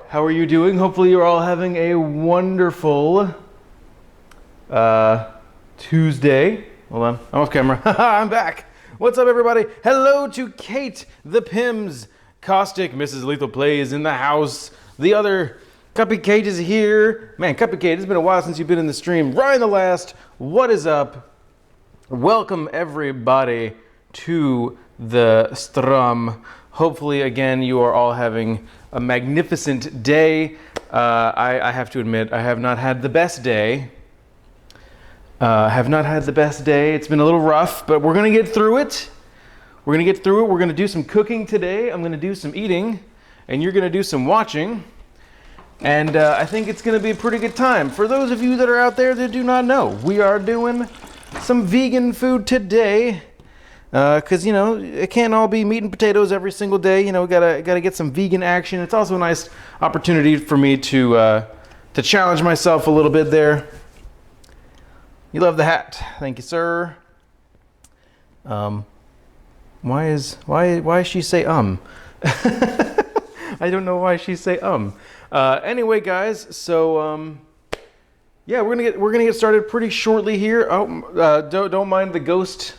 How are you doing? Hopefully you're all having a wonderful Tuesday. Hold on, I'm off camera. I'm back. What's up, everybody? Hello to Kate, the Pims, Caustic, Mrs. Lethal Plays in the house. The other Cuppy Kate is here. Man, Cuppy Kate, it's been a while since you've been in the stream. Ryan the Last, what is up? Welcome everybody to the Strum. Hopefully, again, you are all having a magnificent day. I have to admit, I have not had the best day. It's been a little rough, but we're gonna get through it. We're gonna do some cooking today. I'm gonna do some eating, and you're gonna do some watching. And I think it's gonna be a pretty good time. For those of you that are out there that do not know, we are doing some vegan food today. Because, you know, it can't all be meat and potatoes every single day. You know, gotta get some vegan action. It's also a nice opportunity for me to challenge myself a little bit there. You love the hat. Thank you, sir. Why she say I don't know why she say Anyway, guys, so yeah, we're gonna get started pretty shortly here. Don't mind the ghost.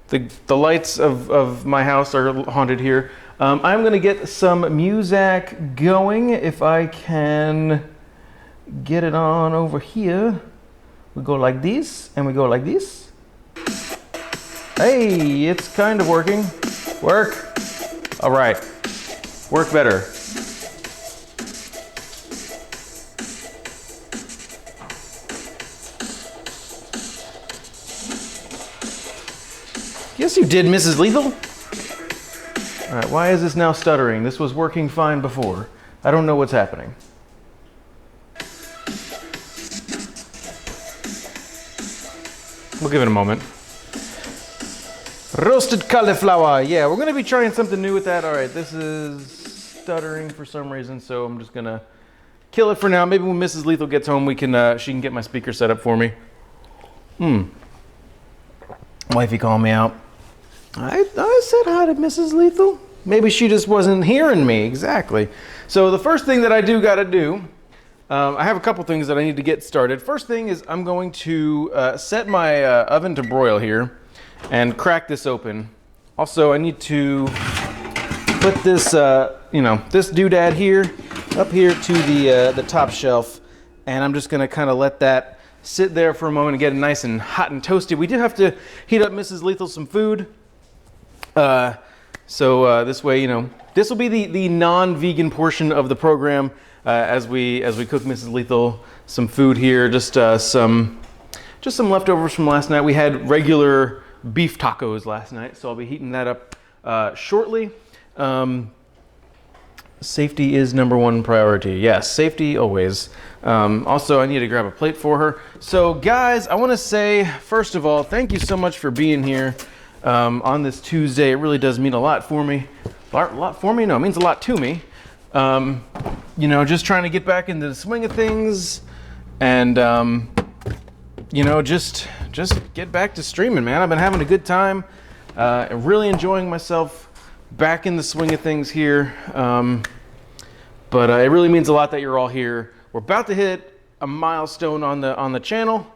The lights of my house are haunted here. I'm gonna get some music going if I can get it on over here. We go like this and we go like this. Hey, it's kind of working. Work. All right. Work better. Yes, you did, Mrs. Lethal. All right, why is this now stuttering? This was working fine before. I don't know what's happening. We'll give it a moment. Roasted cauliflower. Yeah, we're gonna be trying something new with that. All right, this is stuttering for some reason, so I'm just gonna kill it for now. Maybe when Mrs. Lethal gets home, she can get my speaker set up for me. Wifey called me out. I said hi to Mrs. Lethal. Maybe she just wasn't hearing me. Exactly. So the first thing that I gotta do, I have a couple things that I need to get started. First thing is I'm going to set my oven to broil here and crack this open. Also, I need to put this, this doodad here up here to the top shelf, and I'm just gonna kind of let that sit there for a moment and get it nice and hot and toasty. We do have to heat up Mrs. Lethal some food. So this way, this will be the non-vegan portion of the program as we cook Mrs. Lethal some food here. Just some leftovers from last night. We had regular beef tacos last night, so I'll be heating that up shortly. Safety is number one priority. Yes, safety always. Also, I need to grab a plate for her. So guys, I want to say, first of all, thank you so much for being here on this Tuesday. It really does mean a lot for me. A lot for me? No, it means a lot to me. Just trying to get back into the swing of things and, just get back to streaming, man. I've been having a good time, really enjoying myself back in the swing of things here. But it really means a lot that you're all here. We're about to hit a milestone on the channel,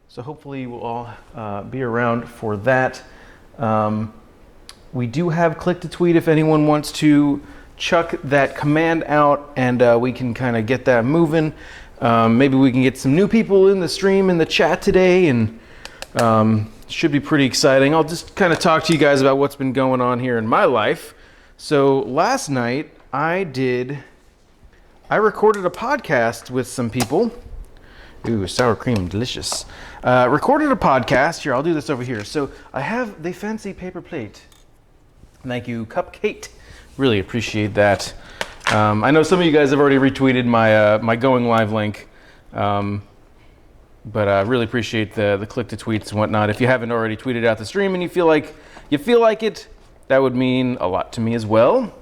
so hopefully you will all be around for that. We do have click to tweet if anyone wants to chuck that command out, and we can kind of get that moving. Maybe we can get some new people in the stream, in the chat today, and should be pretty exciting. I'll just kind of talk to you guys about what's been going on here in my life. So last night I recorded a podcast with some people. Ooh, sour cream, delicious. Recorded a podcast. Here, I'll do this over here. So I have the fancy paper plate. Thank you, Cupcake. Really appreciate that. I know some of you guys have already retweeted my going live link. But I really appreciate the click to tweets and whatnot. If you haven't already tweeted out the stream and you feel like it, that would mean a lot to me as well.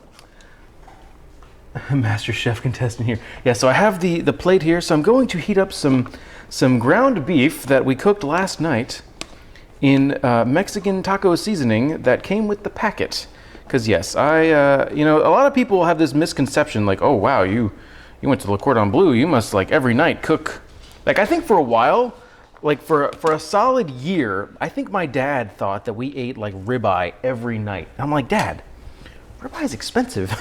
Master Chef contestant here. Yeah, so I have the plate here. So I'm going to heat up some ground beef that we cooked last night in Mexican taco seasoning that came with the packet. Because yes, a lot of people have this misconception like, oh wow, you you went to Le Cordon Bleu. You must like every night cook. Like I think for a while, like for a solid year, I think my dad thought that we ate like ribeye every night. I'm like, Dad, ribeye is expensive.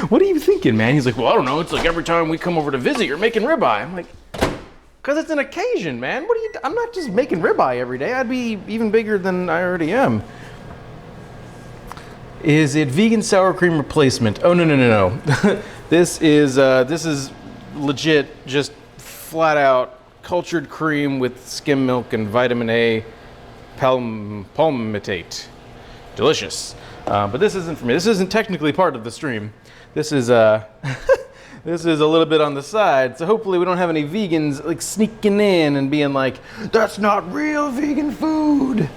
What are you thinking, man? He's like, well, I don't know. It's like every time we come over to visit, you're making ribeye. I'm like, because it's an occasion, man. I'm not just making ribeye every day. I'd be even bigger than I already am. Is it vegan sour cream replacement? Oh, no. This is legit, just flat out cultured cream with skim milk and vitamin A palmitate. Delicious. But this isn't for me. This isn't technically part of the stream. This is this is a little bit on the side. So hopefully we don't have any vegans like sneaking in and being like, that's not real vegan food.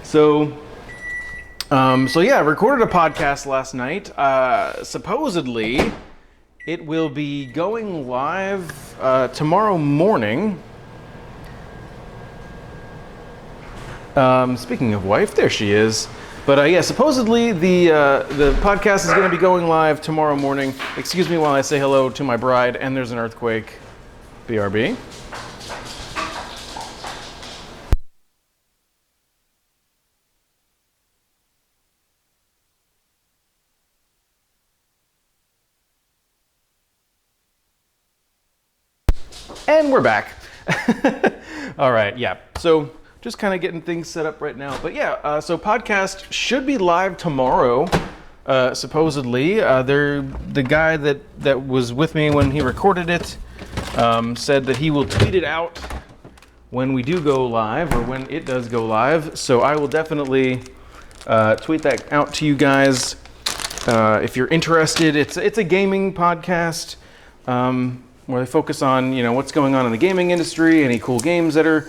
So yeah, I recorded a podcast last night. Supposedly, it will be going live tomorrow morning. Speaking of wife, there she is. But yeah, supposedly the podcast is going to be going live tomorrow morning. Excuse me while I say hello to my bride. And there's an earthquake. BRB. And we're back. All right, yeah. So just kind of getting things set up right now. But yeah, so podcast should be live tomorrow, supposedly. The guy that was with me when he recorded it said that he will tweet it out when we do go live, or when it does go live. So I will definitely tweet that out to you guys if you're interested. It's a gaming podcast. Where they focus on, what's going on in the gaming industry, any cool games that are,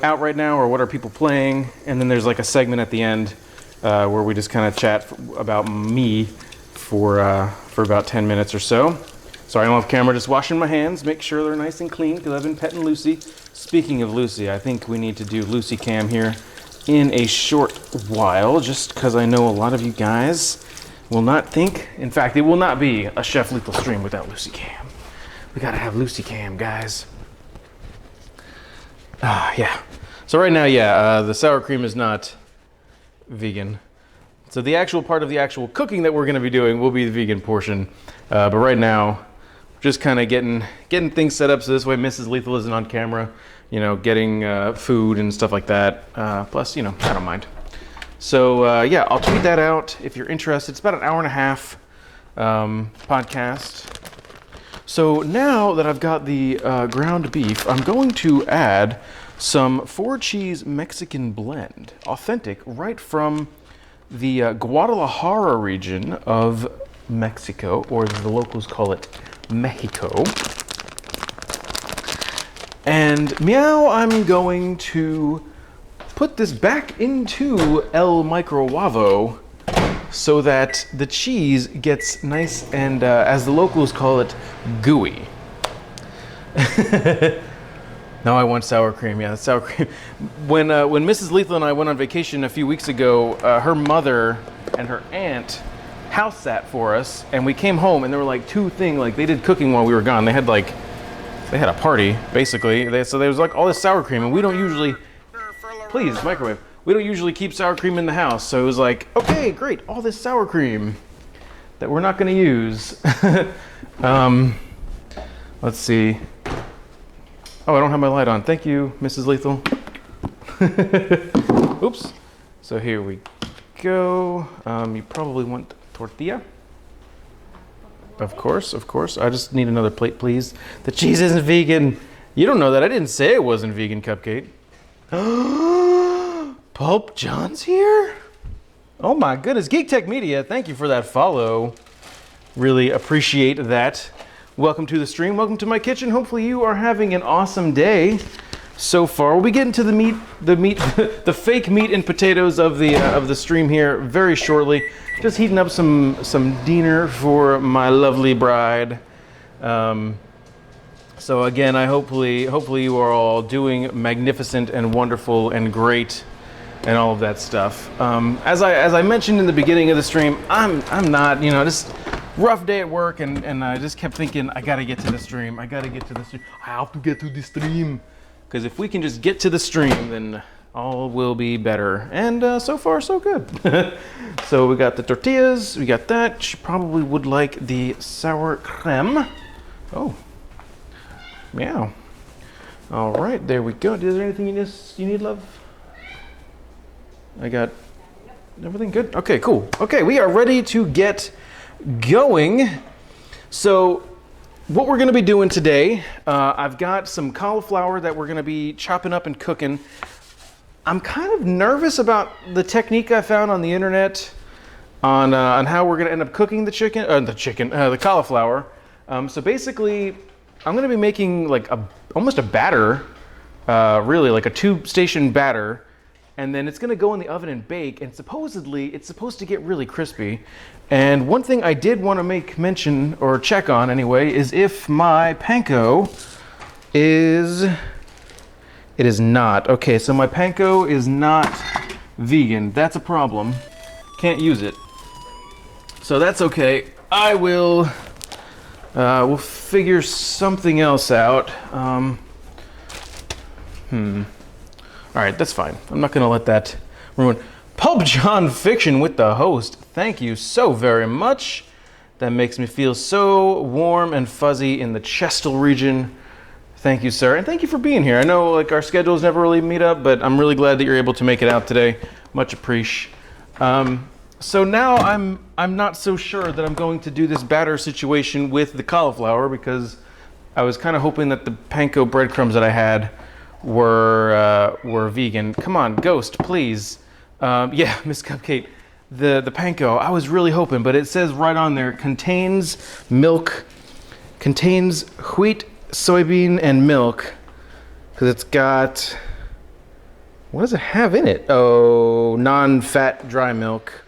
out right now, or what are people playing. And then there's like a segment at the end where we just kind of chat about me for about 10 minutes or so. Sorry, I'm off camera, just washing my hands, make sure they're nice and clean because I've been petting Lucy. Speaking of Lucy, I think we need to do Lucy Cam here in a short while, just because I know a lot of you guys will not think, in fact, it will not be a Chef Lethal stream without Lucy Cam. We gotta have Lucy Cam, guys. Yeah. So right now, the sour cream is not vegan. So the actual part of the actual cooking that we're gonna be doing will be the vegan portion. But right now, just kind of getting things set up so this way Mrs. Lethal isn't on camera, getting food and stuff like that. Plus, I don't mind. So yeah, I'll tweet that out if you're interested. It's about an hour and a half podcast. So now that I've got the ground beef, I'm going to add some 4-cheese Mexican blend, authentic, right from the Guadalajara region of Mexico, or as the locals call it, Mexico. And meow, I'm going to put this back into El Microwavo so that the cheese gets nice and, as the locals call it, gooey. Now I want sour cream. Yeah, sour cream. When Mrs. Lethal and I went on vacation a few weeks ago, her mother and her aunt house sat for us, and we came home and there were like two things, like they did cooking while we were gone. They had a party basically. So there was like all this sour cream, and we don't usually. Please microwave. We don't usually keep sour cream in the house, so it was like, okay, great, all this sour cream that we're not going to use. Let's see. Oh, I don't have my light on. Thank you, Mrs. Lethal. Oops. So here we go. You probably want tortilla. Of course. I just need another plate, please. The cheese isn't vegan. You don't know that. I didn't say it wasn't vegan, Cupcake. Pulp John's here? Oh my goodness. Geek Tech Media, thank you for that follow. Really appreciate that. Welcome to the stream. Welcome to my kitchen. Hopefully you are having an awesome day so far. We'll be getting to the fake meat and potatoes of the stream here very shortly. Just heating up some dinner for my lovely bride. So again, hopefully you are all doing magnificent and wonderful and great and all of that stuff. As I mentioned in the beginning of the stream, I'm not, just rough day at work, and I just kept thinking, I gotta get to the stream. I gotta get to the stream. I have to get to the stream. Because if we can just get to the stream, then all will be better. And so far, so good. So we got the tortillas, we got that. She probably would like the sour creme. Oh, meow. All right, there we go. Is there anything you need, love? I got everything good? Okay, cool. Okay, we are ready to get going. So what we're gonna be doing today, I've got some cauliflower that we're gonna be chopping up and cooking. I'm kind of nervous about the technique I found on the internet on how we're gonna end up cooking the cauliflower. So basically, I'm gonna be making like almost a batter, really like a 2-station batter, and then it's gonna go in the oven and bake, and supposedly it's supposed to get really crispy. And one thing I did want to make mention, or check on anyway, is if my panko is... It is not. Okay, so my panko is not vegan. That's a problem. Can't use it. So that's okay. I will... we'll figure something else out. All right, that's fine. I'm not gonna let that ruin. Pulp John Fiction with the host. Thank you so very much. That makes me feel so warm and fuzzy in the chestal region. Thank you, sir, and thank you for being here. I know like our schedules never really meet up, but I'm really glad that you're able to make it out today. Much appreciate. So now I'm not so sure that I'm going to do this batter situation with the cauliflower, because I was kind of hoping that the panko breadcrumbs that I had were vegan. Come on, Ghost, please. Yeah, Miss Cupcake, the panko, I was really hoping, but it says right on there, contains milk, contains wheat, soybean, and milk, because it's got, what does it have in it? Oh, non-fat dry milk.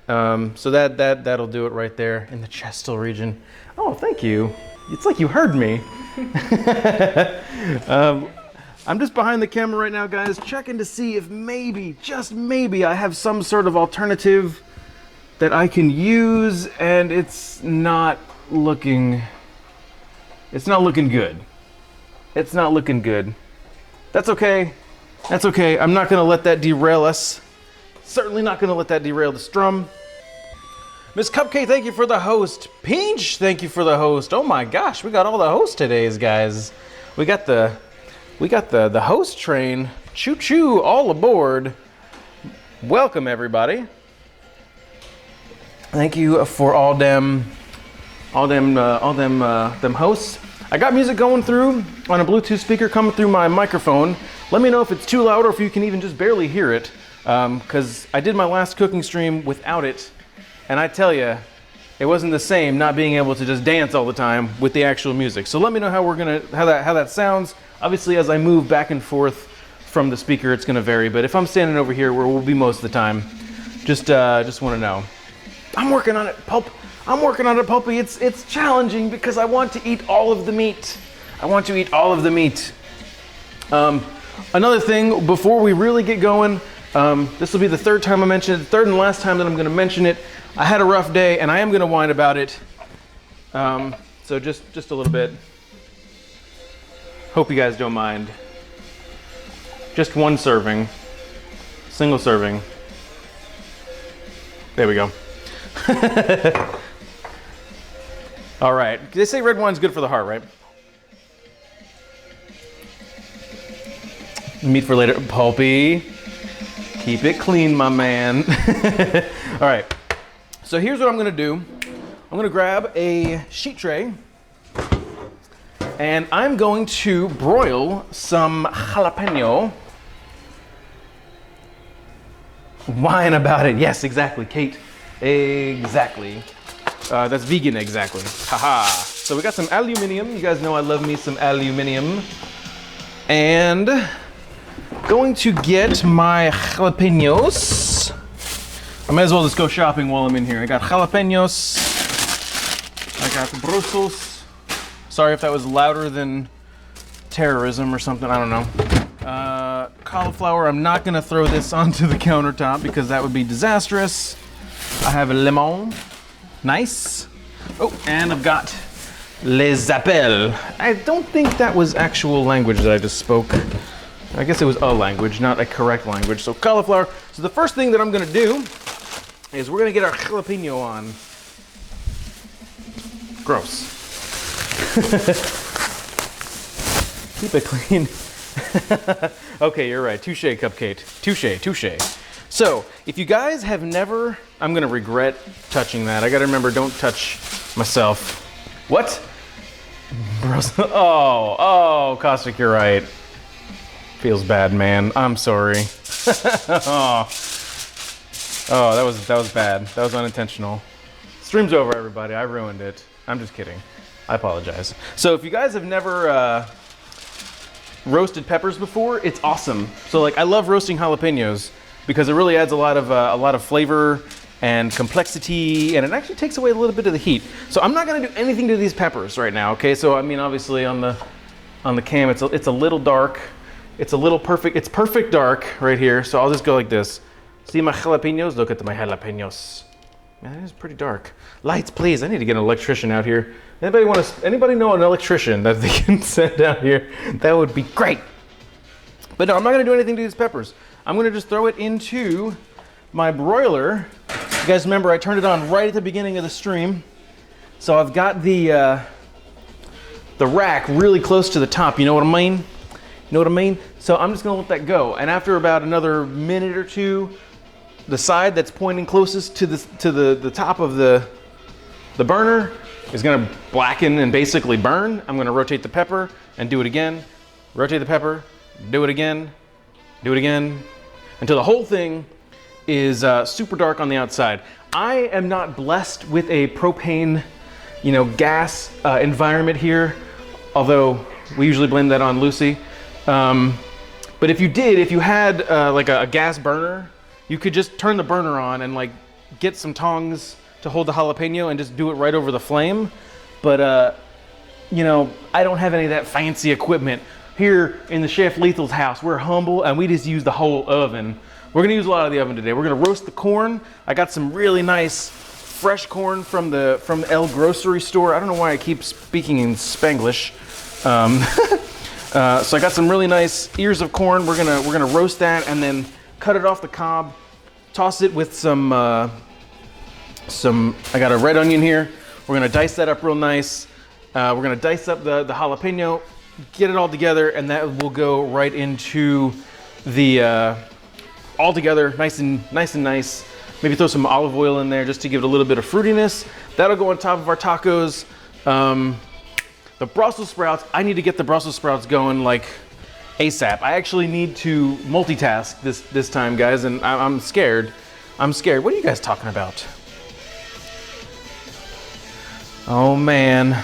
So that'll do it right there in the chestal region. Oh, thank you. It's like you heard me. I'm just behind the camera right now, guys, checking to see if maybe, just maybe, I have some sort of alternative that I can use, and it's not looking good. It's not looking good. That's okay. That's okay. I'm not gonna let that derail us. Certainly not gonna let that derail the strum. Miss Cupcake, thank you for the host. Pinch, thank you for the host. Oh my gosh, we got all the host todays, guys. We got the host train. Choo choo, all aboard. Welcome everybody. Thank you for all them hosts. I got music going through on a Bluetooth speaker coming through my microphone. Let me know if it's too loud or if you can even just barely hear it, because I did my last cooking stream without it, and I tell you, it wasn't the same not being able to just dance all the time with the actual music. So let me know how that sounds. Obviously, as I move back and forth from the speaker, it's going to vary. But if I'm standing over here, where we'll be most of the time, just want to know. I'm working on it, Pulp. I'm working on it, Pulpy. It's challenging because I want to eat all of the meat. I want to eat all of the meat. Another thing, before we really get going, this will be the third time I mention it, third and last time that I'm going to mention it. I had a rough day, and I am going to whine about it. So just a little bit. Hope you guys don't mind. Just one serving. Single serving. There we go. All right. They say red wine's good for the heart, right? Meat for later. Pulpy. Keep it clean, my man. All right. So here's what I'm going to do. I'm going to grab a sheet tray, and I'm going to broil some jalapeno. Whine about it. Yes, exactly, Kate. Exactly. That's vegan, exactly. Haha. So we got some aluminum. You guys know I love me some aluminum. And going to get my jalapenos. I might as well just go shopping while I'm in here. I got jalapenos. I got Brussels. Sorry if that was louder than terrorism or something. I don't know. Cauliflower. I'm not going to throw this onto the countertop because that would be disastrous. I have a lemon. Nice. Oh, and I've got les appels. I don't think that was actual language that I just spoke. I guess it was a language, not a correct language. So cauliflower. So the first thing that I'm gonna do is we're gonna get our jalapeno on. Gross. Keep it clean. Okay, you're right. Touche, Cupcake. Touche, touche. So, if you guys have never, I'm gonna regret touching that. I gotta remember, don't touch myself. What? Oh, Caustic, you're right. Feels bad, man. I'm sorry. Oh, that was bad. That was unintentional. Stream's over, everybody. I ruined it. I'm just kidding. I apologize. So if you guys have never roasted peppers before, it's awesome. So like, I love roasting jalapenos because it really adds a lot of flavor and complexity, and it actually takes away a little bit of the heat. So I'm not gonna do anything to these peppers right now. Okay, so I mean, obviously on the cam, it's a little dark. It's a little perfect. It's perfect dark right here. So I'll just go like this. See my jalapenos? Look at my jalapenos. Man, it is pretty dark. Lights, please. I need to get an electrician out here. Anybody know an electrician that they can send out here? That would be great. But no, I'm not gonna do anything to these peppers. I'm gonna just throw it into my broiler. You guys remember I turned it on right at the beginning of the stream. So I've got the rack really close to the top. You know what I mean? You know what I mean? So I'm just gonna let that go. And after about another minute or two, the side that's pointing closest to the top of the burner is gonna blacken and basically burn. I'm gonna rotate the pepper and do it again. Rotate the pepper, do it again, until the whole thing is super dark on the outside. I am not blessed with a propane, gas environment here, although we usually blame that on Lucy. But if you had like a gas burner, you could just turn the burner on and like get some tongs to hold the jalapeno and just do it right over the flame. But I don't have any of that fancy equipment. Here in the Chef Lethal's house, we're humble and we just use the whole oven. We're gonna use a lot of the oven today. We're gonna roast the corn. I got some really nice fresh corn from the El grocery store. I don't know why I keep speaking in Spanglish. So I got some really nice ears of corn. We're gonna roast that and then cut it off the cob, toss it with some. I got a red onion here. We're gonna dice that up real nice. We're gonna dice up the jalapeno, get it all together, and that will go right into the all together, nice and nice. Maybe throw some olive oil in there just to give it a little bit of fruitiness. That'll go on top of our tacos. The Brussels sprouts, I need to get the Brussels sprouts going like ASAP. I actually need to multitask this time, guys, and I'm scared. What are you guys talking about? Oh man.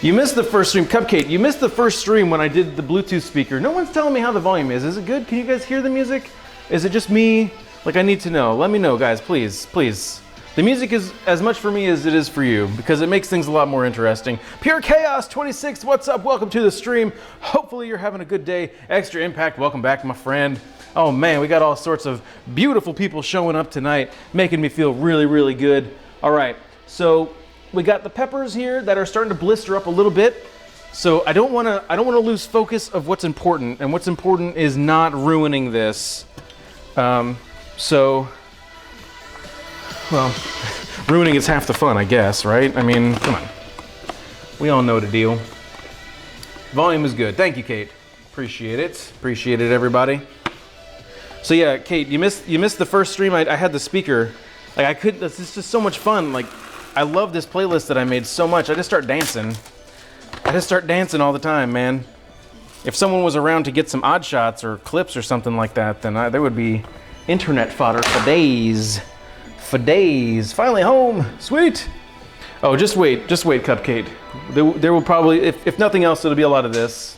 You missed the first stream. Cupcake, you missed the first stream when I did the Bluetooth speaker. No one's telling me how the volume is. Is it good? Can you guys hear the music? Is it just me? Like, I need to know. Let me know, guys, please. The music is as much for me as it is for you because it makes things a lot more interesting. Pure Chaos 26, what's up? Welcome to the stream. Hopefully you're having a good day. Extra Impact, welcome back, my friend. Oh man, we got all sorts of beautiful people showing up tonight, making me feel really, really good. All right, so we got the peppers here that are starting to blister up a little bit. So I don't want to lose focus of what's important, and what's important is not ruining this. Well, ruining is half the fun, I guess, right? I mean, come on. We all know the deal. Volume is good. Thank you, Kate. Appreciate it, everybody. So yeah, Kate, you missed the first stream. I had the speaker. Like it's just so much fun. Like, I love this playlist that I made so much. I just start dancing all the time, man. If someone was around to get some odd shots or clips or something like that, then there would be internet fodder for days. Finally home, sweet. Oh, just wait, Cupcake. There will probably, if nothing else, it'll be a lot of this,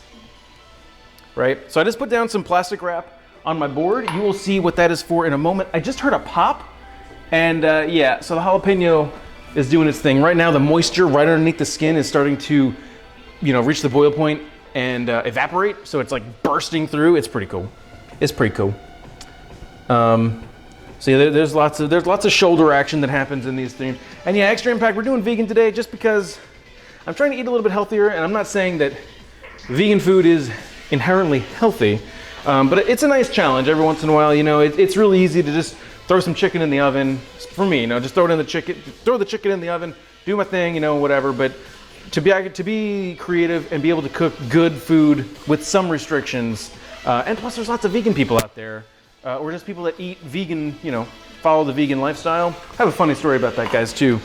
right? So I just put down some plastic wrap on my board. You will see what that is for in a moment. I just heard a pop, and yeah, so the jalapeno is doing its thing. Right now, the moisture right underneath the skin is starting to, reach the boil point and evaporate. So it's like bursting through. It's pretty cool. So yeah, there's lots of shoulder action that happens in these things. And yeah, Extra Impact, we're doing vegan today just because I'm trying to eat a little bit healthier, and I'm not saying that vegan food is inherently healthy, but it's a nice challenge every once in a while. You know, it's really easy to just throw some chicken in the oven. For me, you know, just throw the chicken in the oven, do my thing, you know, whatever. But to be creative and be able to cook good food with some restrictions, and plus there's lots of vegan people out there, or just people that eat vegan, you know, follow the vegan lifestyle. I have a funny story about that, guys, too.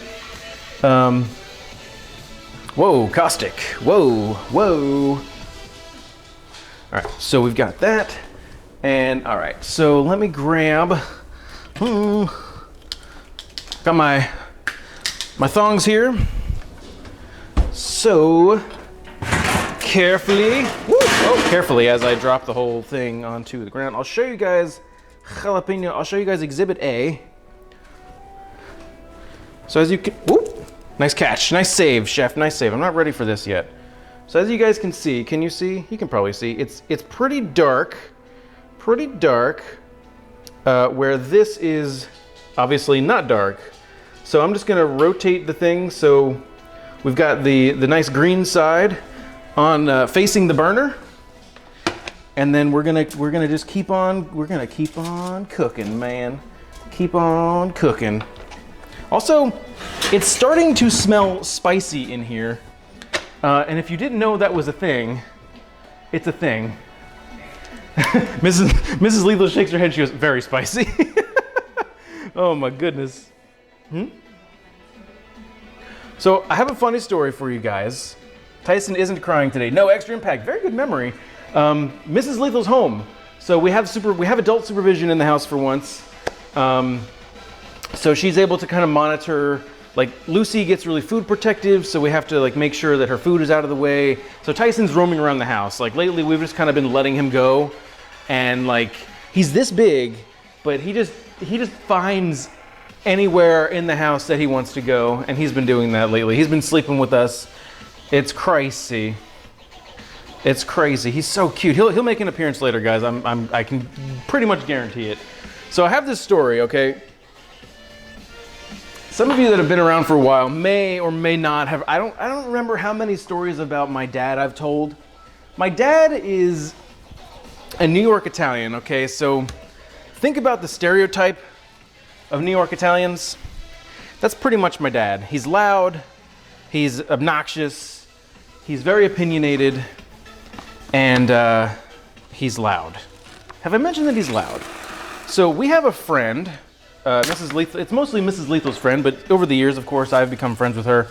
Whoa, caustic. Whoa. All right, so we've got that. And all right, so let me grab, got my thongs here. So carefully, carefully as I drop the whole thing onto the ground. I'll show you guys jalapeno. I'll show you guys Exhibit A. So as you can, nice catch, nice save, chef, nice save. I'm not ready for this yet. So as you guys can see, can you see? You can probably see. It's pretty dark, where this is obviously not dark. So I'm just gonna rotate the thing so we've got the nice green side on facing the burner, and then we're gonna just keep on cooking, man. Keep on cooking. Also, it's starting to smell spicy in here, and if you didn't know that was a thing, it's a thing. Mrs. Lethal shakes her head. She goes, very spicy. Oh my goodness. So I have a funny story for you guys. Tyson isn't crying today. No, Extra Impact. Very good memory. Mrs. Lethal's home. So we have adult supervision in the house for once. So she's able to kind of monitor. Like Lucy gets really food protective, so we have to like make sure that her food is out of the way. So Tyson's roaming around the house. Like lately, we've just kind of been letting him go, and like he's this big, but he just finds anywhere in the house that he wants to go, and he's been doing that lately. He's been sleeping with us. It's crazy. It's crazy. He's so cute. He'll make an appearance later, guys. I can pretty much guarantee it. So I have this story, okay? Some of you that have been around for a while may or may not have. I don't remember how many stories about my dad I've told. My dad is a New York Italian, okay? So think about the stereotype of New York Italians. That's pretty much my dad. He's loud, he's obnoxious, he's very opinionated, and he's loud. Have I mentioned that he's loud? So we have a friend, Mrs. Lethal. It's mostly Mrs. Lethal's friend, but over the years, of course, I've become friends with her.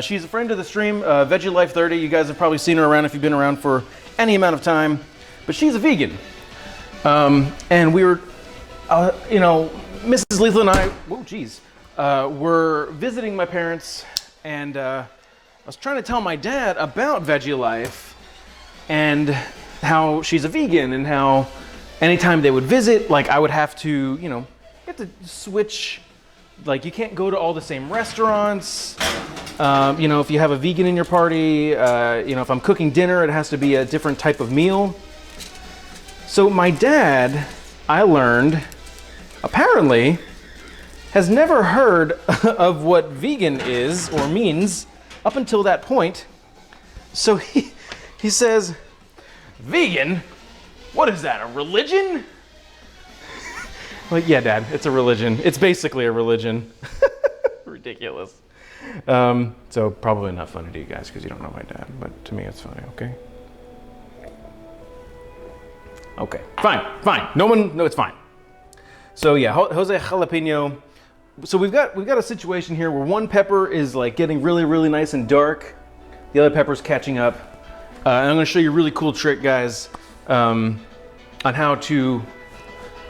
She's a friend of the stream, Veggie Life 30. You guys have probably seen her around if you've been around for any amount of time, but she's a vegan. And we were, you know, Mrs. Lethal and I, were visiting my parents, and I was trying to tell my dad about Veggie Life and how she's a vegan, and how anytime they would visit, like I would have to, you know, you have to switch, like you can't go to all the same restaurants. You know, if you have a vegan in your party, you know, if I'm cooking dinner, it has to be a different type of meal. So my dad, I learned, apparently, has never heard of what vegan is or means up until that point. So he says, vegan? What is that, a religion? Like, yeah, Dad, it's a religion. It's basically a religion. Ridiculous. So probably not funny to you guys because you don't know my dad, but to me it's funny, okay? Okay, fine. No, it's fine. So yeah, Jose Jalapeno. So we've got a situation here where one pepper is like getting really, really nice and dark. The other pepper's catching up. And I'm gonna show you a really cool trick, guys, on how to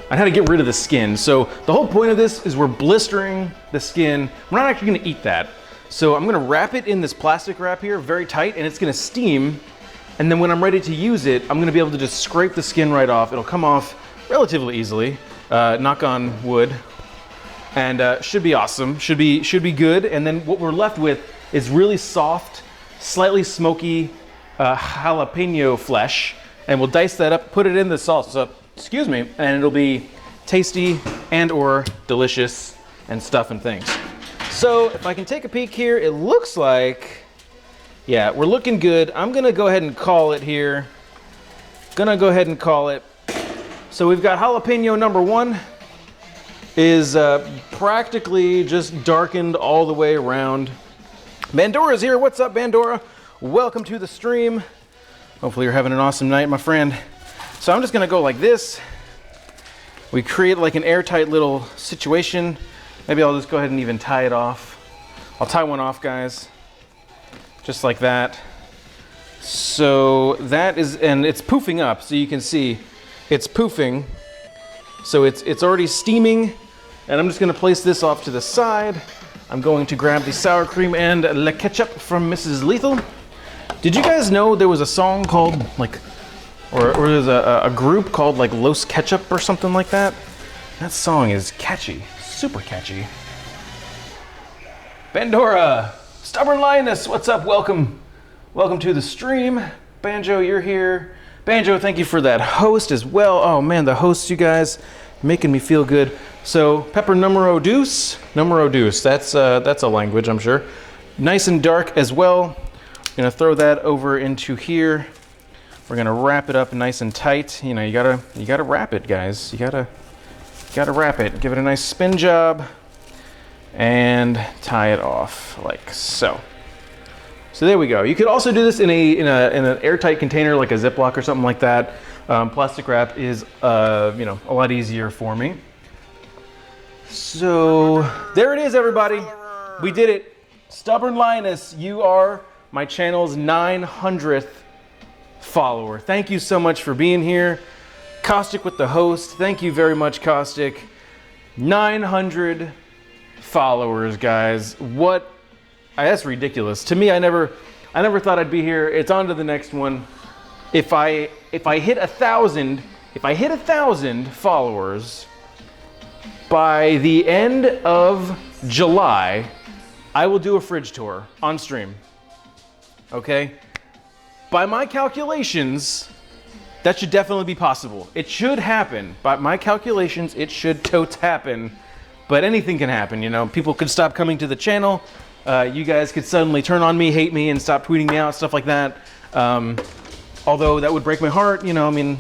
get rid of the skin. So the whole point of this is we're blistering the skin. We're not actually gonna eat that. So I'm gonna wrap it in this plastic wrap here very tight, and it's gonna steam. And then when I'm ready to use it, I'm gonna be able to just scrape the skin right off. It'll come off relatively easily, knock on wood. And should be awesome, should be good. And then what we're left with is really soft, slightly smoky jalapeno flesh. And we'll dice that up, put it in the salsa, excuse me, and it'll be tasty and or delicious and stuff and things. So if I can take a peek here, it looks like, yeah, we're looking good. I'm gonna go ahead and call it here. So we've got jalapeno number 1 is practically just darkened all the way around. Bandora's here. What's up, Bandora? Welcome to the stream. Hopefully you're having an awesome night, my friend. So I'm just gonna go like this. We create like an airtight little situation. Maybe I'll just go ahead and even tie it off. I'll tie one off, guys. Just like that. So that is, and it's poofing up, so you can see it's poofing. So it's already steaming, and I'm just gonna place this off to the side. I'm going to grab the sour cream and le ketchup from Mrs. Lethal. Did you guys know there was a song called like, or there's a group called like Los Ketchup or something like that? That song is catchy, super catchy. Pandora, Stubborn Lioness, what's up? Welcome to the stream. Banjo, you're here. Banjo, thank you for that host as well. Oh man, the hosts, you guys, making me feel good. So pepper numero deuce, that's a language, I'm sure. Nice and dark as well. Gonna throw that over into here. We're gonna wrap it up nice and tight. You know, you gotta wrap it, guys. You gotta wrap it. Give it a nice spin job and tie it off like so. So there we go. You could also do this in an airtight container like a Ziploc or something like that. Plastic wrap is a lot easier for me. So there it is, everybody. We did it. Stubborn Lioness, you are my channel's 900th follower. Thank you so much for being here. Caustic with the host. Thank you very much, Caustic. 900 followers, guys. That's ridiculous. To me, I never thought I'd be here. It's on to the next one. If I hit 1,000 followers by the end of July, I will do a fridge tour on stream. Okay? By my calculations, that should definitely be possible. It should happen. By my calculations, it should totes happen. But anything can happen, you know. People could stop coming to the channel. You guys could suddenly turn on me, hate me, and stop tweeting me out, stuff like that. Although that would break my heart, you know. I mean,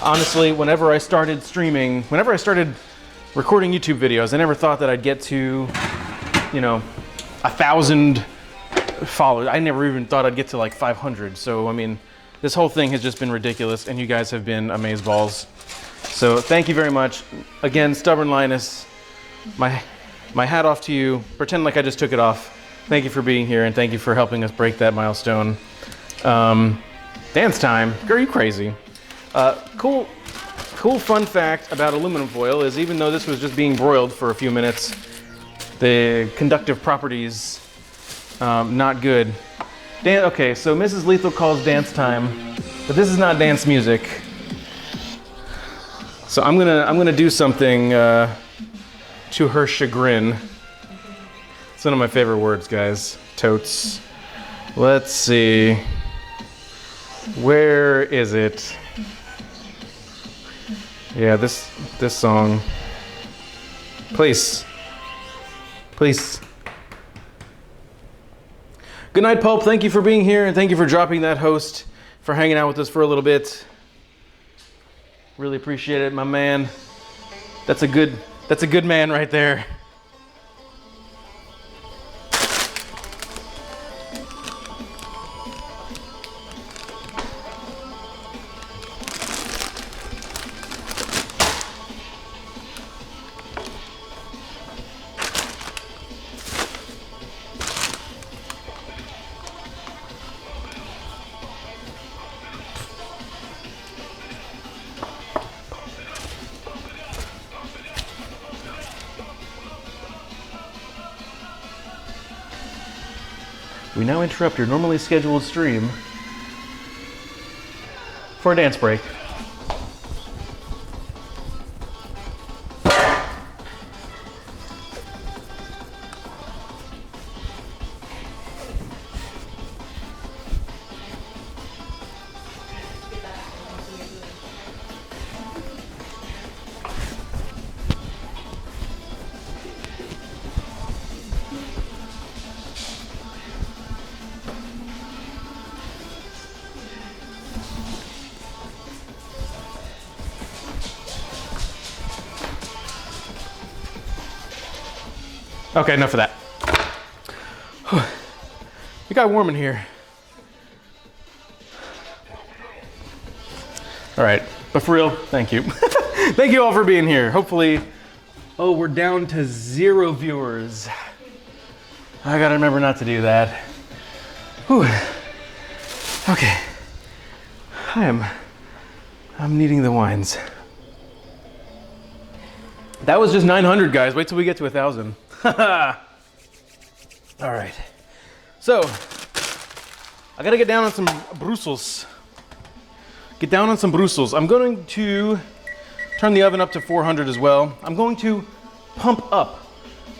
honestly, whenever I started streaming, whenever I started recording YouTube videos, I never thought that I'd get to, 1,000 followers. I never even thought I'd get to like 500. So, I mean, this whole thing has just been ridiculous, and you guys have been amazeballs. So thank you very much. Again, Stubborn Lioness, my hat off to you. Pretend like I just took it off. Thank you for being here, and thank you for helping us break that milestone. Dance time. Girl, you crazy. Cool fun fact about aluminum foil is even though this was just being broiled for a few minutes, the conductive properties, not good. Okay, so Mrs. Lethal calls dance time, but this is not dance music. So I'm gonna do something to her chagrin. It's one of my favorite words, guys. Totes. Let's see. Where is it? Yeah, this song. Please. Good night, Pulp. Thank you for being here, and thank you for dropping that host, for hanging out with us for a little bit. Really appreciate it, my man. That's a good man right there. We now interrupt your normally scheduled stream for a dance break. Okay, enough of that. It got warm in here. All right, but for real, thank you. Thank you all for being here. Hopefully, oh, we're down to 0 viewers. I gotta remember not to do that. Whew. Okay, I'm needing the wines. That was just 900, guys. Wait till we get to 1,000. All right. So, I gotta get down on some Brussels. Get down on some Brussels. I'm going to turn the oven up to 400 as well. I'm going to pump up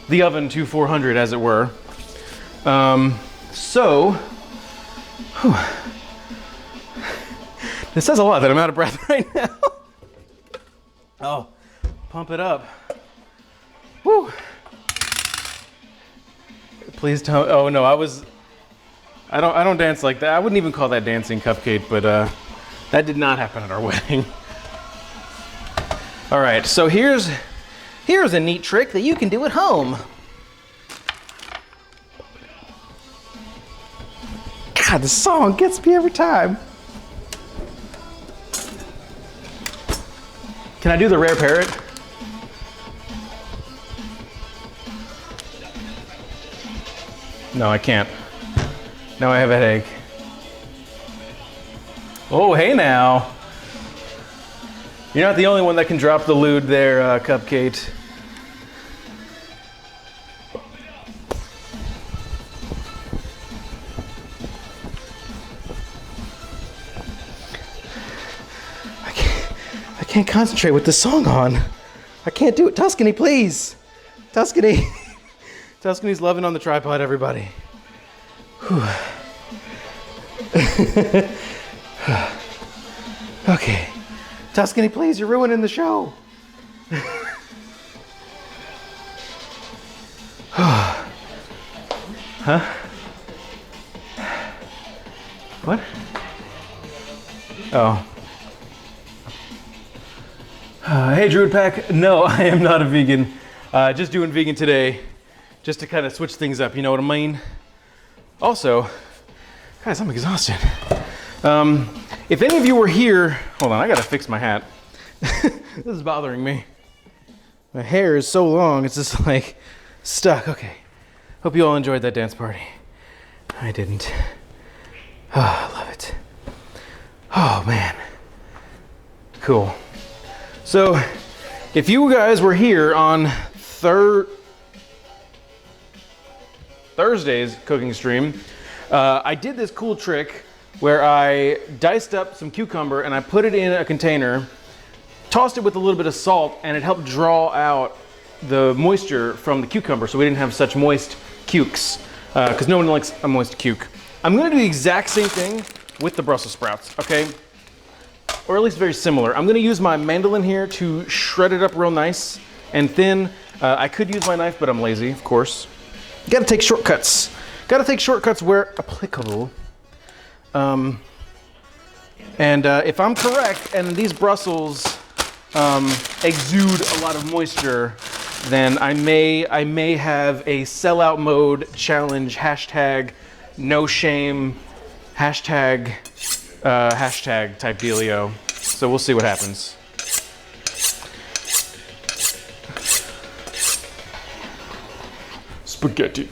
the oven to 400, as it were. Whew. This says a lot that I'm out of breath right now. Oh, pump it up. Whew. Please don't. Oh no, I don't dance like that. I wouldn't even call that dancing, Cupcake, but that did not happen at our wedding. All right, so here's a neat trick that you can do at home. God, this song gets me every time. Can I do the rare parrot? No, I can't. Now I have a headache. Oh, hey now. You're not the only one that can drop the lewd there, Cupcake. I can't concentrate with this song on. I can't do it. Tuscany, please. Tuscany. Tuscany's loving on the tripod, everybody. Whew. Okay. Tuscany, please, you're ruining the show. Huh? What? Oh. Hey, Druid Pack. No, I am not a vegan. Just doing vegan today, just to kind of switch things up, you know what I mean? Also, guys, I'm exhausted. If any of you were here, hold on, I gotta fix my hat. This is bothering me. My hair is so long, it's just like stuck. Okay, hope you all enjoyed that dance party. I didn't. Oh, I love it. Oh, man. Cool. So, if you guys were here on Thursday's cooking stream, I did this cool trick where I diced up some cucumber and I put it in a container, tossed it with a little bit of salt, and it helped draw out the moisture from the cucumber so we didn't have such moist cukes, because no one likes a moist cuke. I'm gonna do the exact same thing with the Brussels sprouts, okay? Or at least very similar. I'm gonna use my mandolin here to shred it up real nice and thin. I could use my knife, but I'm lazy, of course. You gotta take shortcuts. Gotta take shortcuts where applicable. If I'm correct, and these Brussels exude a lot of moisture, then I may have a sellout mode challenge, hashtag no shame, hashtag type dealio. So we'll see what happens. Spaghetti.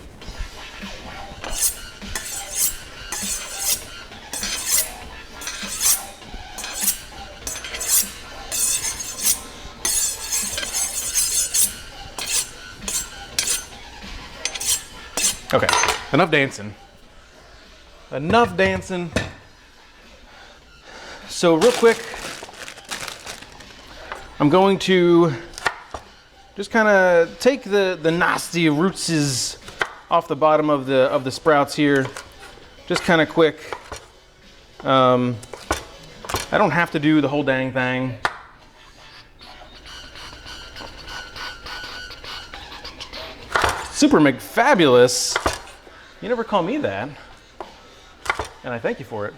Okay, enough dancing. Enough dancing. So real quick, I'm going to just kind of take the nasty rootses off the bottom of the sprouts here. Just kind of quick. I don't have to do the whole dang thing. Super McFabulous. You never call me that. And I thank you for it.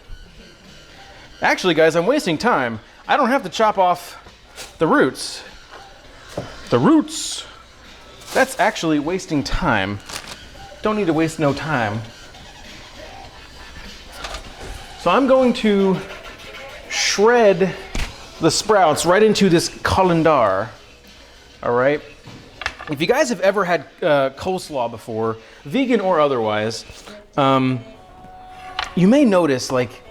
Actually, guys, I'm wasting time. I don't have to chop off the roots. The roots That's actually wasting time. Don't need to waste no time. So I'm going to shred the sprouts right into this colander. All right. If you guys have ever had coleslaw before, vegan or otherwise, you may notice, like,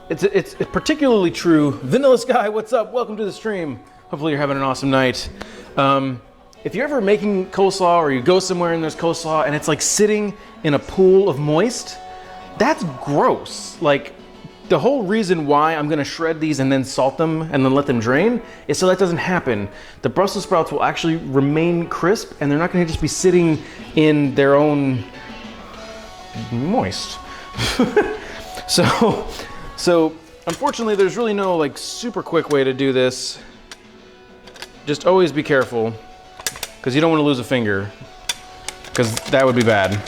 it's particularly true. Vanilla Sky, what's up? Welcome to the stream. Hopefully you're having an awesome night. If you're ever making coleslaw or you go somewhere and there's coleslaw and it's like sitting in a pool of moist, that's gross. Like, the whole reason why I'm gonna shred these and then salt them and then let them drain is so that doesn't happen. The Brussels sprouts will actually remain crisp and they're not gonna just be sitting in their own moist. So unfortunately there's really no like super quick way to do this. Just always be careful because you don't want to lose a finger because that would be bad.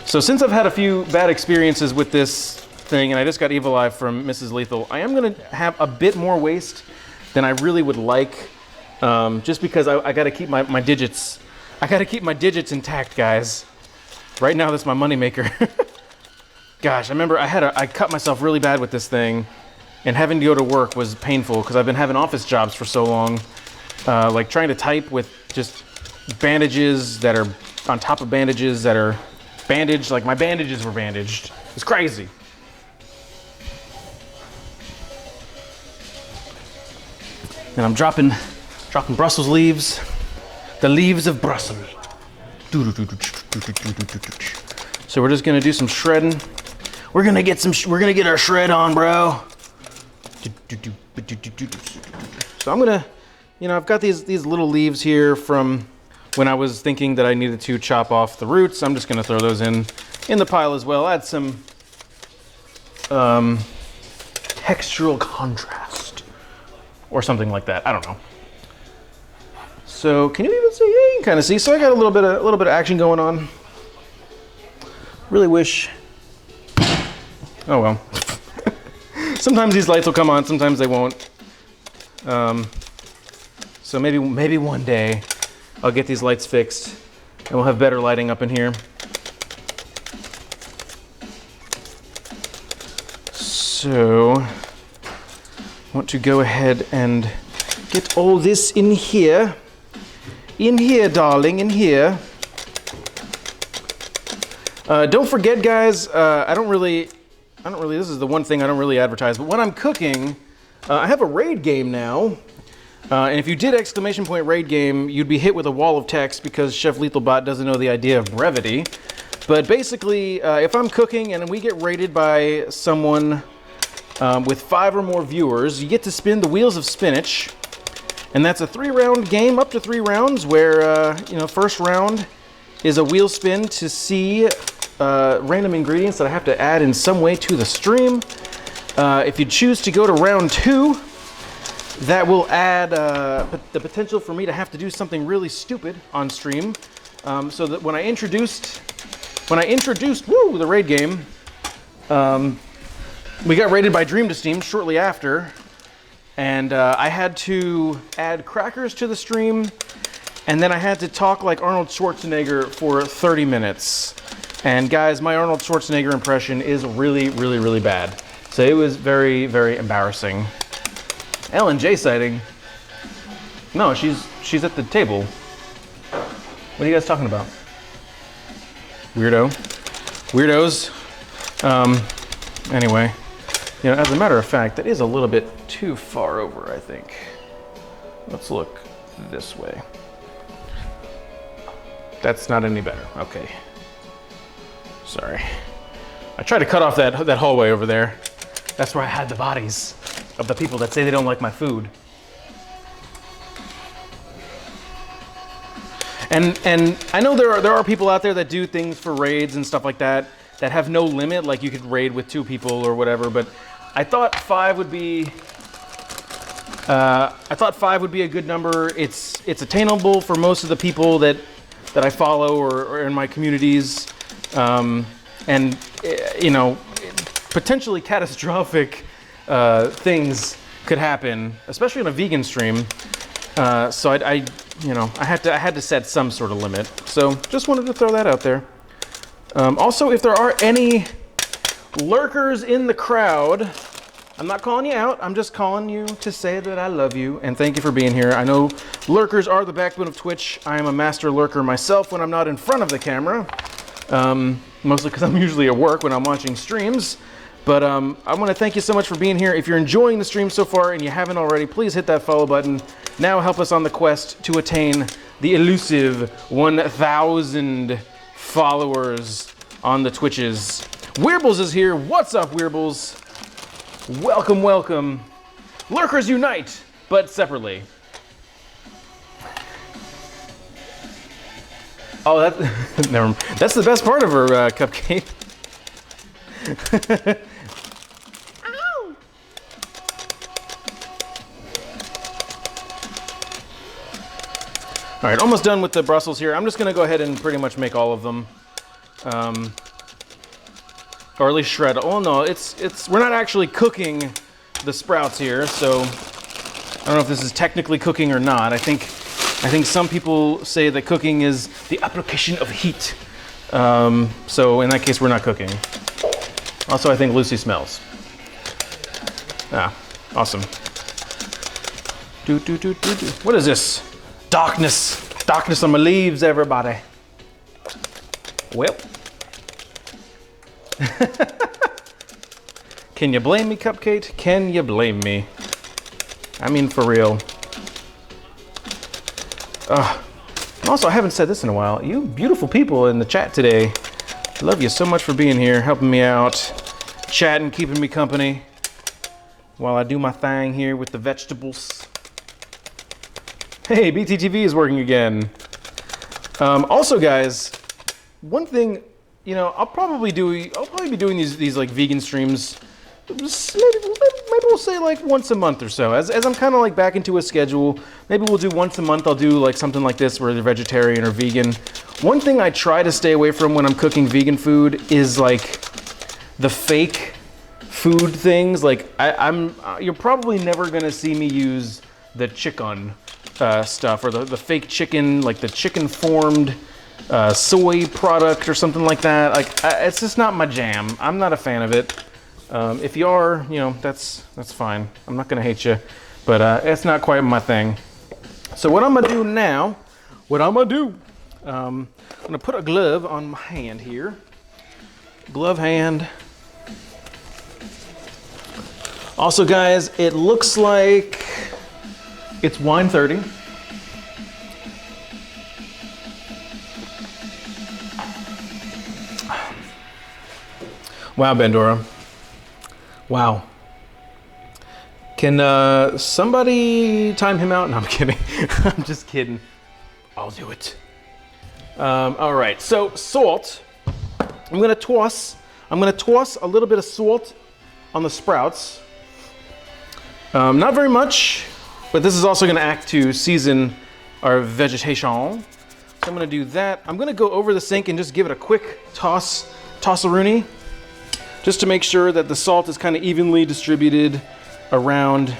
So since I've had a few bad experiences with this thing, and I just got Evil Eye from Mrs. Lethal, I am gonna have a bit more waste than I really would like, just because I gotta keep my digits. I gotta keep my digits intact, guys. Right now, that's my moneymaker. Gosh, I remember I cut myself really bad with this thing, and having to go to work was painful because I've been having office jobs for so long, like trying to type with just bandages that are on top of bandages that are bandaged. Like my bandages were bandaged. It's crazy. And I'm dropping Brussels leaves, the leaves of Brussels. So we're just gonna do some shredding. We're gonna get our shred on, bro. So I'm gonna, I've got these little leaves here from when I was thinking that I needed to chop off the roots. I'm just gonna throw those in the pile as well. Add some textural contrast. Or something like that. I don't know. So can you even see? Yeah, you can kind of see. So I got a little bit of action going on. Really wish. Oh well. Sometimes these lights will come on. Sometimes they won't. So maybe one day I'll get these lights fixed and we'll have better lighting up in here. So. Want to go ahead and get all this in here, darling, in here. Don't forget, guys, I don't really, this is the one thing I don't really advertise, but when I'm cooking, I have a raid game now, and if you did exclamation point raid game, you'd be hit with a wall of text because Chef Lethalbot doesn't know the idea of brevity. But basically, if I'm cooking and we get raided by someone with 5 or more viewers, you get to spin the wheels of spinach, and that's a 3-round game, up to 3 rounds, where first round is a wheel spin to see random ingredients that I have to add in some way to the stream. If you choose to go to round 2, that will add the potential for me to have to do something really stupid on stream. So that when I introduced the raid game, we got raided by Dream to Steam shortly after, and I had to add crackers to the stream, and then I had to talk like Arnold Schwarzenegger for 30 minutes. And guys, my Arnold Schwarzenegger impression is really, really, really bad. So it was very, very embarrassing. L&J sighting? No, she's at the table. What are you guys talking about? Weirdos. Anyway. As a matter of fact, that is a little bit too far over, I think. Let's look this way. That's not any better. Okay. Sorry. I tried to cut off that hallway over there. That's where I had the bodies of the people that say they don't like my food. And I know there are people out there that do things for raids and stuff like that have no limit, like you could raid with 2 people or whatever, but I thought 5 would be a good number. It's attainable for most of the people that I follow or in my communities, and potentially catastrophic things could happen, especially on a vegan stream. So you know, I had to set some sort of limit. So just wanted to throw that out there. Also, if there are any lurkers in the crowd, I'm not calling you out. I'm just calling you to say that I love you and thank you for being here. I know lurkers are the backbone of Twitch. I am a master lurker myself when I'm not in front of the camera. Mostly because I'm usually at work when I'm watching streams. But I want to thank you so much for being here. If you're enjoying the stream so far and you haven't already, please hit that follow button. Now help us on the quest to attain the elusive 1,000 followers on the Twitches. Weirbles is here. What's up, Weirbles? Welcome, welcome. Lurkers unite, but separately. Oh, never mind. That's the best part of her cupcake. Ow. All right, almost done with the Brussels here. I'm just gonna go ahead and pretty much make all of them. Or at least shred. Oh no, we're not actually cooking the sprouts here, so I don't know if this is technically cooking or not. I think some people say that cooking is the application of heat. So in that case, we're not cooking. Also, I think Lucy smells. Ah, awesome. What is this? Darkness. Darkness on my leaves, everybody. Well. Can you blame me, Cupcake? Can you blame me? I mean, for real. Also, I haven't said this in a while. You beautiful people in the chat today. I love you so much for being here, helping me out, chatting, keeping me company while I do my thing here with the vegetables. Hey, BTTV is working again. Also, guys, one thing. You know, I'll probably be doing these like vegan streams. Maybe we'll say like once a month or so. As I'm kind of like back into a schedule. Maybe we'll do once a month. I'll do like something like this where they're vegetarian or vegan. One thing I try to stay away from when I'm cooking vegan food is like the fake food things. Like you're probably never gonna see me use the chicken stuff or the fake chicken, like the chicken formed soy product or something like that. Like it's just not my jam. I'm not a fan of it. If you are, you know, that's fine. I'm not gonna hate you, but it's not quite my thing. So what I'm gonna do now, I'm gonna put a glove on my hand here. Glove hand. Also, guys, it looks like it's wine 30. Wow, Bandora. Wow. Can somebody time him out? No, I'm kidding. I'm just kidding. I'll do it. All right, so salt. I'm gonna toss a little bit of salt on the sprouts. Not very much, but this is also gonna act to season our vegetation. So I'm gonna do that. I'm gonna go over the sink and just give it a quick toss-a-rooney, just to make sure that the salt is kind of evenly distributed around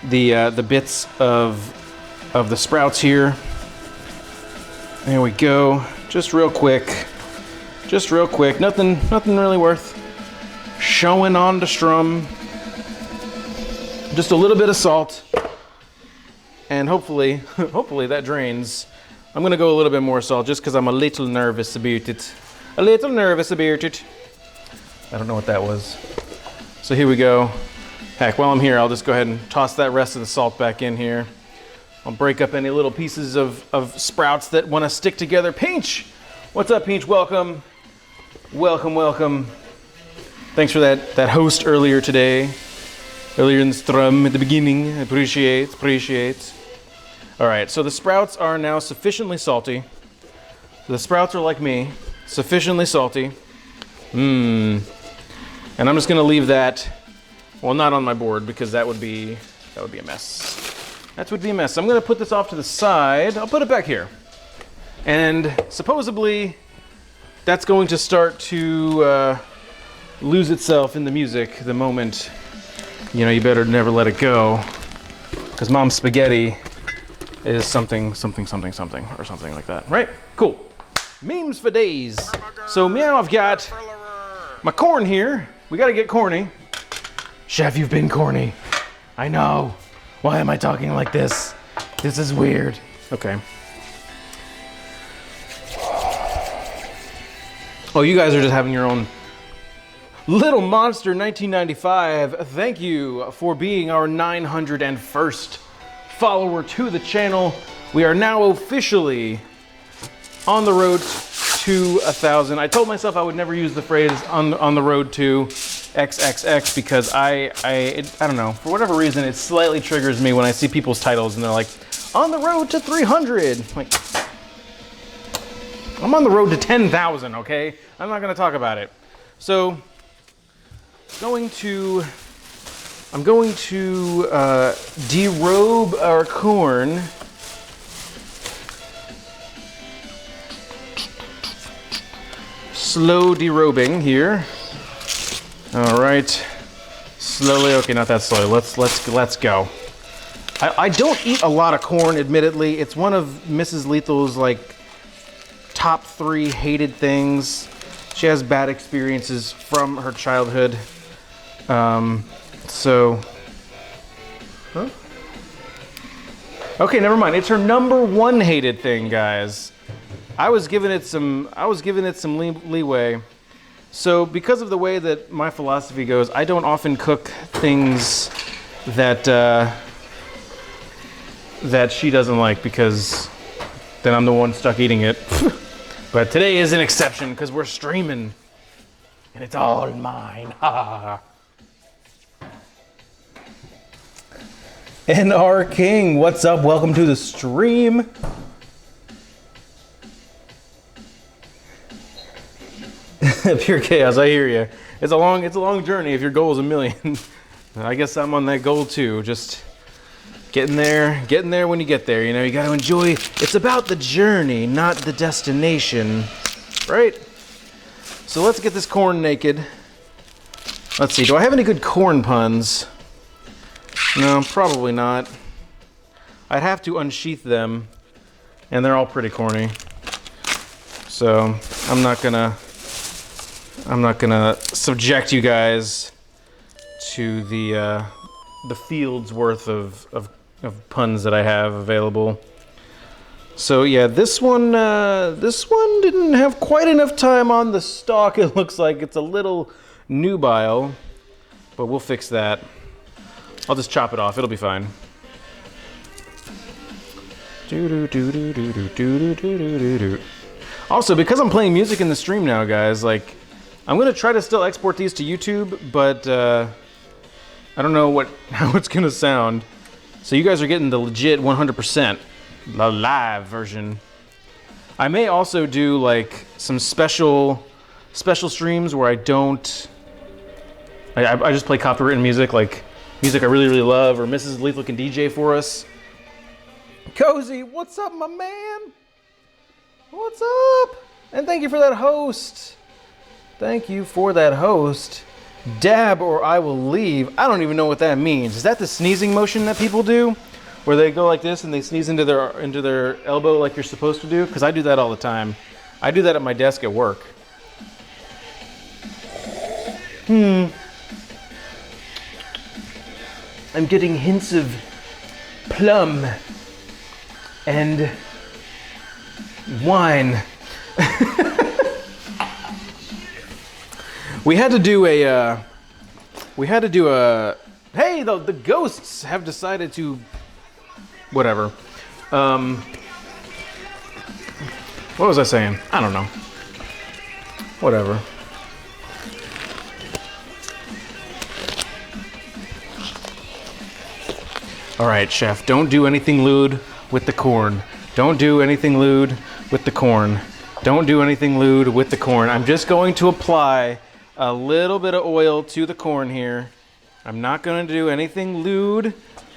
the bits of the sprouts here. There we go. Just real quick. Nothing really worth showing on the strum. Just a little bit of salt, and hopefully that drains. I'm gonna go a little bit more salt just because I'm a little nervous about it. I don't know what that was. So here we go. Heck, while I'm here, I'll just go ahead and toss that rest of the salt back in here. I'll break up any little pieces of sprouts that want to stick together. Peach! What's up, Peach? Welcome. Welcome. Thanks for that host earlier today. Earlier in the stream at the beginning. Appreciate. All right, so the sprouts are now sufficiently salty. The sprouts are like me, sufficiently salty. And I'm just gonna leave that, well, not on my board because that would be a mess. That would be a mess. I'm gonna put this off to the side. I'll put it back here. And supposedly that's going to start to lose itself in the music the moment, you know, you better never let it go. Because Mom Spaghetti is something, something, something, something, or something like that, right? Cool. Memes for days. So meow, I've got my corn here. We gotta get corny. Chef, you've been corny. I know. Why am I talking like this? This is weird. Okay. Oh, you guys are just having your own Little Monster 1995. Thank you for being our 901st follower to the channel. We are now officially on the road to 1,000. I told myself I would never use the phrase on the road to XXX because I don't know, for whatever reason it slightly triggers me when I see people's titles and they're like, on the road to 300. Like, I'm on the road to 10,000, okay? I'm not gonna talk about it. So, I'm going to derobe our corn. Slow derobing here. All right, slowly. Okay, not that slow. Let's go. I don't eat a lot of corn, admittedly. It's one of Mrs. Lethal's like top 3 hated things. She has bad experiences from her childhood. So, huh? Okay, never mind. It's her #1 hated thing, guys. I was giving it some leeway. So because of the way that my philosophy goes, I don't often cook things that that she doesn't like because then I'm the one stuck eating it. But today is an exception because we're streaming and it's all mine. NR King, what's up? Welcome to the stream. Pure chaos, I hear you. It's a long journey if your goal is 1 million. I guess I'm on that goal too. Just getting there when you get there. You know, you got to enjoy. It's about the journey, not the destination, right? So let's get this corn naked. Let's see. Do I have any good corn puns? No, probably not. I'd have to unsheath them, and they're all pretty corny. So I'm not gonna subject you guys to the field's worth of puns that I have available. So yeah, this one didn't have quite enough time on the stalk. It looks like it's a little nubile, but we'll fix that. I'll just chop it off. It'll be fine. Also, because I'm playing music in the stream now, guys, like, I'm gonna try to still export these to YouTube, but I don't know how it's gonna sound. So you guys are getting the legit 100%, the live version. I may also do like some special streams where I don't. I just play copywritten music, like music I really love, or Mrs. Lethal can DJ for us. Cozy, what's up, my man? What's up? And thank you for that host. Thank you for that host. Dab or I will leave. I don't even know what that means. Is that the sneezing motion that people do? Where they go like this and they sneeze into their elbow like you're supposed to do? Because I do that all the time. I do that at my desk at work. I'm getting hints of plum and wine. We had to do a, hey, the ghosts have decided to, whatever. What was I saying? I don't know. Whatever. All right, chef, don't do anything lewd with the corn. Don't do anything lewd with the corn. Don't do anything lewd with the corn. I'm just going to apply a little bit of oil to the corn here. I'm not going to do anything lewd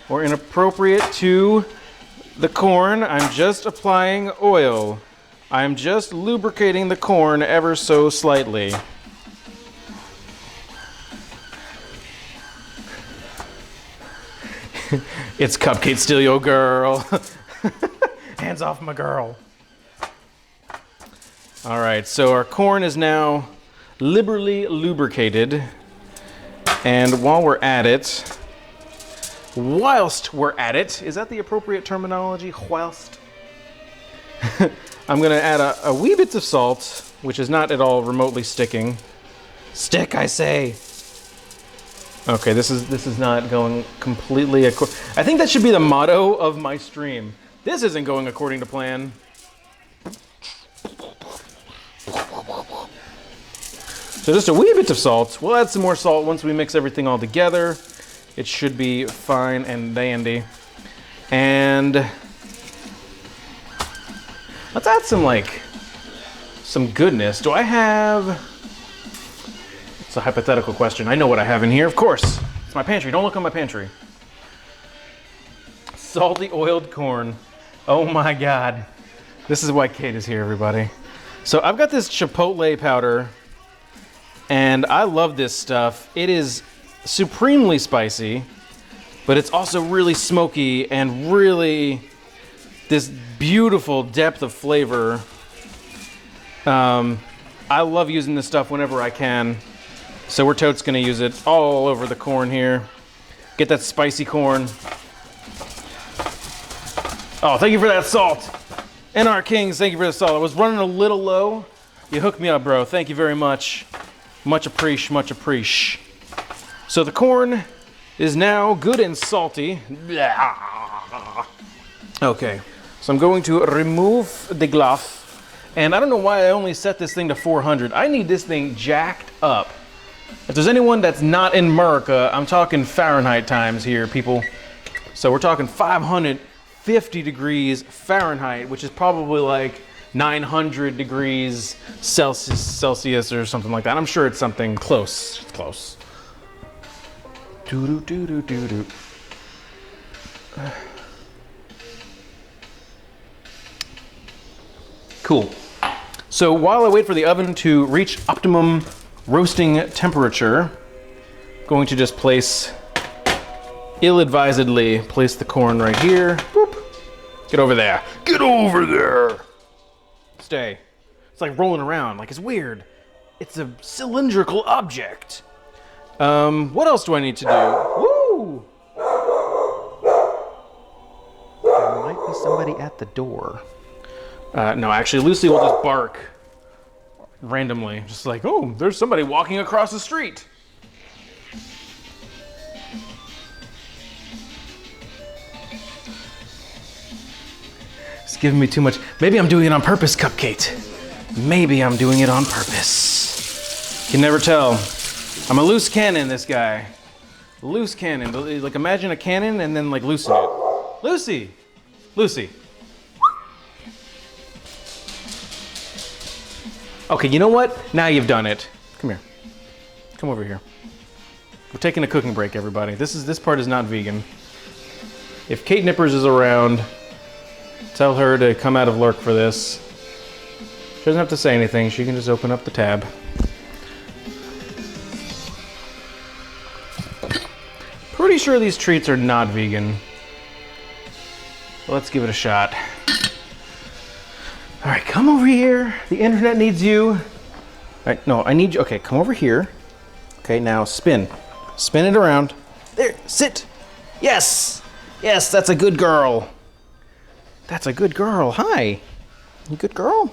or inappropriate to the corn. I'm just applying oil. I'm just lubricating the corn ever so slightly. It's Cupcake Still Your Girl. hands off my girl. All right, so our corn is now liberally lubricated. And while we're at it, whilst we're at it, is that the appropriate terminology? Whilst? I'm gonna add a wee bit of salt, which is not at all remotely sticking. Stick, I say. Okay, this is not going completely I think that should be the motto of my stream. This isn't going according to plan. So just a wee bit of salt. We'll add some more salt once we mix everything all together. It should be fine and dandy. And let's add some goodness. Do I have... It's a hypothetical question. I know what I have in here, of course. It's my pantry. Don't look on my pantry. Salty oiled corn. Oh my God. This is why Kate is here, everybody. So I've got this chipotle powder, and I love this stuff. It is supremely spicy, but it's also really smoky and really this beautiful depth of flavor. I love using this stuff whenever I can. So we're totes gonna use it all over the corn here. Get that spicy corn. Oh, thank you for that salt. NR Kings, thank you for the salt. I was running a little low. You hooked me up, bro. Thank you very much. Much appreciate, much appreciate. So the corn is now good and salty. Okay, so I'm going to remove the glove. And I don't know why I only set this thing to 400. I need this thing jacked up. If there's anyone that's not in America, I'm talking Fahrenheit times here, people. So we're talking 550 degrees Fahrenheit, which is probably like 900 degrees Celsius or something like that. I'm sure it's something close. It's close. Doo-doo-doo-doo-doo-doo. Cool. So while I wait for the oven to reach optimum roasting temperature, I'm going to just ill-advisedly place the corn right here. Boop. Get over there. Get over there. Stay. It's like rolling around, like it's weird. It's a cylindrical object. What else do I need to do? Woo! There might be somebody at the door. No, actually, Lucy will just bark randomly. Just like, oh, there's somebody walking across the street. It's giving me too much. Maybe I'm doing it on purpose, Cupcake. Maybe I'm doing it on purpose. Can never tell. I'm a loose cannon, this guy. Loose cannon. Like, imagine a cannon and then, like, loosen it. Lucy! Lucy. Okay, you know what? Now you've done it. Come here. Come over here. We're taking a cooking break, everybody. This part is not vegan. If Kate Nippers is around, tell her to come out of lurk for this. She doesn't have to say anything. She can just open up the tab. Pretty sure these treats are not vegan. Let's give it a shot. All right, come over here. The internet needs you. All right, no, I need you. Okay, come over here. Okay, now spin. Spin it around. There, sit. Yes. Yes, that's a good girl. That's a good girl. Hi. You good girl?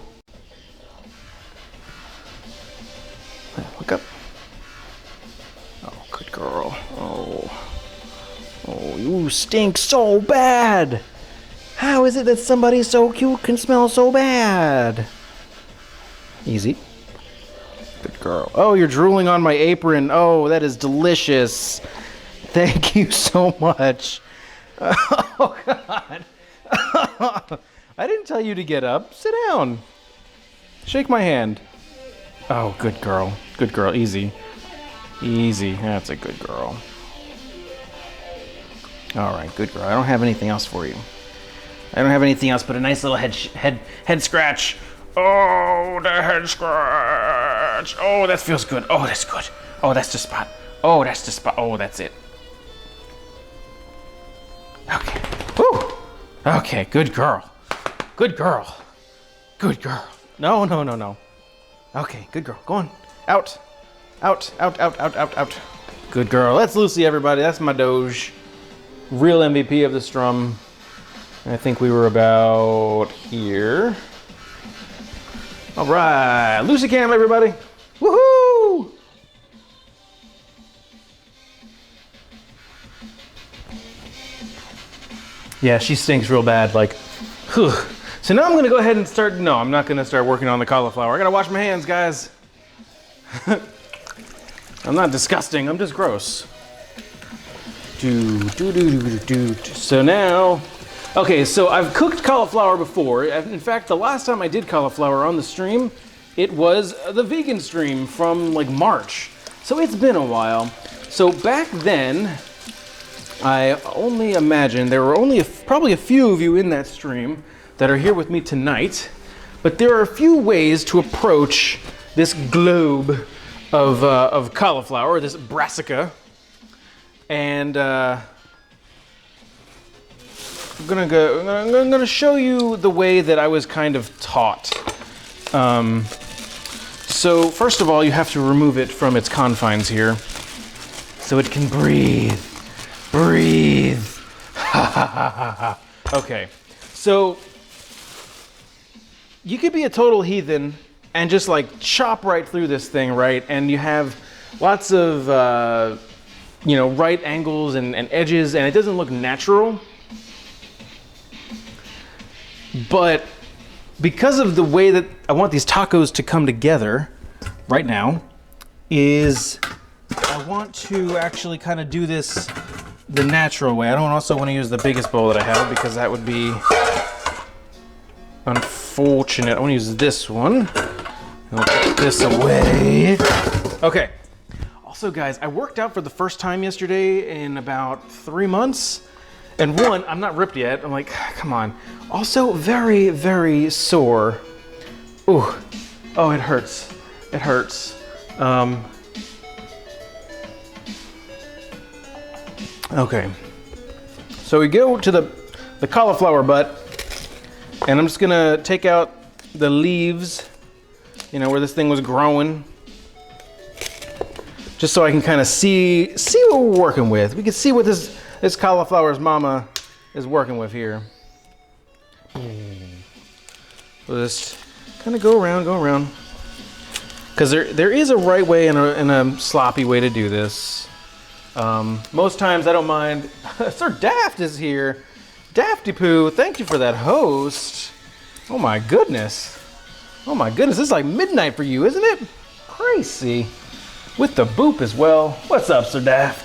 Look up. Oh, good girl. Oh. Oh, you stink so bad. How is it that somebody so cute can smell so bad? Easy. Good girl. Oh, you're drooling on my apron. Oh, that is delicious. Thank you so much. Oh, God. I didn't tell you to get up. Sit down. Shake my hand. Oh, good girl. Good girl. Easy. Easy. That's a good girl. All right, good girl. I don't have anything else for you. I don't have anything else but a nice little head scratch. Oh, the head scratch. Oh, that feels good. Oh, that's good. Oh, that's the spot. Oh, that's the spot. Oh, that's it. Okay. Woo. Okay, good girl. Good girl. Good girl. No, no, no, no. Okay, good girl. Go on. Out. Out, out, out, out, out, out. Good girl. That's Lucy, everybody. That's my Doge. Real MVP of the strum. I think we were about here. All right. Lucy cam, everybody. Woohoo! Yeah, she stinks real bad. Like, whew. So now I'm going to go ahead and start. No, I'm not going to start working on the cauliflower. I got to wash my hands, guys. I'm not disgusting. I'm just gross. So now, okay, so I've cooked cauliflower before. In fact, the last time I did cauliflower on the stream, it was the vegan stream from like March. So it's been a while. So back then, I only imagine there were only probably a few of you in that stream that are here with me tonight, but there are a few ways to approach this globe of cauliflower, this brassica, and I'm gonna show you the way that I was kind of taught. So first of all, you have to remove it from its confines here, so it can breathe. Breathe. Okay, so you could be a total heathen and just like chop right through this thing, right? And you have lots of, right angles and edges, and it doesn't look natural. But because of the way that I want these tacos to come together right now, is I want to actually kind of do this the natural way. I don't also want to use the biggest bowl that I have because that would be unfortunate. I want to use this one. I'll put this away. Okay. Also, guys, I worked out for the first time yesterday in about 3 months. And one, I'm not ripped yet. I'm like, come on. Also, very, very sore. Ooh. Oh, it hurts. It hurts. Okay. So we go to the cauliflower butt. And I'm just gonna take out the leaves, where this thing was growing. Just so I can kind of see what we're working with. We can see what this cauliflower's mama is working with here. We'll just kind of go around. Because there is a right way and a sloppy way to do this. Most times I don't mind. Sir Daft is here. Dafty Poo, thank you for that host. Oh my goodness. Oh my goodness, this is like midnight for you, isn't it? Crazy. With the boop as well. What's up, Sir Daft?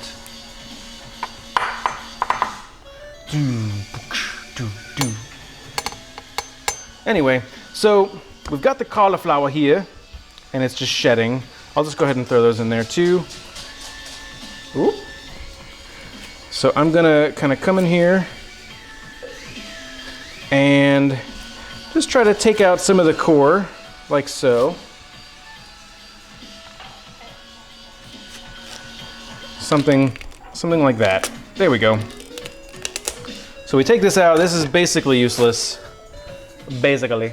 Anyway, so we've got the cauliflower here, and it's just shedding. I'll just go ahead and throw those in there too. Ooh. So I'm gonna kind of come in here and just try to take out some of the core, like so. Something like that. There we go. So we take this out. This is basically useless. Basically.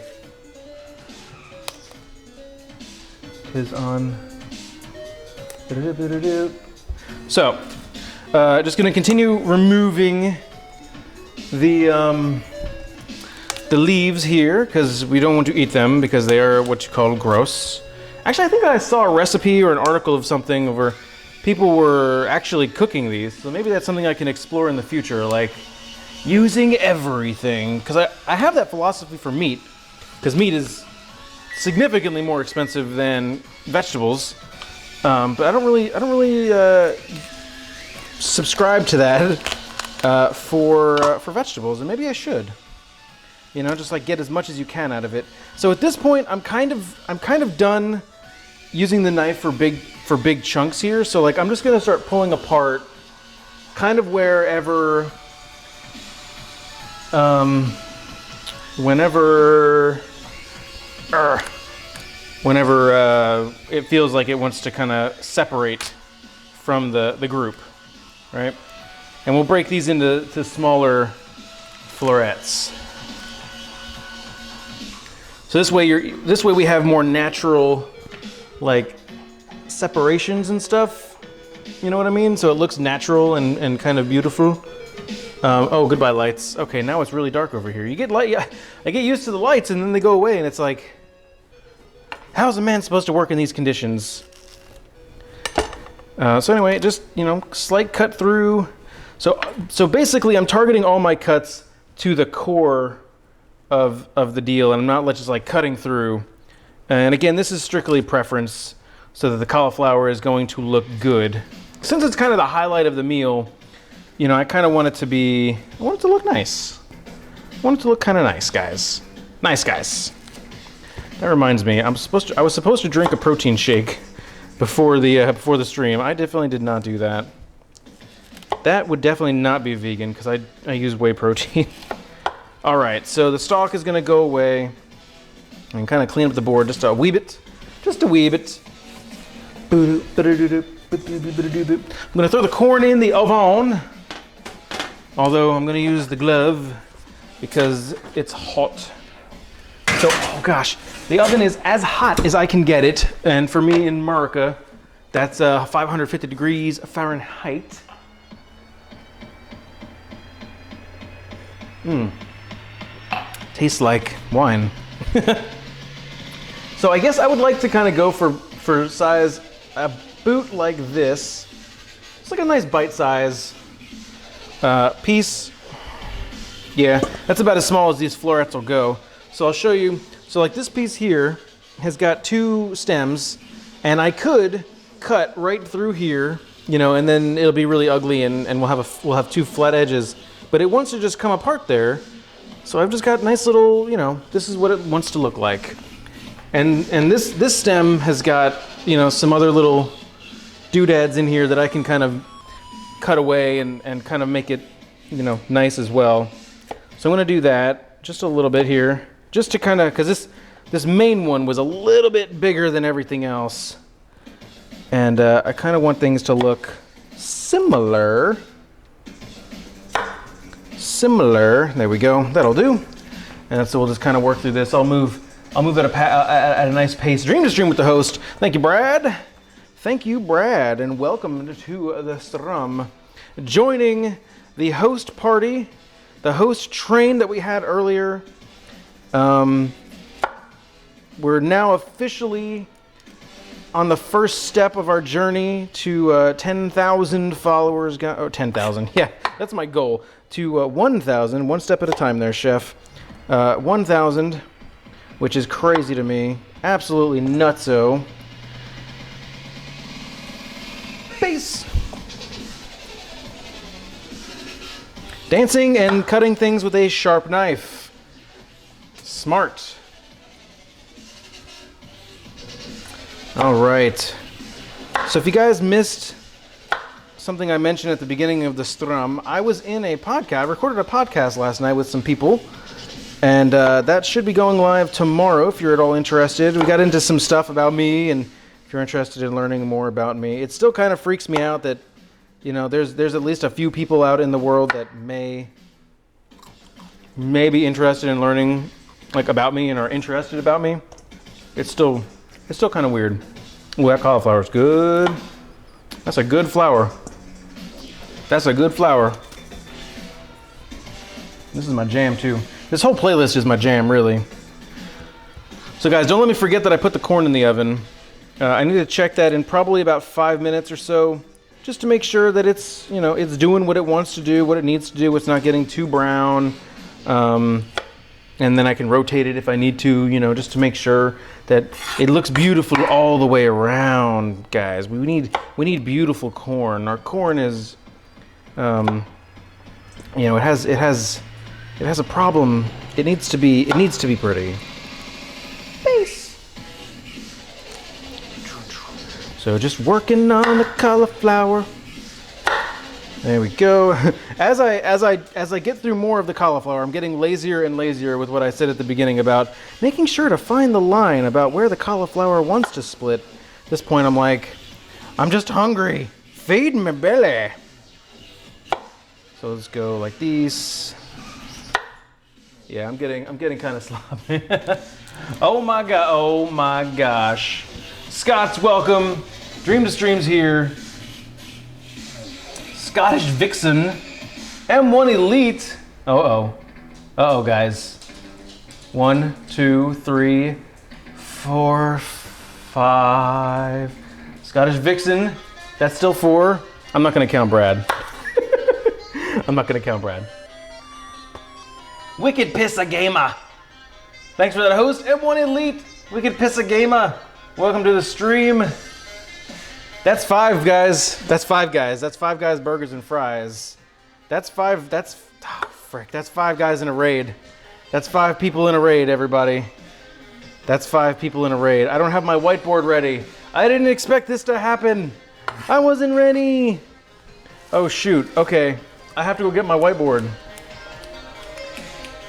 Is on. So, just gonna continue removing the leaves here because we don't want to eat them because they are what you call gross. Actually, I think I saw a recipe or an article of something where people were actually cooking these, so maybe that's something I can explore in the future, like using everything. Because I have that philosophy for meat, because meat is significantly more expensive than vegetables. But I don't really subscribe to that for vegetables, and maybe I should. Just like get as much as you can out of it. So at this point, I'm kind of done using the knife for big chunks here. So like I'm just gonna start pulling apart kind of wherever whenever it feels like it wants to kind of separate from the group, right? And we'll break these into smaller florets. So this way we have more natural, like, separations and stuff. You know what I mean? So it looks natural and kind of beautiful. Oh, goodbye lights. Okay, now it's really dark over here. You get light. I get used to the lights and then they go away, and it's like, how's a man supposed to work in these conditions? So anyway, just, you know, slight cut through. So basically, I'm targeting all my cuts to the core of the deal, and I'm not just like cutting through. And again, this is strictly preference, so that the cauliflower is going to look good. Since it's kind of the highlight of the meal, you know, I kind of want it to look nice. I want it to look kind of nice, guys. Nice, guys. That reminds me, I was supposed to drink a protein shake before the stream. I definitely did not do that. That would definitely not be vegan because I use whey protein. All right, so the stalk is gonna go away and kind of clean up the board just a wee bit. Just a wee bit. I'm gonna throw the corn in the oven. Although I'm gonna use the glove because it's hot. So, oh gosh, the oven is as hot as I can get it. And for me in America, that's 550 degrees Fahrenheit. Tastes like wine. So I guess I would like to kind of go for size a boot like this. It's like a nice bite size piece. Yeah, that's about as small as these florets will go. So I'll show you. So like this piece here has got 2 stems, and I could cut right through here, you know, and then it'll be really ugly, and we'll have 2 flat edges. But it wants to just come apart there. So I've just got nice little, you know, this is what it wants to look like. And this stem has got, you know, some other little doodads in here that I can kind of cut away and kind of make it, you know, nice as well. So I'm gonna do that just a little bit here, just to kind of, because this main one was a little bit bigger than everything else. And I kind of want things to look similar. There we go. That'll do. And so we'll just kind of work through this. I'll move at a nice pace. Dream to stream with the host. Thank you, Brad. Thank you, Brad, and welcome to the stream. Joining the host party, the host train that we had earlier. We're now officially on the first step of our journey to 10,000 followers. 10,000. Yeah, that's my goal. To 1,000, one step at a time there, chef. 1,000, which is crazy to me. Absolutely nutso. Base. Dancing and cutting things with a sharp knife. Smart. All right. So if you guys missed something I mentioned at the beginning of the stream, I was in a podcast. I recorded a podcast last night with some people, and that should be going live tomorrow if you're at all interested. We got into some stuff about me, and if you're interested in learning more about me, it still kind of freaks me out that, you know, there's at least a few people out in the world that may be interested in learning, like, about me and are interested about me. It's still kind of weird. Ooh, that cauliflower's good. That's a good flower. That's a good flower. This is my jam too. This whole playlist is my jam, really. So guys, don't let me forget that I put the corn in the oven. I need to check that in probably about 5 minutes or so, just to make sure that it's, you know, it's doing what it wants to do, what it needs to do. It's not getting too brown. And then I can rotate it if I need to, you know, just to make sure that it looks beautiful all the way around, guys. We need beautiful corn. Our corn is, you know, it has a problem. It needs to be pretty. Base. So just working on the cauliflower. There we go. As I get through more of the cauliflower, I'm getting lazier and lazier with what I said at the beginning about making sure to find the line about where the cauliflower wants to split. At this point, I'm like, I'm just hungry. Feed my belly. So let's go like these. Yeah, I'm getting kind of sloppy. Oh my gosh. Scott's welcome. Dream to Stream's here. Scottish Vixen. M1 Elite. Uh-oh, guys. 1, 2, 3, 4, 5. Scottish Vixen. That's still 4. I'm not gonna count Brad. I'm not gonna count Brad. Wicked Pissa Gamer. Thanks for that host. M1 Elite. Wicked Pissa Gamer. Welcome to the stream. That's 5 guys. That's 5 guys. That's 5 guys burgers and fries. That's 5. That's frick. That's 5 guys in a raid. That's 5 people in a raid, everybody. That's 5 people in a raid. I don't have my whiteboard ready. I didn't expect this to happen. I wasn't ready. Oh shoot. Okay. I have to go get my whiteboard.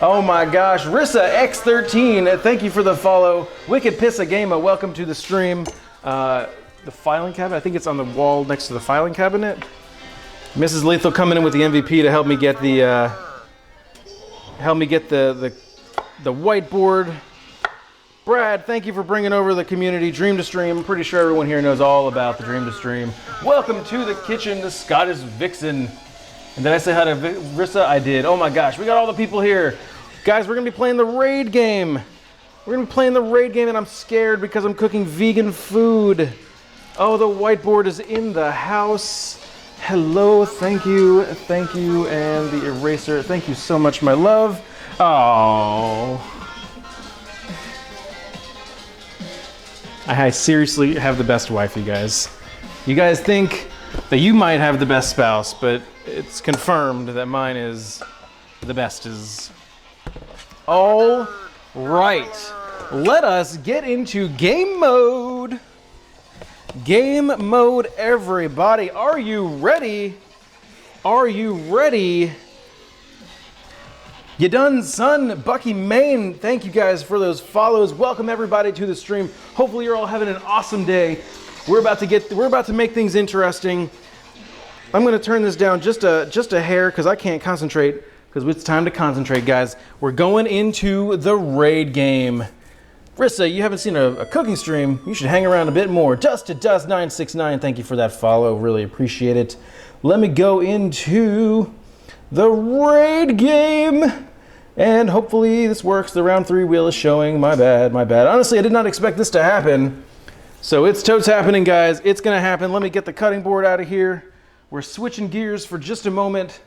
Oh my gosh. Rissa X13, thank you for the follow. Wicked Pissa Gamer, welcome to the stream. The filing cabinet, I think it's on the wall next to the filing cabinet. Mrs. Lethal coming in with the MVP to help me get the whiteboard. Brad, thank you for bringing over the community Dream to Stream. I'm pretty sure everyone here knows all about the Dream to Stream. Welcome to the kitchen, the Scottish Vixen. And did I say hi to Rissa? I did. Oh my gosh, we got all the people here. Guys, we're gonna be playing the raid game. We're gonna be playing the raid game and I'm scared because I'm cooking vegan food. Oh, the whiteboard is in the house. Hello, thank you, and the eraser. Thank you so much, my love. Oh. I seriously have the best wife, you guys. You guys think that you might have the best spouse, but it's confirmed that mine is the bestest. All right, let us get into game mode. Game mode, everybody. Are you ready? Are you ready? You done, son? Bucky Main, thank you guys for those follows. Welcome everybody to the stream. Hopefully you're all having an awesome day. We're about to make things interesting. I'm gonna turn this down just a hair because I can't concentrate, because it's time to concentrate, guys. We're going into the raid game. Rissa, you haven't seen a cooking stream. You should hang around a bit more. Dust969, thank you for that follow. Really appreciate it. Let me go into the raid game. And hopefully this works. The round 3 wheel is showing. My bad. Honestly, I did not expect this to happen. So it's totes happening, guys. It's gonna happen. Let me get the cutting board out of here. We're switching gears for just a moment.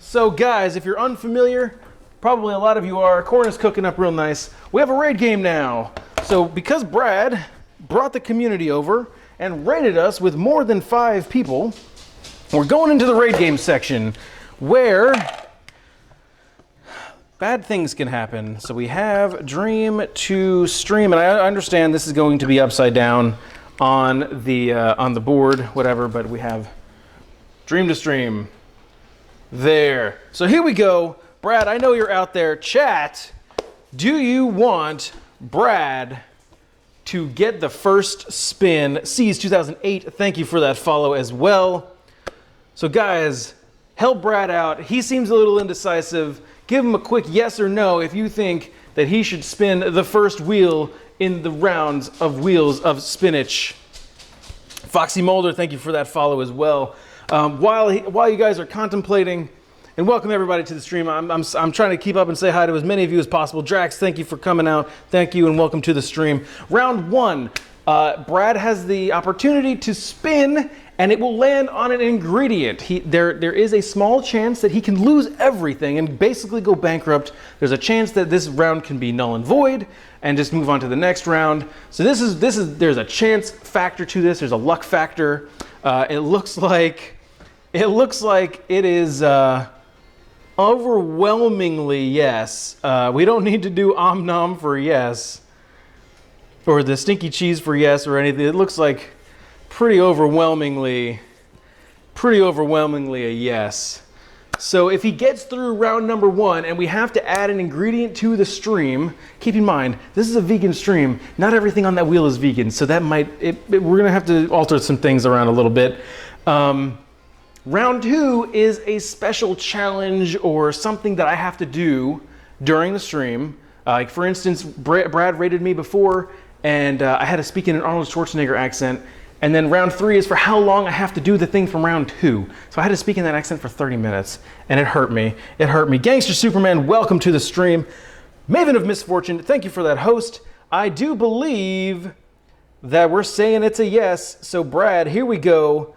So guys, if you're unfamiliar, probably a lot of you are, corn is cooking up real nice. We have a raid game now. So because Brad brought the community over and raided us with more than 5 people, we're going into the raid game section where bad things can happen. So we have Dream to Stream, and I understand this is going to be upside down on the board, whatever, but we have Dream to Stream there. So here we go. Brad, I know you're out there. Chat, do you want Brad to get the first spin? Seas 2008, thank you for that follow as well. So guys, help Brad out. He seems a little indecisive. Give him a quick yes or no if you think that he should spin the first wheel in the rounds of wheels of spinach. Foxy Mulder, thank you for that follow as well. While you guys are contemplating, and welcome everybody to the stream. I'm trying to keep up and say hi to as many of you as possible. Drax, thank you for coming out. Thank you and welcome to the stream. Round 1, Brad has the opportunity to spin and it will land on an ingredient. There is a small chance that he can lose everything and basically go bankrupt. There's a chance that this round can be null and void and just move on to the next round. So there's a chance factor to this. There's a luck factor. It looks like it is overwhelmingly yes. We don't need to do om nom for yes, or the stinky cheese for yes, or anything. It looks like pretty overwhelmingly a yes. So if he gets through round number 1 and we have to add an ingredient to the stream, keep in mind, this is a vegan stream. Not everything on that wheel is vegan, so that we're gonna have to alter some things around a little bit. Round 2 is a special challenge or something that I have to do during the stream. Like for instance, Brad rated me before, and I had to speak in an Arnold Schwarzenegger accent. And then round 3 is for how long I have to do the thing from round 2. So I had to speak in that accent for 30 minutes, and it hurt me. It hurt me. Gangster Superman, welcome to the stream. Maven of Misfortune, thank you for that host. I do believe that we're saying it's a yes. So Brad, here we go.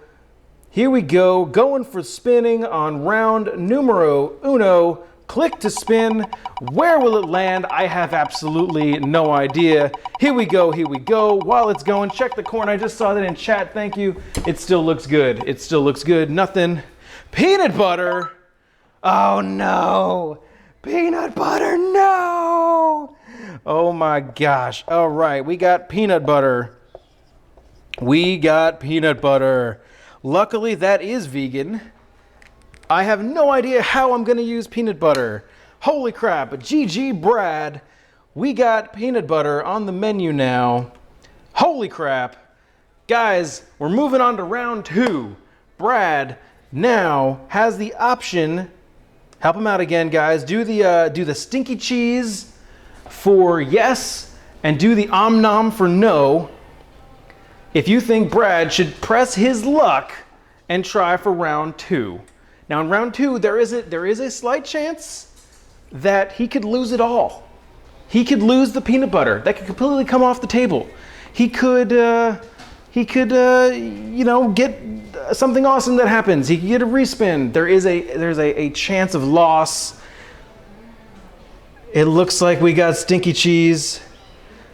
Here we go. Going for spinning on round numero uno. Click to spin. Where will it land? I have absolutely no idea. Here we go, here we go. While it's going, check the corn. I just saw that in chat, thank you. It still looks good. It still looks good. Nothing. Peanut butter. Oh no. Peanut butter, no. Oh my gosh. All right, we got peanut butter. We got peanut butter. Luckily, that is vegan. I have no idea how I'm gonna use peanut butter. Holy crap, GG Brad. We got peanut butter on the menu now. Holy crap. Guys, we're moving on to round 2. Brad now has the option, help him out again guys, do the stinky cheese for yes and do the om nom for no. If you think Brad should press his luck and try for round 2. Now in round 2, there is a slight chance that he could lose it all. He could lose the peanut butter. That could completely come off the table. He could you know, get something awesome that happens. He could get a respin. There's a chance of loss. It looks like we got stinky cheese.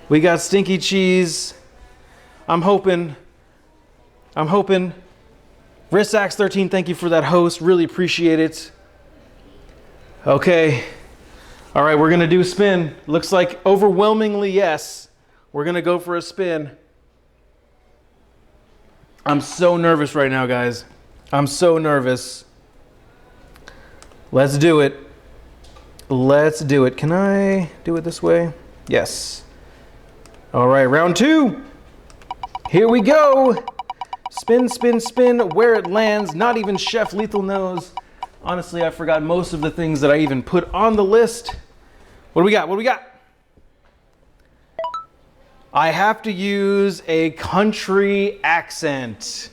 We got stinky cheese. I'm hoping. Risax13, thank you for that host. Really appreciate it. Okay. All right, we're gonna do a spin. Looks like overwhelmingly yes. We're gonna go for a spin. I'm so nervous right now, guys. I'm so nervous. Let's do it. Let's do it. Can I do it this way? Yes. All right, round 2. Here we go. Spin, spin, spin. Where it lands, not even Chef Lethal knows. Honestly, I forgot most of the things that I even put on the list. What do we got? What do we got? I have to use a country accent.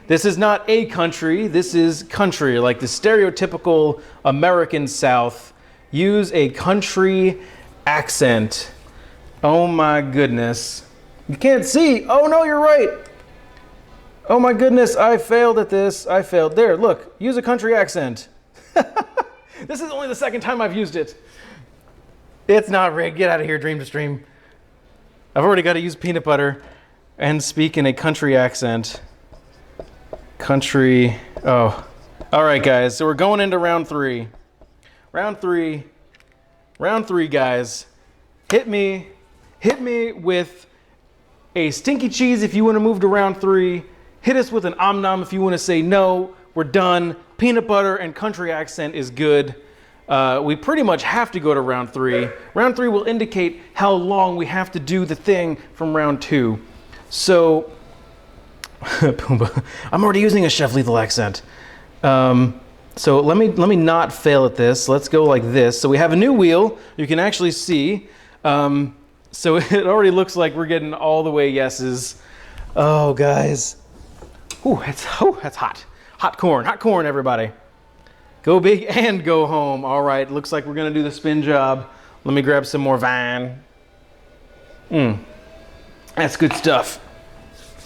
This is not a country, this is country, like the stereotypical American South. Use a country accent. Oh my goodness. You can't see. Oh no, you're right. Oh my goodness, I failed at this. I failed. There, look, use a country accent. This is only the second time I've used it. It's not rigged. Get out of here, Dream to Stream. I've already got to use peanut butter and speak in a country accent. Country. Oh. All right, guys. So we're going into round 3. Round 3. Round 3, guys. Hit me with a stinky cheese if you want to move to round 3. Hit us with an om nom if you want to say no. We're done. Peanut butter and country accent is good. We pretty much have to go to round 3. Round 3 will indicate how long we have to do the thing from round 2. So, Pumbaa, I'm already using a Chef Lethal accent. So let me not fail at this. Let's go like this. So we have a new wheel. You can actually see. So it already looks like we're getting all the way yeses. Oh, guys. Ooh, that's hot. Hot corn, everybody. Go big and go home. All right, looks like we're gonna do the spin job. Let me grab some more vine. That's good stuff.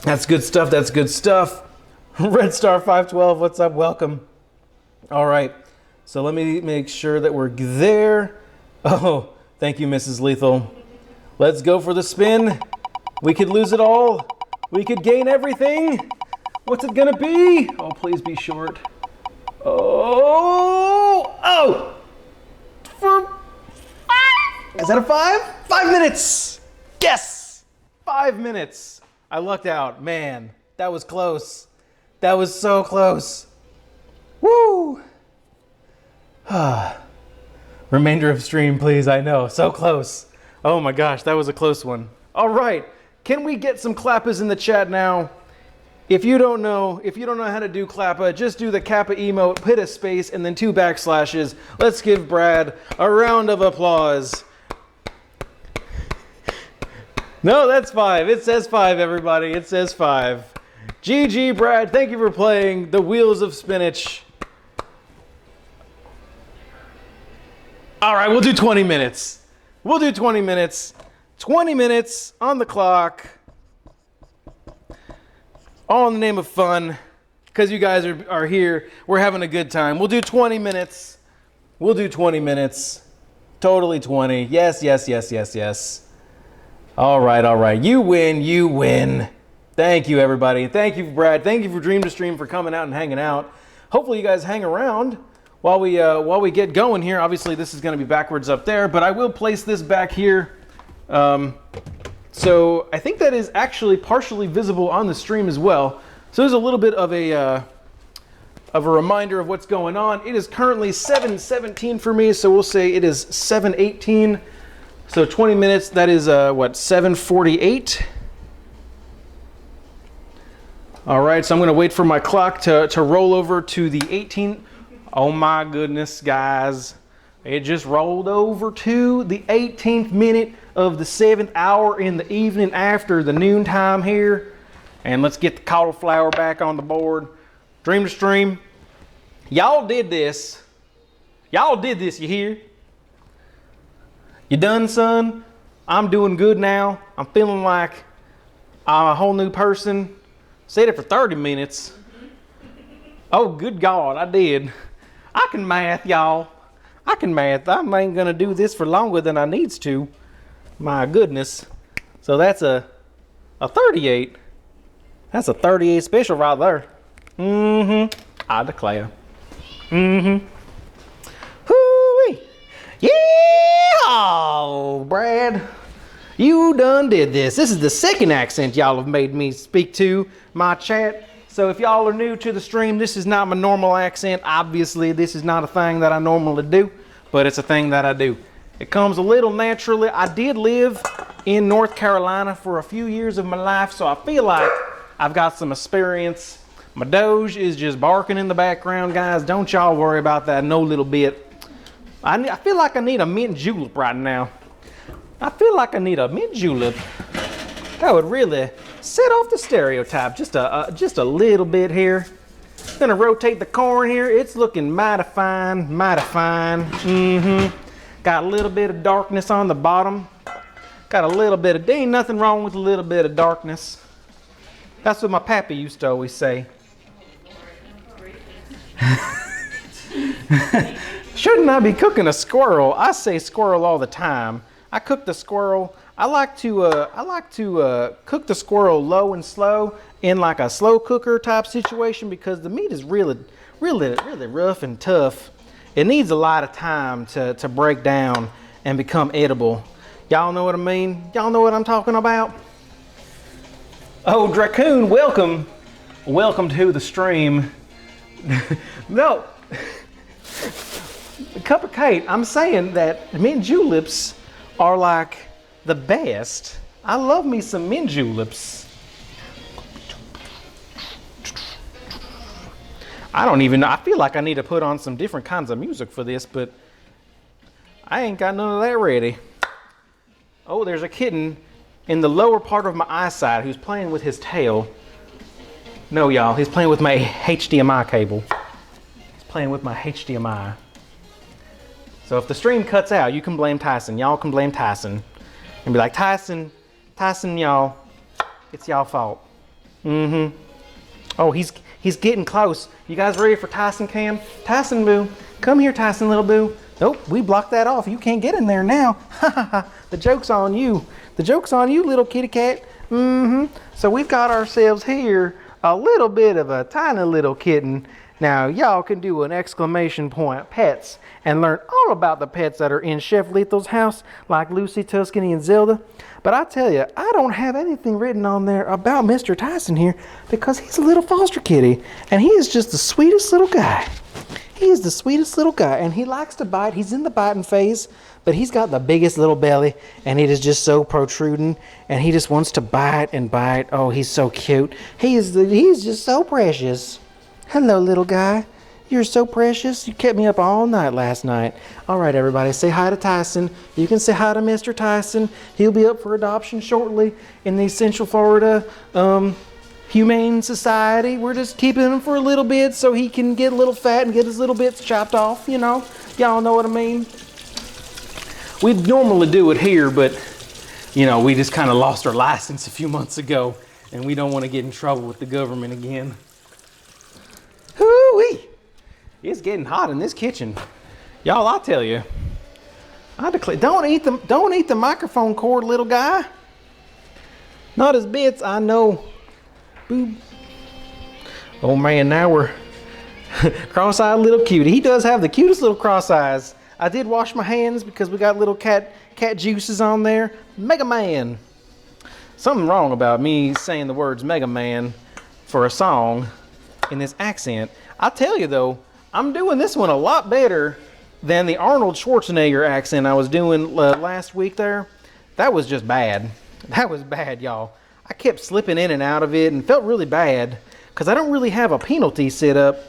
That's good stuff, that's good stuff. Red Star 512, what's up, welcome. All right, so let me make sure that we're there. Oh, thank you, Mrs. Lethal. Let's go for the spin. We could lose it all. We could gain everything. What's it gonna be? Oh, please be short. Oh! For 5? Is that a 5? 5 minutes! Yes! 5 minutes. I lucked out. Man, that was close. That was so close. Woo! Remainder of stream, please. I know. So close. Oh my gosh, that was a close one. All right. Can we get some clappers in the chat now? If you don't know how to do Klappa, just do the Kappa emote, hit a space, and then 2 backslashes. Let's give Brad a round of applause. No, that's 5. It says 5, everybody. It says 5. GG, Brad. Thank you for playing the Wheels of Spinach. All right, we'll do 20 minutes. We'll do 20 minutes. 20 minutes on the clock. All in the name of fun, because you guys are here. We're having a good time. We'll do 20 minutes. We'll do 20 minutes. Totally 20. Yes, yes, yes, yes, yes. All right, all right. You win, you win. Thank you, everybody. Thank you, Brad. Thank you for Dream to Stream for coming out and hanging out. Hopefully you guys hang around while we get going here. Obviously, this is going to be backwards up there, but I will place this back here. So I think that is actually partially visible on the stream as well. So there's a little bit of a reminder of what's going on. It is currently 7:17 for me, so we'll say it is 7:18. So 20 minutes, that is what, 7:48? All right, so I'm gonna wait for my clock to roll over to the 18. Oh my goodness, guys. It just rolled over to the 18th minute of the 7th hour in the evening after the noontime here. And let's get the cauliflower back on the board. Dream to Stream. Y'all did this. Y'all did this, you hear? You done, son? I'm doing good now. I'm feeling like I'm a whole new person. Said it for 30 minutes. Oh, good God, I did. I can math, y'all. I can math. I ain't gonna do this for longer than I needs to. My goodness. So that's a 38. That's a 38 special right there. I declare. Hoo-wee. Yeah, Brad. You done did this. This is the second accent y'all have made me speak to my chat. So if y'all are new to the stream, this is not my normal accent. Obviously, this is not a thing that I normally do, but it's a thing that I do. It comes a little naturally. I did live in North Carolina for a few years of my life, so I feel like I've got some experience. My Doge is just barking in the background, guys. Don't y'all worry about that no little bit. I feel like I need a mint julep right now. I feel like I need a mint julep. That would really set off the stereotype just a little bit here. Gonna rotate the corn here. It's looking mighty fine, mighty fine. Got a little bit of darkness on the bottom. Got a little bit of, there ain't nothing wrong with a little bit of darkness. That's what my pappy used to always say. Shouldn't I be cooking a squirrel? I say squirrel all the time. I cook the squirrel. I like to cook the squirrel low and slow in like a slow cooker type situation because the meat is really rough and tough. It needs a lot of time to break down and become edible. Y'all know what I mean? Y'all know what I'm talking about? Oh, Dracoon, welcome. Welcome to the stream. No. Cup of Kate, I'm saying that mint juleps are like the best. I love me some mint juleps. I don't even know. I feel like I need to put on some different kinds of music for this, but I ain't got none of that ready. Oh, there's a kitten in the lower part of my eyesight who's playing with his tail. No, y'all, he's playing with my HDMI cable. He's playing with my HDMI. So if the stream cuts out, you can blame Tyson. Y'all can blame Tyson. And be like, Tyson, y'all, it's y'all fault. Oh, he's getting close. You guys ready for Tyson cam? Tyson boo, come here, Tyson little boo. Nope, we blocked that off. You can't get in there now. The joke's on you. The joke's on you, little kitty cat. So we've got ourselves here a little bit of a tiny little kitten. Now, y'all can do an exclamation point pets and learn all about the pets that are in Chef Lethal's house, like Lucy, Tuscany, and Zelda. But I tell you, I don't have anything written on there about Mr. Tyson here because he's a little foster kitty, and he is just the sweetest little guy. He is the sweetest little guy, and he likes to bite. He's in the biting phase, but he's got the biggest little belly, and it is just so protruding, and he just wants to bite and bite. Oh, he's so cute. He's just so precious. Hello, little guy. You're so precious. You kept me up all night last night. All right, everybody, say hi to Tyson. You can say hi to Mr. Tyson. He'll be up for adoption shortly in the Central Florida Humane Society. We're just keeping him for a little bit so he can get a little fat and get his little bits chopped off, you know. Y'all know what I mean? We'd normally do it here, but, you know, we just kind of lost our license a few months ago, and we don't want to get in trouble with the government again. Hoo-wee! It's getting hot in this kitchen. Y'all, I tell you, I declare, don't eat the microphone cord, little guy. Not his bits, I know. Boop. Oh man, now we're cross-eyed little cutie. He does have the cutest little cross eyes. I did wash my hands because we got little cat juices on there. Mega Man. Something wrong about me saying the words Mega Man for a song in this accent. I tell you though, I'm doing this one a lot better than the Arnold Schwarzenegger accent I was doing last week there. That was just bad. That was bad, y'all. I kept slipping in and out of it and felt really bad because I don't really have a penalty set up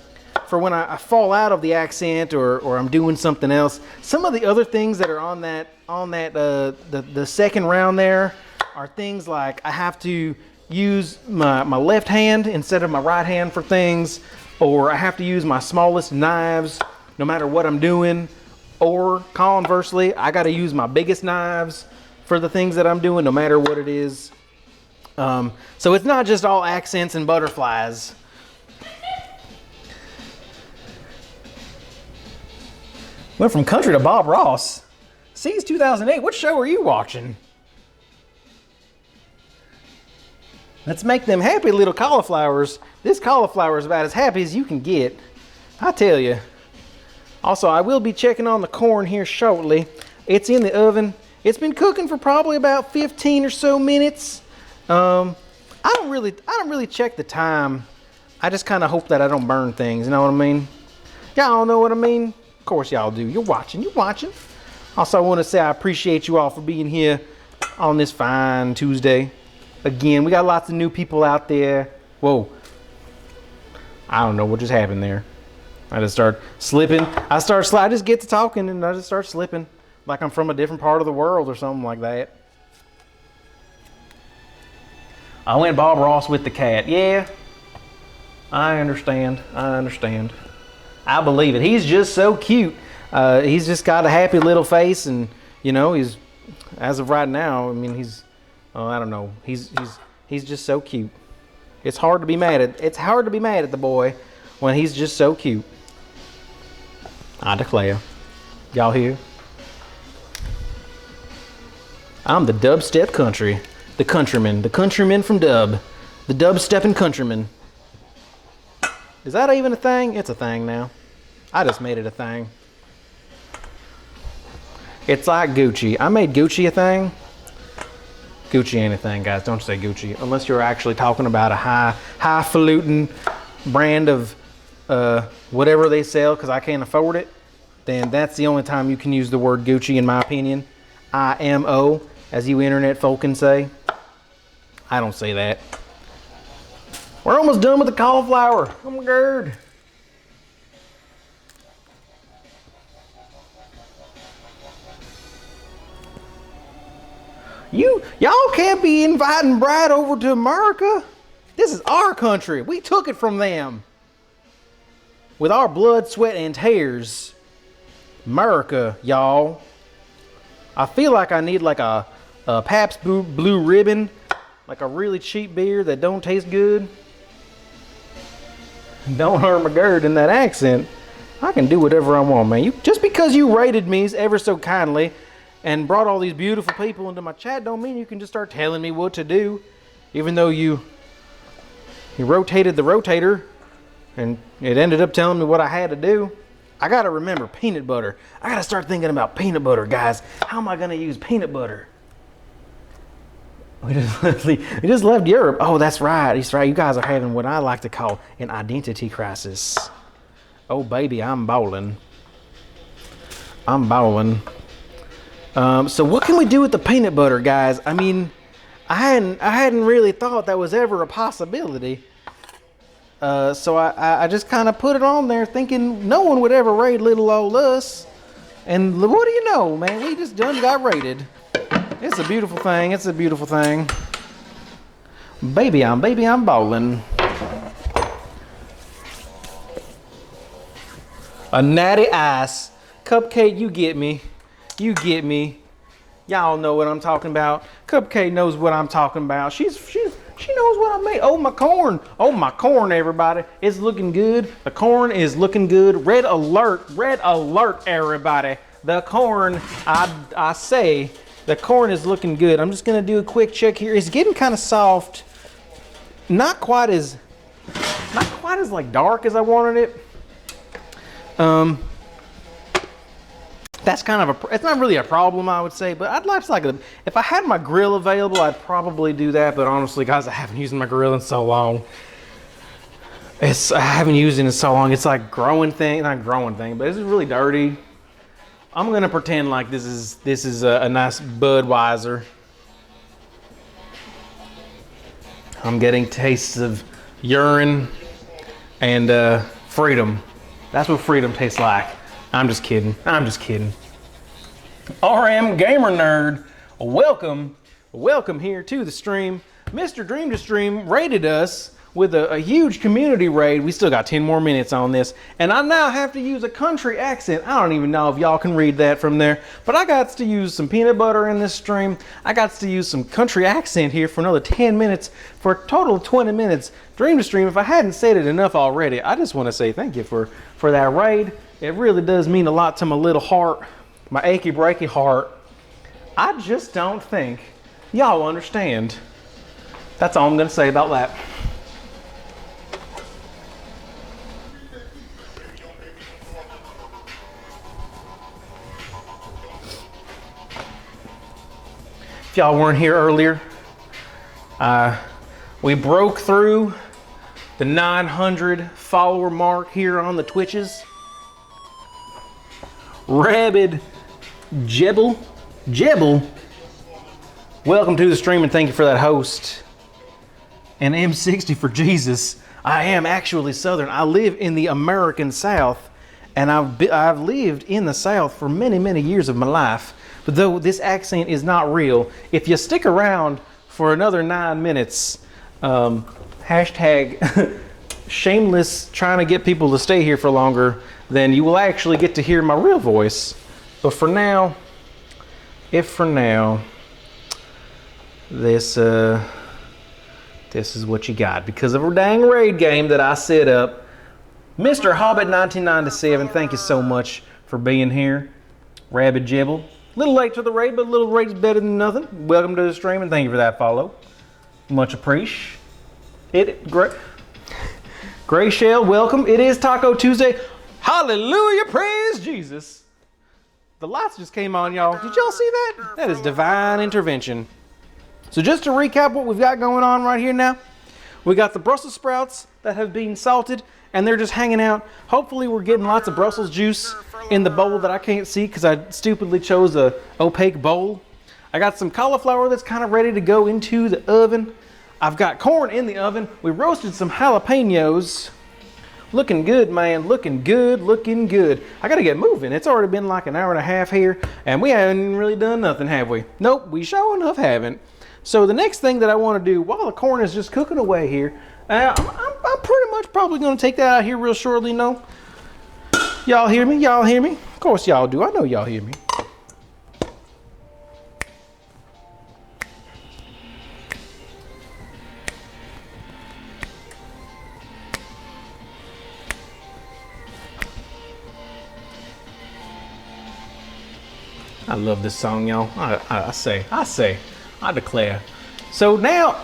for when I fall out of the accent or I'm doing something else. Some of the other things that are on the second round there are things like I have to use my left hand instead of my right hand for things, or I have to use my smallest knives no matter what I'm doing, or conversely, I got to use my biggest knives for the things that I'm doing no matter what it is. So it's not just all accents and butterflies. Went from country to Bob Ross. Since 2008, what show are you watching? Let's make them happy little cauliflowers. This cauliflower is about as happy as you can get, I tell you. Also, I will be checking on the corn here shortly. It's in the oven. It's been cooking for probably about 15 or so minutes. I don't really check the time. I just kind of hope that I don't burn things, you know what I mean? Y'all know what I mean? Of course y'all do. You're watching. Also, I want to say I appreciate you all for being here on this fine Tuesday. Again, we got lots of new people out there. Whoa. I don't know what just happened there. I just start slipping. I just get to talking and I just start slipping like I'm from a different part of the world or something like that. I went Bob Ross with the cat. Yeah, I understand. I believe it. He's just so cute. He's just got a happy little face, and you know, he's, as of right now, I mean, I don't know. He's just so cute. It's hard to be mad at the boy when he's just so cute. I declare. Y'all hear? I'm the dubstep country. The countryman from dub. The dubstepping countryman. Is that even a thing? It's a thing now. I just made it a thing. It's like Gucci. I made Gucci a thing. Gucci ain't a thing, guys. Don't say Gucci. Unless you're actually talking about a highfalutin brand of whatever they sell because I can't afford it. Then that's the only time you can use the word Gucci, in my opinion. IMO, as you internet folk can say. I don't say that. We're almost done with the cauliflower. Oh my God. Y'all can't be inviting Brad over to America. This is our country. We took it from them. With our blood, sweat, and tears. America, y'all. I feel like I need like a Pabst Blue Ribbon. Like a really cheap beer that don't taste good. Don't hurt my gird in that accent. I can do whatever I want, man. Just because you rated me ever so kindly and brought all these beautiful people into my chat don't mean you can just start telling me what to do. Even though you rotated the rotator and it ended up telling me what I had to do. I gotta remember peanut butter. I gotta start thinking about peanut butter, guys. How am I gonna use peanut butter? We just left Europe. Oh, that's right. He's right. You guys are having what I like to call an identity crisis. Oh baby, I'm bowling. I'm bowling. So what can we do with the peanut butter, guys? I mean, I hadn't really thought that was ever a possibility. So I just kind of put it on there thinking no one would ever raid little old us. And what do you know, man? We just done got raided. It's a beautiful thing. It's a beautiful thing. Baby, I'm bowling. A natty ice. Cupcake, you get me. You get me. Y'all know what I'm talking about. Cupcake knows what I'm talking about. She knows what I mean. Oh, my corn. Oh, my corn, everybody. It's looking good. The corn is looking good. Red alert. Red alert, everybody. The corn, I say, the corn is looking good. I'm just going to do a quick check here. It's getting kind of soft. Not quite as like dark as I wanted it. That's kind of it's not really a problem, I would say, but I'd like if I had my grill available, I'd probably do that. But honestly, guys, I haven't used my grill in so long. I haven't used it in so long. It's like growing thing, not growing thing, but it's really dirty. I'm gonna pretend like this is a nice Budweiser. I'm getting tastes of urine and freedom. That's what freedom tastes like. I'm just kidding. I'm just kidding. RM Gamer Nerd, welcome here to the stream. Mr. Dream to Stream raided us with a huge community raid. We still got 10 more minutes on this, and I now have to use a country accent. I don't even know if y'all can read that from there, but I got to use some peanut butter in this stream. I got to use some country accent here for another 10 minutes, for a total of 20 minutes. Dream to Stream, if I hadn't said it enough already, I just want to say thank you for that raid. It really does mean a lot to my little heart, my achy breaky heart. I just don't think y'all understand. That's all I'm gonna say about that. If y'all weren't here earlier, we broke through the 900 follower mark here on the Twitches. Rabid Jebel, welcome to the stream and thank you for that host. And M60 for Jesus. I am actually Southern. I live in the American South, and I've lived in the South for many, many years of my life. But though this accent is not real, if you stick around for another 9 minutes, hashtag shameless trying to get people to stay here for longer, then you will actually get to hear my real voice. But for now, this is what you got because of a dang raid game that I set up. Mr. Hobbit 1997, thank you so much for being here. Rabid Jibble, a little late to the raid, but a little raid is better than nothing. Welcome to the stream and thank you for that follow. Much appreciate it. Gray Shell, welcome. It is Taco Tuesday. Hallelujah, praise Jesus. The lights just came on, y'all. Did y'all see that? That is divine intervention. So just to recap what we've got going on right here now, we got the Brussels sprouts that have been salted and they're just hanging out. Hopefully we're getting lots of Brussels juice in the bowl that I can't see because I stupidly chose a opaque bowl. I got some cauliflower that's kind of ready to go into the oven. I've got corn in the oven. We roasted some jalapenos. Looking good, man. Looking good, looking good. I gotta get moving. It's already been like an hour and a half here, and we haven't really done nothing, have we? Nope, we sure enough haven't. So the next thing that I want to do while the corn is just cooking away here, I'm pretty much probably gonna take that out here real shortly. No, y'all hear me? Y'all hear me? Of course y'all do. I know y'all hear me. I love this song, y'all. I declare. So now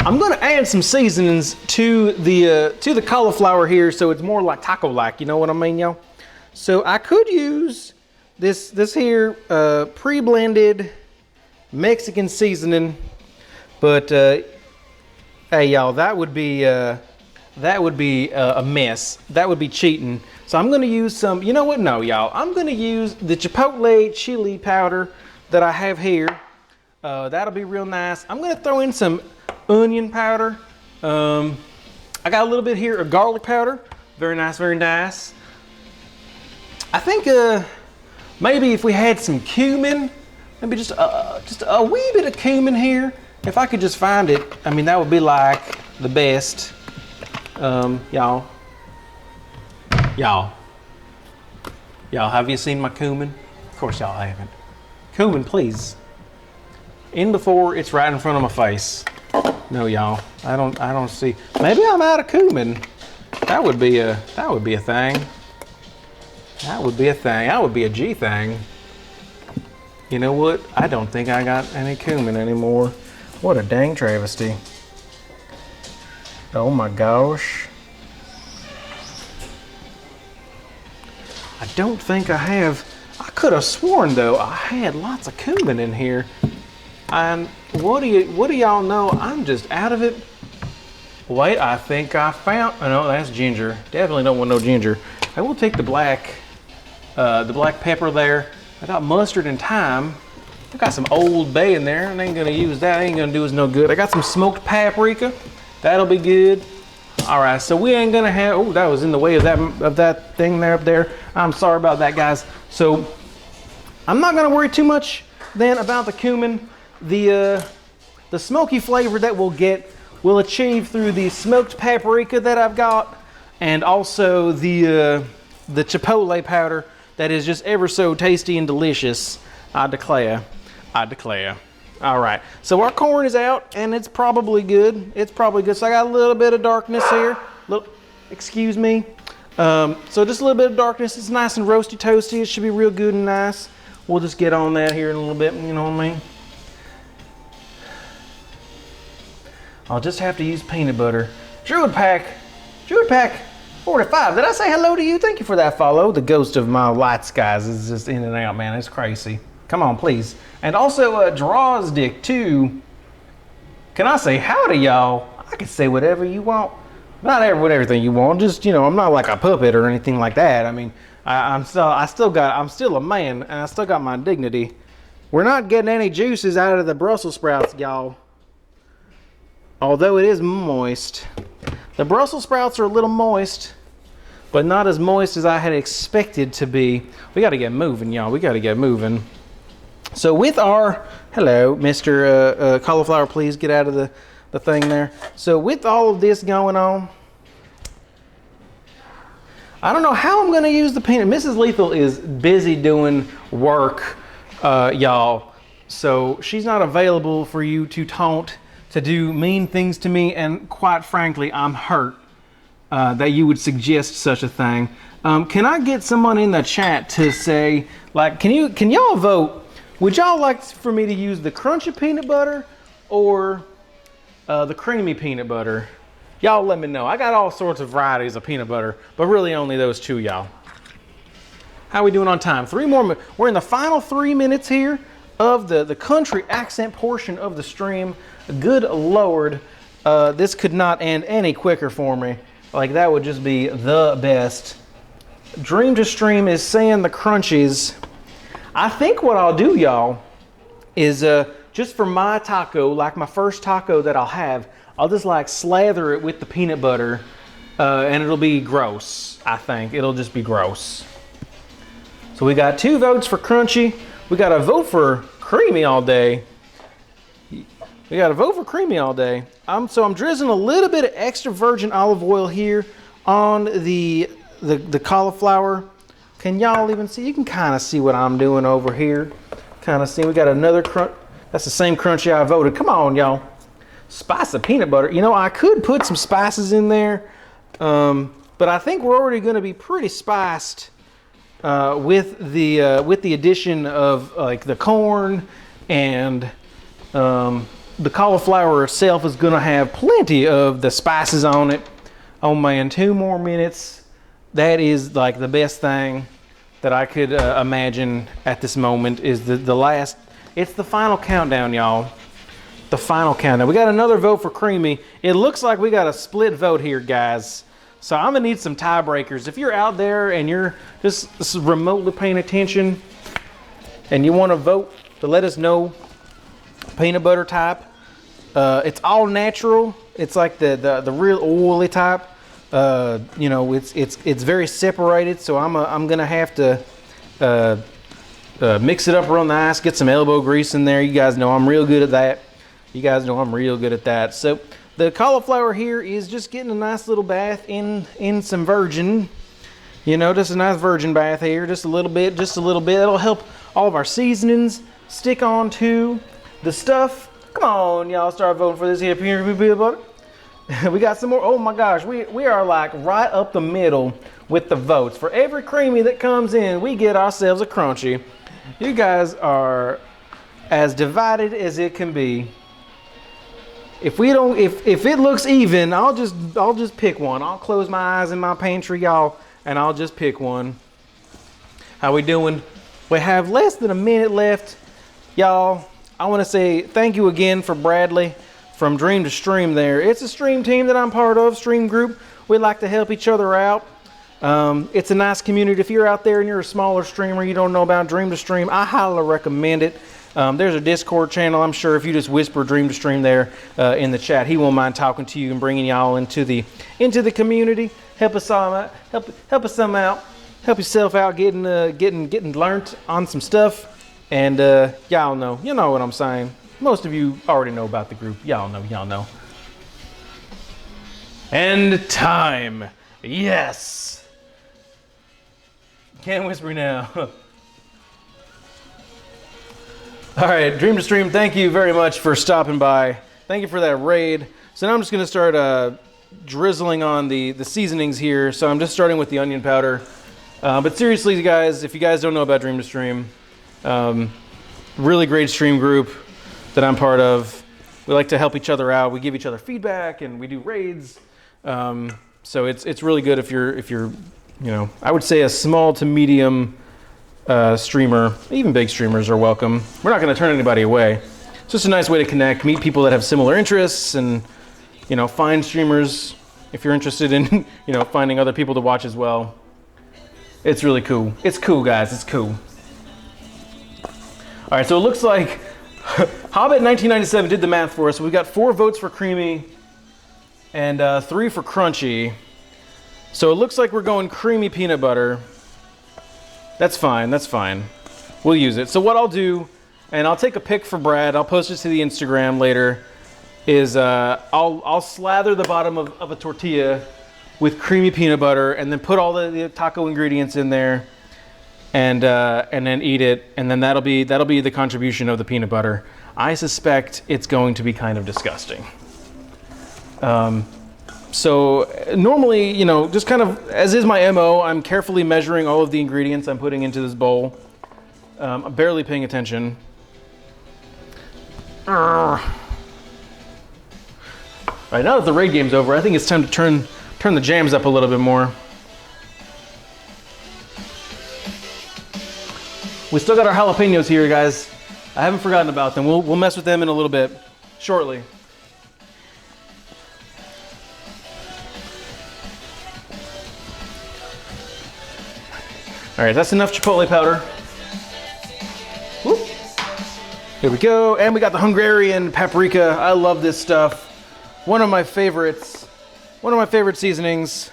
I'm gonna add some seasonings to the cauliflower here, so it's more like taco-like. You know what I mean, y'all? So I could use this here pre-blended Mexican seasoning, but hey, y'all, that would be that would be a mess. That would be cheating. So I'm gonna use some, you know what? No, y'all. I'm gonna use the Chipotle chili powder that I have here. That'll be real nice. I'm gonna throw in some onion powder. I got a little bit here of garlic powder. Very nice, very nice. I think maybe if we had some cumin, maybe just a wee bit of cumin here. If I could just find it, I mean, that would be like the best. Y'all, have you seen my cumin? Of course y'all haven't. Cumin, please. In before it's right in front of my face. No, y'all, I don't see. Maybe I'm out of cumin. That would be a thing. That would be a thing. That would be a G thing. You know what? I don't think I got any cumin anymore. What a dang travesty. Oh my gosh. I don't think I have. I could have sworn though I had lots of cumin in here. And what do y'all know? I'm just out of it. Wait, I think I found. Oh no, that's ginger. Definitely don't want no ginger. I will take the black pepper there. I got mustard and thyme. I got some Old Bay in there, and I ain't gonna use that. Ain't gonna do us no good. I got some smoked paprika. That'll be good. All right, so we ain't gonna have. Oh, that was in the way of that thing there up there. I'm sorry about that, guys. So I'm not gonna worry too much then about the cumin. The smoky flavor that we'll achieve through the smoked paprika that I've got, and also the chipotle powder that is just ever so tasty and delicious. I declare. All right, so our corn is out and it's probably good. So I got a little bit of darkness here. Excuse me. So just a little bit of darkness. It's nice and roasty toasty. It should be real good and nice. We'll just get on that here in a little bit, you know what I mean? I'll just have to use peanut butter. Druid Pack 45. Did I say hello to you? Thank you for that follow. The ghost of my light skies is just in and out, man. It's crazy. Come on, please. And also, Draws Dick 2. Can I say howdy, y'all? I can say whatever you want. Not everything you want. Just, you know, I'm not like a puppet or anything like that. I mean, I'm still a man, and I still got my dignity. We're not getting any juices out of the Brussels sprouts, y'all. Although it is moist. The Brussels sprouts are a little moist, but not as moist as I had expected to be. We got to get moving, y'all. We got to get moving. So with our, hello, Mr. Cauliflower, please get out of the thing there. So with all of this going on, I don't know how I'm going to use the peanut. Mrs. Lethal is busy doing work, y'all. So she's not available for you to taunt, to do mean things to me, and quite frankly, I'm hurt that you would suggest such a thing. Can I get someone in the chat to say, like, can y'all vote? Would y'all like for me to use the crunchy peanut butter or the creamy peanut butter? Y'all let me know. I got all sorts of varieties of peanut butter, but really only those two, y'all. How we doing on time? 3 more minutes. We're in the final 3 minutes here of the country accent portion of the stream. Good Lord, this could not end any quicker for me. Like, that would just be the best. Dream to Stream is saying the crunchies. I think what I'll do, y'all, is just for my taco, like my first taco that I'll have, I'll just like slather it with the peanut butter, and it'll be gross. I think it'll just be gross. So we got 2 votes for crunchy. We got a vote for creamy all day. So I'm drizzling a little bit of extra virgin olive oil here on the cauliflower. Can y'all even see? You can kind of see what I'm doing over here. Kind of see. We got another crunch. That's the same crunchy I voted. Come on, y'all. Spice of peanut butter. You know, I could put some spices in there, but I think we're already going to be pretty spiced with the addition of like the corn, and the cauliflower itself is going to have plenty of the spices on it. Oh man, 2 more minutes. That is like the best thing that I could imagine at this moment. Is the last. It's the final countdown, y'all. the final countdown. We got another vote for creamy. It looks like we got a split vote here, guys. So I'm gonna need some tiebreakers. If you're out there and you're just remotely paying attention and you want to vote to let us know peanut butter type, it's all natural. It's like the real oily type. You know, it's very separated. So I'm gonna have to mix it up real nice. Get some elbow grease in there. You guys know I'm real good at that. You guys know I'm real good at that. So the cauliflower here is just getting a nice little bath in some virgin. You know, just a nice virgin bath here. Just a little bit, just a little bit. It'll help all of our seasonings stick on to the stuff. Come on, y'all, start voting for this here peanut butter. We got some more. Oh my gosh, we are like right up the middle with the votes. For every creamy that comes in, we get ourselves a crunchy. You guys are as divided as it can be. If it looks even, I'll just pick one. I'll close my eyes in my pantry, y'all, and I'll just pick one. How we doing? We have less than a minute left, y'all. I want to say thank you again for Bradley from Dream to Stream there. It's a stream team that I'm part of, stream group. We like to help each other out. It's a nice community. If you're out there and you're a smaller streamer, you don't know about Dream to Stream, I highly recommend it. There's a Discord channel. I'm sure if you just whisper Dream to Stream there in the chat, he won't mind talking to you and bringing y'all into the community. Help us all out. Help us some out. Help yourself out getting learnt on some stuff. And y'all know, you know what I'm saying. Most of you already know about the group. Y'all know. And time. Yes. Can't whisper now. All right, Dream to Stream, thank you very much for stopping by. Thank you for that raid. So now I'm just gonna start drizzling on the seasonings here. So I'm just starting with the onion powder. But seriously, guys, if you guys don't know about Dream to Stream, really great stream group that I'm part of. We like to help each other out. We give each other feedback and we do raids. So it's really good if you're, you know, I would say a small to medium streamer. Even big streamers are welcome. We're not going to turn anybody away. It's just a nice way to connect, meet people that have similar interests, and, you know, find streamers if you're interested in, you know, finding other people to watch as well. It's really cool. It's cool, guys. It's cool. All right, so it looks like Hobbit 1997 did the math for us. We've got 4 votes for creamy and 3 for crunchy. So it looks like we're going creamy peanut butter. That's fine, that's fine. We'll use it. So what I'll do, and I'll take a pic for Brad, I'll post it to the Instagram later, is I'll slather the bottom of a tortilla with creamy peanut butter and then put all the taco ingredients in there and then eat it, and then that'll be the contribution of the peanut butter. I suspect it's going to be kind of disgusting. So normally, you know, just kind of, as is my MO, I'm carefully measuring all of the ingredients I'm putting into this bowl. I'm barely paying attention. All right, now that the raid game's over, I think it's time to turn the jams up a little bit more. We still got our jalapenos here, guys. I haven't forgotten about them. We'll mess with them in a little bit, shortly. All right, that's enough chipotle powder. Whoop. Here we go, and we got the Hungarian paprika. I love this stuff. One of my favorites. One of my favorite seasonings.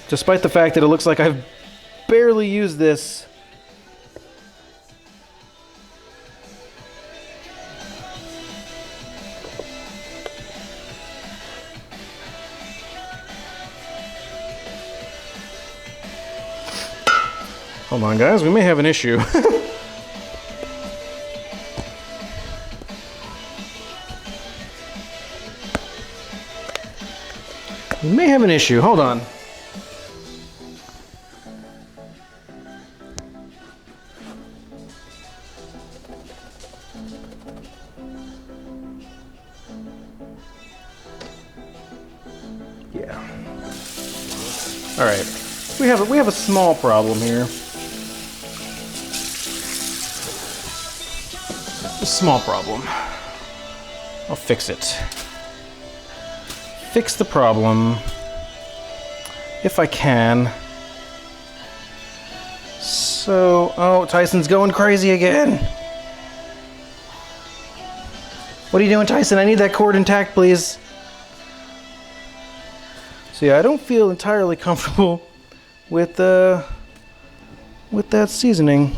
Despite the fact that it looks like I've barely used this. Hold on, guys, we may have an issue. We may have an issue, hold on. Yeah. All right, we have a small problem here. a small problem. I'll fix it. Fix the problem if I can. So, oh, Tyson's going crazy again. What are you doing, Tyson? I need that cord intact, please. So yeah, I don't feel entirely comfortable with that seasoning.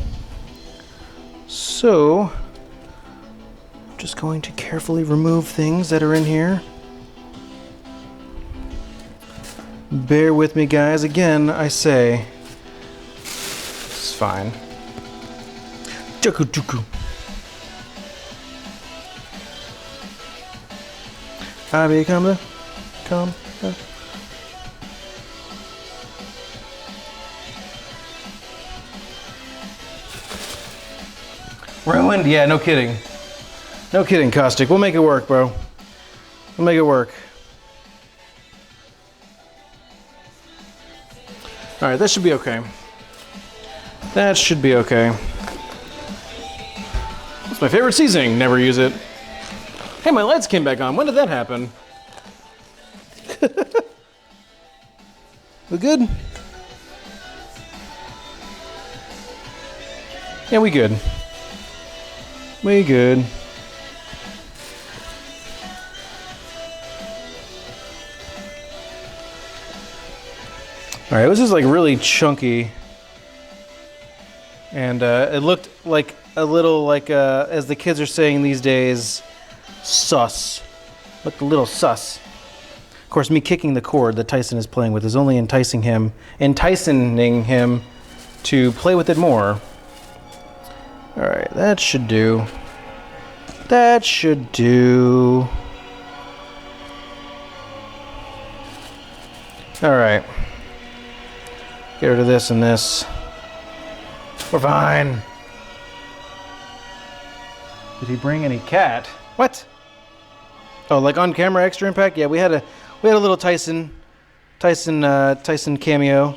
So, I'm just going to carefully remove things that are in here. Bear with me, guys. Again, I say, it's fine. Juku. I become the come. Ruined? Yeah, no kidding. No kidding, Caustic. We'll make it work, bro. We'll make it work. Alright, that should be okay. That should be okay. It's my favorite seasoning. Never use it. Hey, my lights came back on. When did that happen? We good? Yeah, we good. We good. All right, it was just like really chunky, and it looked like a little like, as the kids are saying these days, sus. Looked a little sus. Of course, me kicking the cord that Tyson is playing with is only enticing him to play with it more. All right, that should do. That should do. All right. Get rid of this and this. We're fine. Did he bring any cat? What? Oh, like on camera extra impact? Yeah, we had a little Tyson cameo.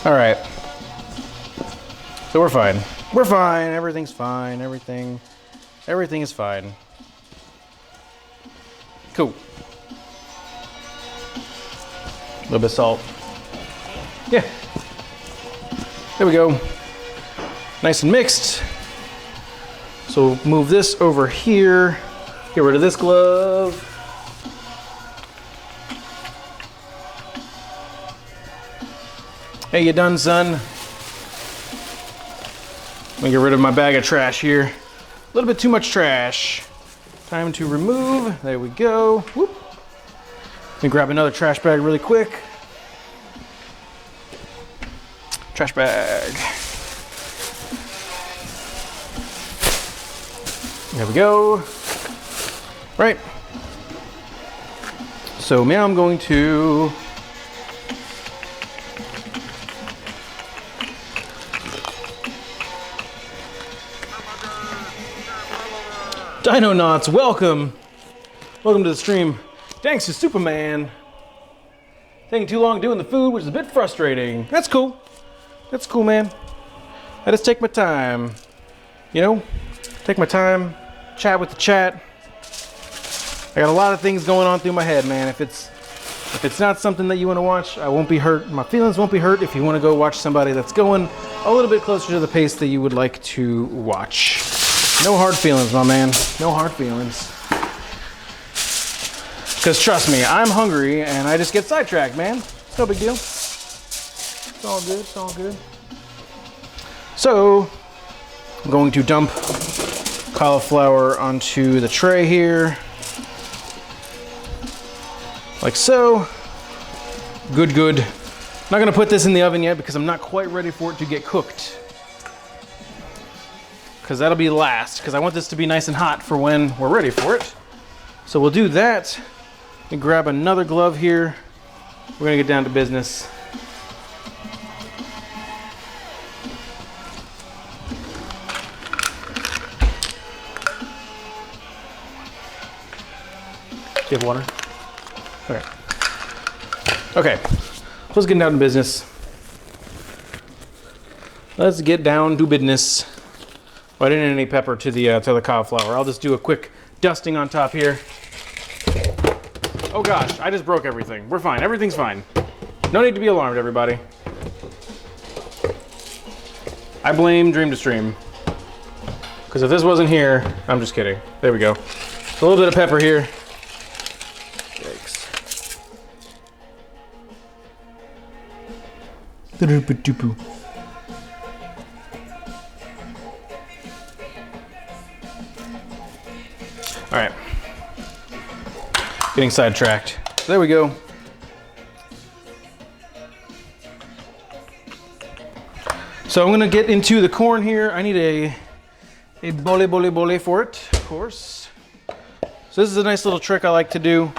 All right. So we're fine. We're fine. Everything's fine. Everything is fine. Cool. A little bit of salt. Yeah. There we go. Nice and mixed. So move this over here. Get rid of this glove. Hey, you done, son? Let me get rid of my bag of trash here. A little bit too much trash. Time to remove. There we go. Whoop. Let me grab another trash bag really quick. Trash bag. There we go. Right. So now I'm going to Dino Knots, welcome. Welcome to the stream. Thanks to Superman. Taking too long doing the food, which is a bit frustrating. That's cool. That's cool, man. I just take my time. You know? Take my time, chat with the chat. I got a lot of things going on through my head, man. If it's not something that you want to watch, I won't be hurt. My feelings won't be hurt if you want to go watch somebody that's going a little bit closer to the pace that you would like to watch. No hard feelings, my man. No hard feelings. Because trust me, I'm hungry and I just get sidetracked, man. It's no big deal. It's all good. It's all good. So, I'm going to dump cauliflower onto the tray here. Like so. Good, good. Not gonna put this in the oven yet because I'm not quite ready for it to get cooked. Because that'll be last, because I want this to be nice and hot for when we're ready for it. So we'll do that. And grab another glove here. We're gonna get down to business. Do you have water? Okay. Okay, let's get down to business. let's get down to business. Well, I didn't add any pepper to the cauliflower. I'll just do a quick dusting on top here. Oh gosh, I just broke everything. We're fine, everything's fine. No need to be alarmed, everybody. I blame Dream to Stream. Because if this wasn't here, I'm just kidding. There we go. A little bit of pepper here. Yikes. All right. Getting sidetracked. There we go. So I'm gonna get into the corn here. I need a bole for it, of course. So this is a nice little trick I like to do.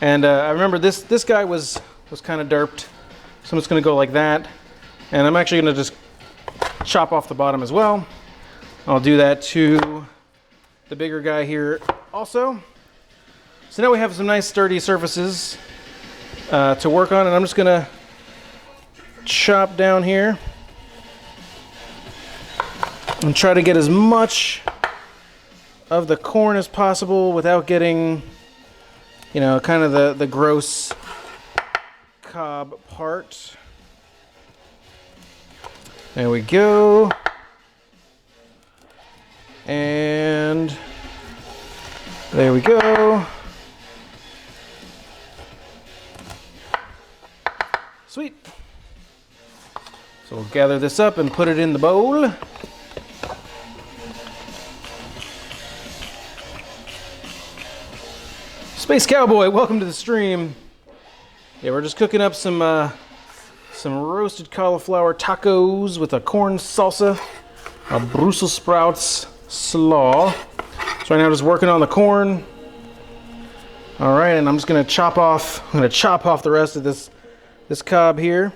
And I remember this guy was kind of derped. So I'm just gonna go like that. And I'm actually gonna just chop off the bottom as well. I'll do that to the bigger guy here also. So now we have some nice sturdy surfaces to work on, and I'm just gonna chop down here and try to get as much of the corn as possible without getting, you know, kind of the gross cob part. There we go. And there we go. Sweet. So we'll gather this up and put it in the bowl. Space Cowboy, welcome to the stream. Yeah, we're just cooking up some roasted cauliflower tacos with a corn salsa, a Brussels sprouts slaw. So right now, just working on the corn. All right, and I'm just gonna chop off the rest of this cob here.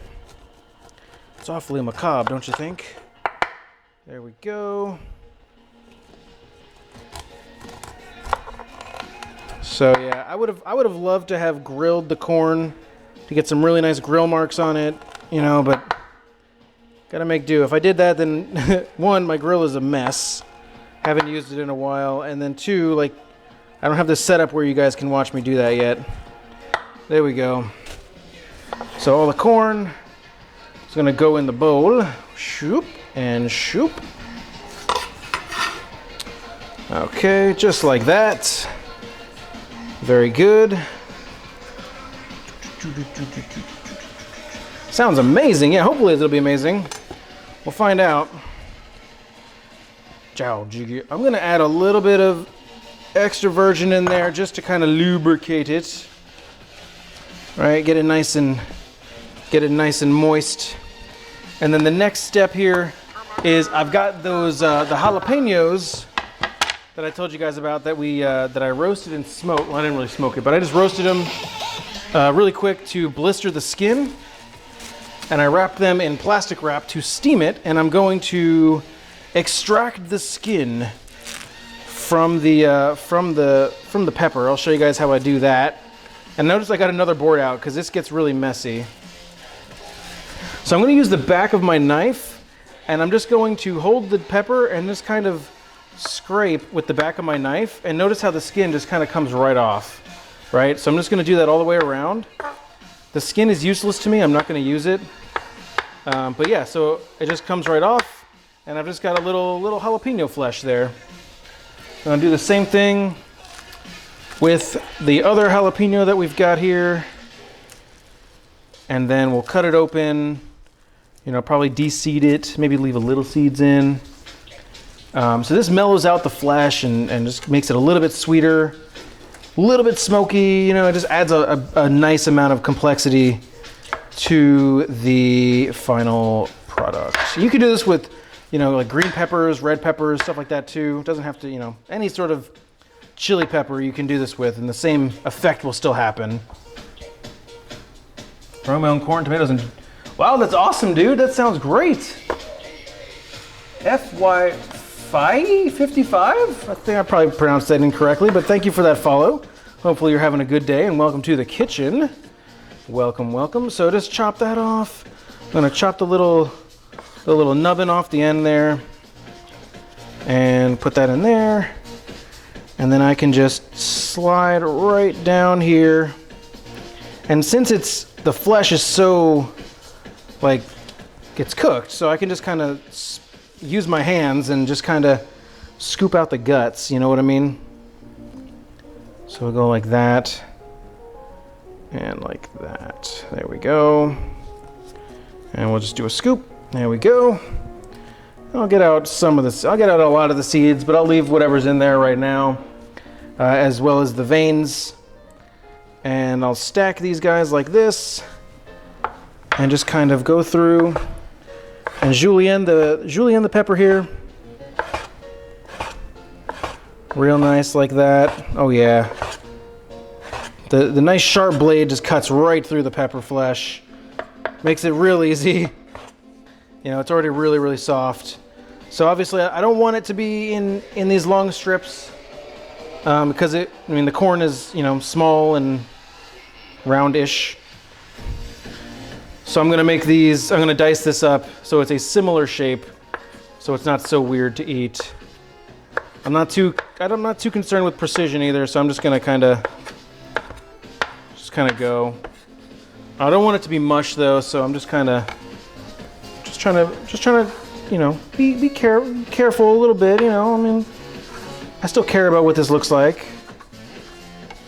It's awfully macabre, don't you think? There we go. So yeah, I would have loved to have grilled the corn to get some really nice grill marks on it, you know, but gotta make do. If I did that, then one, my grill is a mess. Haven't used it in a while, and then two, like, I don't have this setup where you guys can watch me do that yet. There we go. So all the corn is gonna go in the bowl. Shoop and shoop. Okay, just like that. Very good. Sounds amazing. Yeah, hopefully it'll be amazing. We'll find out. I'm gonna add a little bit of extra virgin in there just to kind of lubricate it. All right, get it nice and moist. And then the next step here is I've got those the jalapenos that I told you guys about that I roasted and smoked. Well, I didn't really smoke it, but I just roasted them really quick to blister the skin. And I wrapped them in plastic wrap to steam it, and I'm going to extract the skin from the pepper. I'll show you guys how I do that. And notice I got another board out because this gets really messy. So I'm going to use the back of my knife, and I'm just going to hold the pepper and just kind of scrape with the back of my knife, and notice how the skin just kind of comes right off, right? So I'm just going to do that all the way around. The skin is useless to me. I'm not going to use it. But yeah, so it just comes right off, and I've just got a little jalapeno flesh there. I'm going to do the same thing with the other jalapeno that we've got here. And then we'll cut it open, you know, probably de-seed it, maybe leave a little seeds in. So this mellows out the flesh and just makes it a little bit sweeter, a little bit smoky, you know, it just adds a nice amount of complexity to the final product. You can do this with, you know, like green peppers, red peppers, stuff like that too. It doesn't have to, you know, any sort of chili pepper you can do this with, and the same effect will still happen. Growing my own corn, tomatoes, and wow, that's awesome, dude. That sounds great. FY55? I think I probably pronounced that incorrectly, but thank you for that follow. Hopefully you're having a good day, and welcome to the kitchen. Welcome, welcome. So just chop that off. I'm gonna chop the little a little nubbin off the end there, and put that in there. And then I can just slide right down here. And since the flesh is so, like, it's cooked, so I can just kind of use my hands and just kind of scoop out the guts, you know what I mean? So we'll go like that, and like that. There we go. And we'll just do a scoop. There we go. I'll get out some of this. I'll get out a lot of the seeds, but I'll leave whatever's in there right now, as well as the veins. And I'll stack these guys like this, and just kind of go through. And julienne the pepper here, real nice like that. Oh yeah. The nice sharp blade just cuts right through the pepper flesh, makes it real easy. You know, it's already really, really soft. So obviously I don't want it to be in these long strips, because the corn is, you know, small and roundish. So I'm gonna dice this up so it's a similar shape, so it's not so weird to eat. I'm not too concerned with precision either, so I'm just gonna kind of go. I don't want it to be mush though, so I'm just trying to, you know, be careful a little bit, you know. I mean, I still care about what this looks like.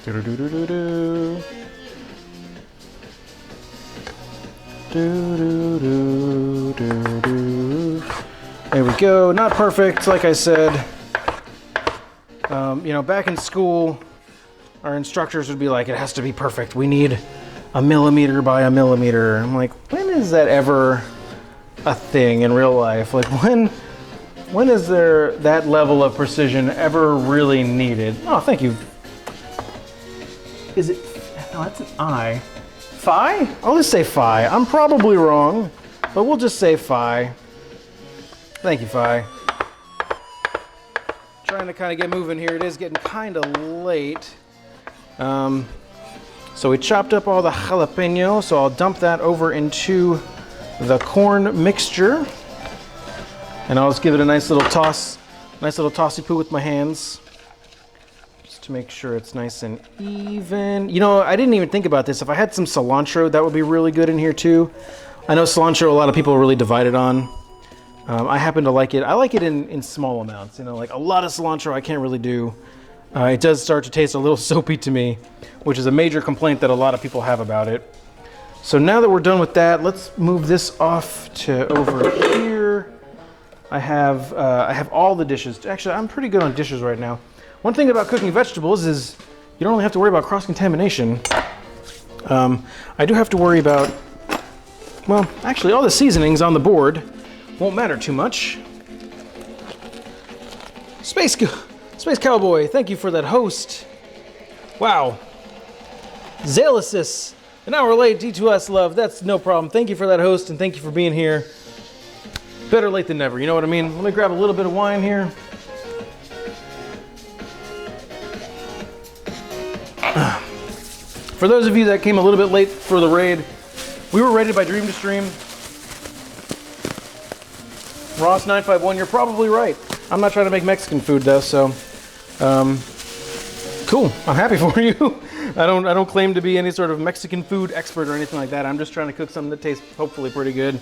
There we go. Not perfect, like I said. You know, back in school, our instructors would be like, it has to be perfect. We need 1 millimeter by 1 millimeter. I'm like, when is that ever a thing in real life? Like, when is there that level of precision ever really needed? Oh, thank you. Is it? No, that's an I. Phi? I'll just say phi. I'm probably wrong, but we'll just say phi. Thank you, phi. Trying to kind of get moving here. It is getting kind of late. So we chopped up all the jalapeno, so I'll dump that over into the corn mixture. And I'll just give it a nice little tossy-poo with my hands, just to make sure it's nice and even. You know, I didn't even think about this. If I had some cilantro, that would be really good in here too. I know cilantro, a lot of people are really divided on. I happen to like it. I like it in small amounts. You know, like a lot of cilantro I can't really do. It does start to taste a little soapy to me, which is a major complaint that a lot of people have about it. So now that we're done with that, let's move this off to over here. I have all the dishes. Actually, I'm pretty good on dishes right now. One thing about cooking vegetables is you don't really have to worry about cross-contamination. I do have to worry about, well, actually all the seasonings on the board won't matter too much. Space Cowboy, thank you for that host. Wow. Zalasis, an hour late, D2S love. That's no problem. Thank you for that host, and thank you for being here. Better late than never, you know what I mean? Let me grab a little bit of wine here. For those of you that came a little bit late for the raid, we were raided by Dream to Stream. Ross951, you're probably right. I'm not trying to make Mexican food though, so cool. I'm happy for you. I don't claim to be any sort of Mexican food expert or anything like that. I'm just trying to cook something that tastes hopefully pretty good.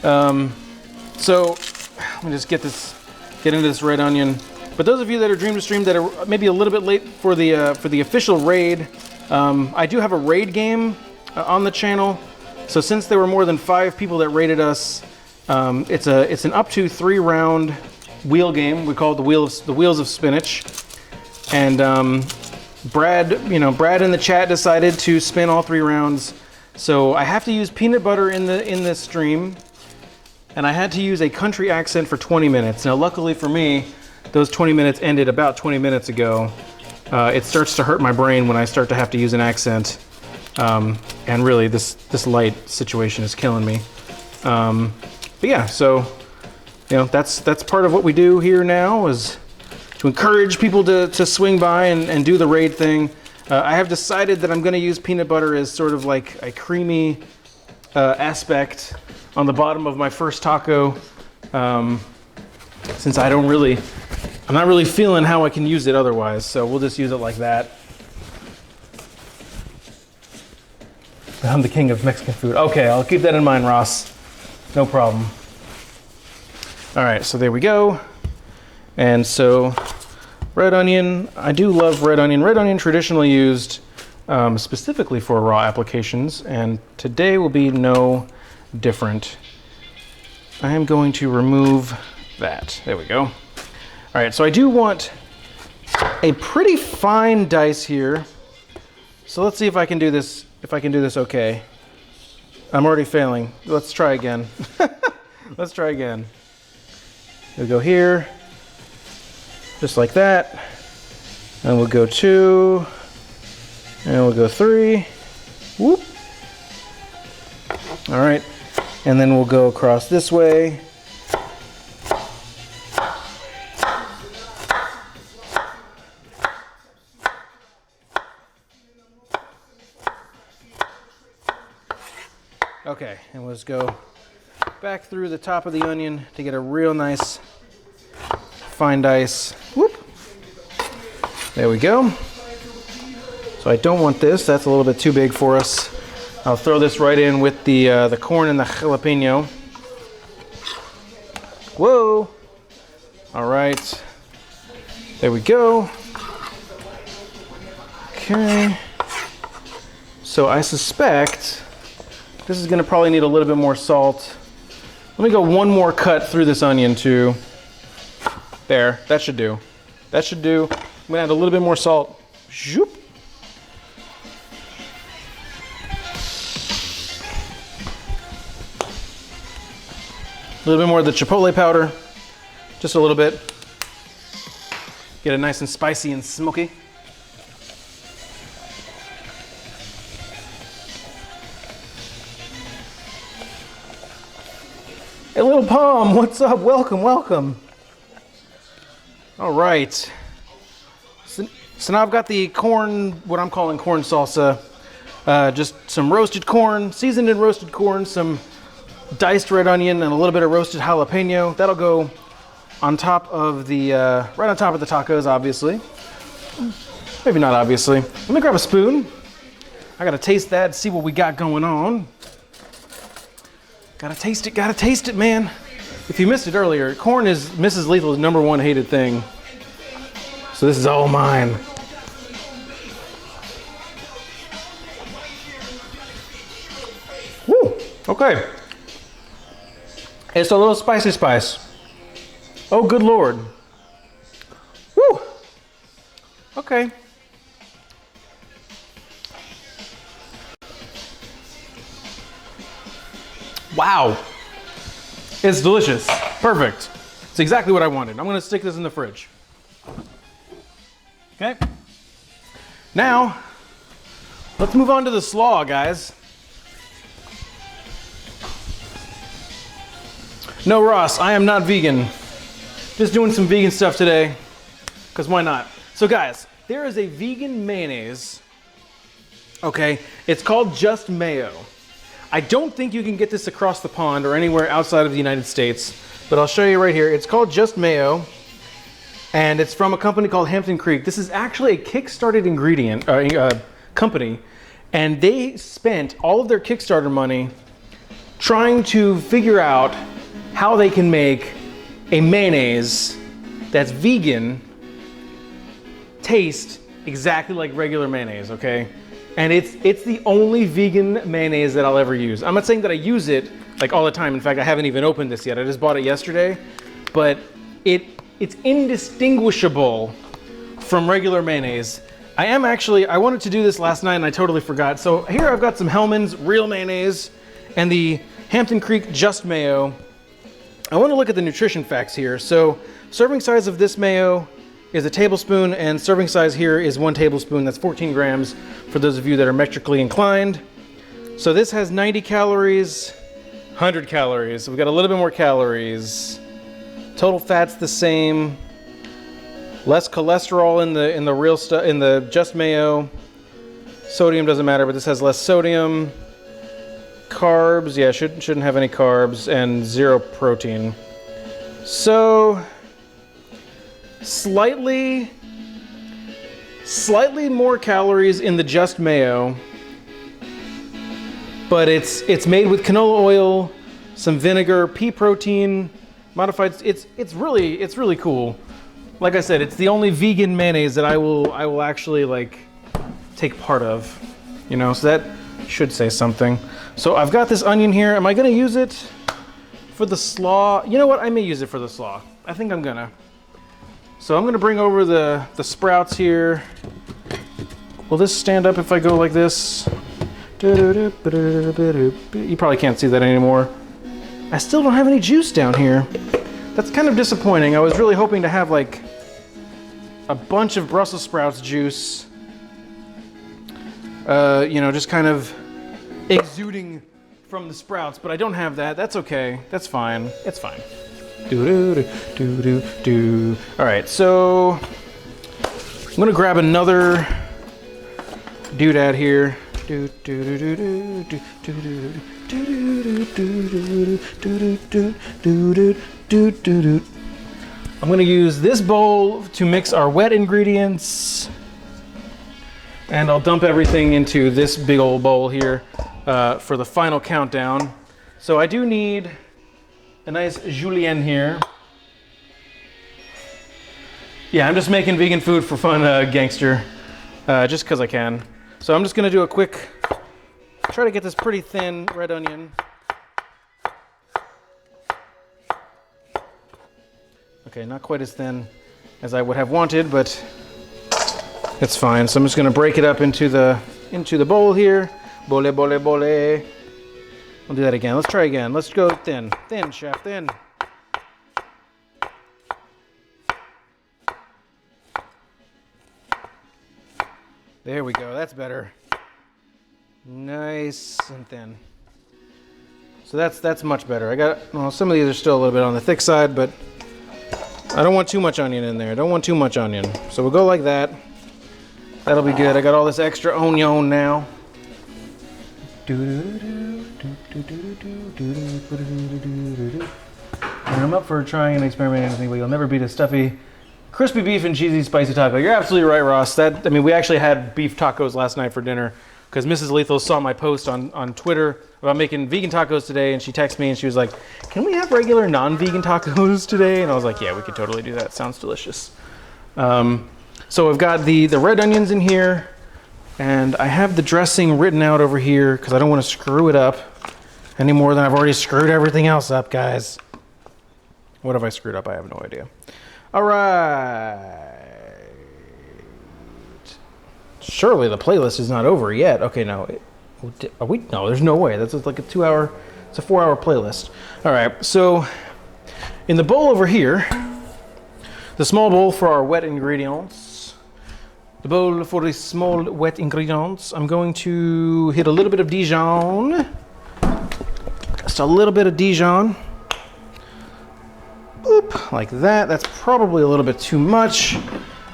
So let me just get into this red onion. But those of you that are Dream to Stream that are maybe a little bit late for the official raid, I do have a raid game on the channel. So since there were more than 5 people that raided us, it's an up to 3-round wheel game. We call it the Wheels of Spinach. And Brad in the chat decided to spin all 3 rounds. So I have to use peanut butter in the stream, and I had to use a country accent for 20 minutes. Now, luckily for me, those 20 minutes ended about 20 minutes ago. It starts to hurt my brain when I start to have to use an accent, and really, this light situation is killing me. But yeah, so that's part of what we do here now, is to encourage people to swing by and do the raid thing. I have decided that I'm going to use peanut butter as sort of like a creamy aspect on the bottom of my first taco, since I'm not really feeling how I can use it otherwise. So we'll just use it like that. I'm the king of Mexican food. Okay, I'll keep that in mind, Ross. No problem. All right, so there we go. And so red onion, I do love red onion. Red onion traditionally used specifically for raw applications, and today will be no different. I am going to remove that. There we go. All right, so I do want a pretty fine dice here. So let's see if I can do this. If I can do this okay. I'm already failing. Let's try again. Let's try again. We'll go here, just like that. And we'll go 2, and we'll go 3. Whoop. All right, and then we'll go across this way. Okay, and let's go back through the top of the onion to get a real nice fine dice. Whoop. There we go. So I don't want this. That's a little bit too big for us. I'll throw this right in with the corn and the jalapeno. Whoa. All right. There we go. Okay. So I suspect this is going to probably need a little bit more salt. Let me go one more cut through this onion too. There, that should do. That should do. I'm going to add a little bit more salt. Zoop. A little bit more of the chipotle powder. Just a little bit. Get it nice and spicy and smoky. Hey, Little Palm, what's up? Welcome, welcome. All right. So now I've got the corn, what I'm calling corn salsa. Just some roasted corn, seasoned and roasted corn, some diced red onion, and a little bit of roasted jalapeno. That'll go on top of the, right on top of the tacos, obviously. Maybe not obviously. Let me grab a spoon. I gotta taste that, see what we got going on. Gotta taste it, man. If you missed it earlier, corn is Mrs. Lethal's #1 hated thing. So this is all mine. Woo, okay. It's a little spicy spice. Oh, good Lord. Woo, okay. Wow, it's delicious, perfect. It's exactly what I wanted. I'm gonna stick this in the fridge. Okay, now let's move on to the slaw, guys. No, Ross, I am not vegan. Just doing some vegan stuff today, because why not? So guys, there is a vegan mayonnaise, okay? It's called Just Mayo. I don't think you can get this across the pond or anywhere outside of the United States, but I'll show you right here. It's called Just Mayo, and it's from a company called Hampton Creek. This is actually a Kickstarted company, and they spent all of their Kickstarter money trying to figure out how they can make a mayonnaise that's vegan taste exactly like regular mayonnaise, okay? And it's the only vegan mayonnaise that I'll ever use. I'm not saying that I use it like all the time. In fact, I haven't even opened this yet. I just bought it yesterday, but it's indistinguishable from regular mayonnaise. I wanted to do this last night and I totally forgot. So here I've got some Hellmann's real mayonnaise and the Hampton Creek Just Mayo. I want to look at the nutrition facts here. So serving size of this mayo is a tablespoon, and serving size here is 1 tablespoon. That's 14 grams for those of you that are metrically inclined. So this has 90 calories, 100 calories. We got a little bit more calories. Total fat's the same. Less cholesterol in the real stuff, in the Just Mayo. Sodium doesn't matter, but this has less sodium. carbs. Yeah, shouldn't have any carbs and 0 protein. So slightly more calories in the just mayo, but it's made with canola oil, some vinegar, pea protein, modified. It's really cool. Like I said, it's the only vegan mayonnaise that I will actually like take part of, you know, so that should say something. So I've got this onion here. Am I gonna use it for the slaw? You know what, I may use it for the slaw. I think I'm gonna. So I'm gonna bring over the sprouts here. Will this stand up if I go like this? You probably can't see that anymore. I still don't have any juice down here. That's kind of disappointing. I was really hoping to have like a bunch of Brussels sprouts juice, you know, just kind of exuding from the sprouts, but I don't have that. That's okay. That's fine. It's fine. All right, so I'm gonna grab another doodad here. I'm gonna use this bowl to mix our wet ingredients, and I'll dump everything into this big old bowl here for the final countdown. So I do need a nice julienne here. Yeah, I'm just making vegan food for fun, gangster, just because I can. So I'm just gonna do a quick, try to get this pretty thin red onion. Okay, not quite as thin as I would have wanted, but it's fine. So I'm just gonna break it up into the bowl here. Bole, bole, bole. I'll do that again. Let's try again. Let's go thin. Thin, chef, thin. There we go. That's better. Nice and thin. So that's much better. Well, some of these are still a little bit on the thick side, but I don't want too much onion in there. Don't want too much onion. So we'll go like that. That'll be good. I got all this extra onion now. And I'm up for trying and experimenting anything, but you'll never beat a stuffy, crispy beef and cheesy spicy taco. You're absolutely right, Ross. We actually had beef tacos last night for dinner because Mrs. Lethal saw my post on Twitter about making vegan tacos today, and she texted me and she was like, "Can we have regular non-vegan tacos today?" And I was like, "Yeah, we could totally do that. Sounds delicious." So I've got the red onions in here, and I have the dressing written out over here because I don't want to screw it up any more than I've already screwed everything else up, guys. What have I screwed up? I have no idea. All right. Surely the playlist is not over yet. Okay, no. Are we? No, there's no way. That's like it's a 4-hour playlist. All right, so in the bowl over here, the small bowl for our wet ingredients, the bowl for the small wet ingredients, I'm going to hit a little bit of Dijon. Just a little bit of Dijon. Boop, like that. That's probably a little bit too much,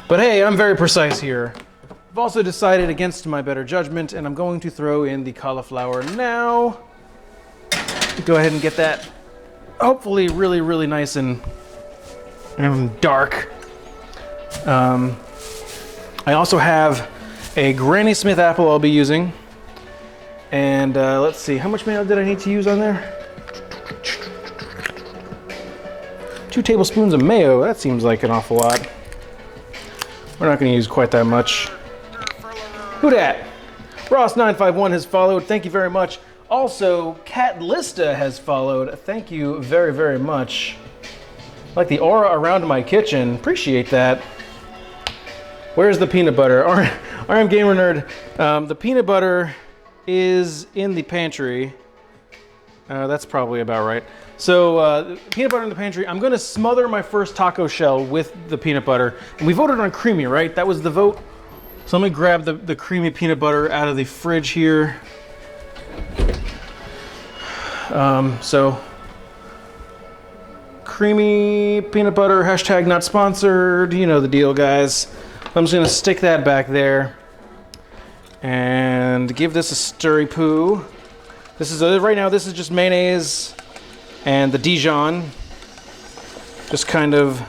but hey, I'm very precise here. I've also decided against my better judgment, and I'm going to throw in the cauliflower now. Go ahead and get that hopefully really, really nice and dark. I also have a Granny Smith apple I'll be using. And let's see, how much mayo did I need to use on there? 2 tablespoons of mayo, that seems like an awful lot. We're not gonna use quite that much. Who dat? Ross951 has followed, thank you very much. Also, Cat Lista has followed, thank you very, very much. Like the aura around my kitchen, appreciate that. Where's the peanut butter? RM Gamer Nerd, the peanut butter is in the pantry. That's probably about right. So peanut butter in the pantry. I'm gonna smother my first taco shell with the peanut butter. And we voted on creamy, right? That was the vote. So let me grab the creamy peanut butter out of the fridge here. So creamy peanut butter, hashtag not sponsored. You know the deal, guys. I'm just gonna stick that back there and give this a stirry poo. This is right now. This is just mayonnaise and the Dijon. Just kind of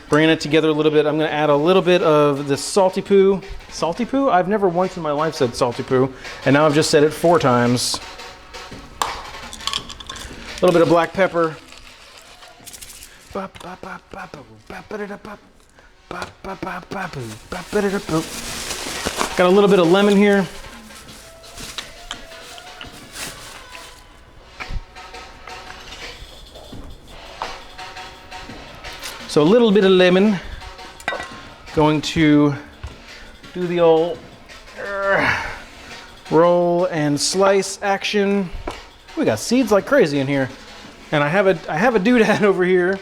bringing it together a little bit. I'm going to add a little bit of the salty poo. Salty poo? I've never once in my life said salty poo, and now I've just said it 4 times. A little bit of black pepper. Got a little bit of lemon here. So a little bit of lemon. Going to do the old roll and slice action. We got seeds like crazy in here, and I have a doodad over here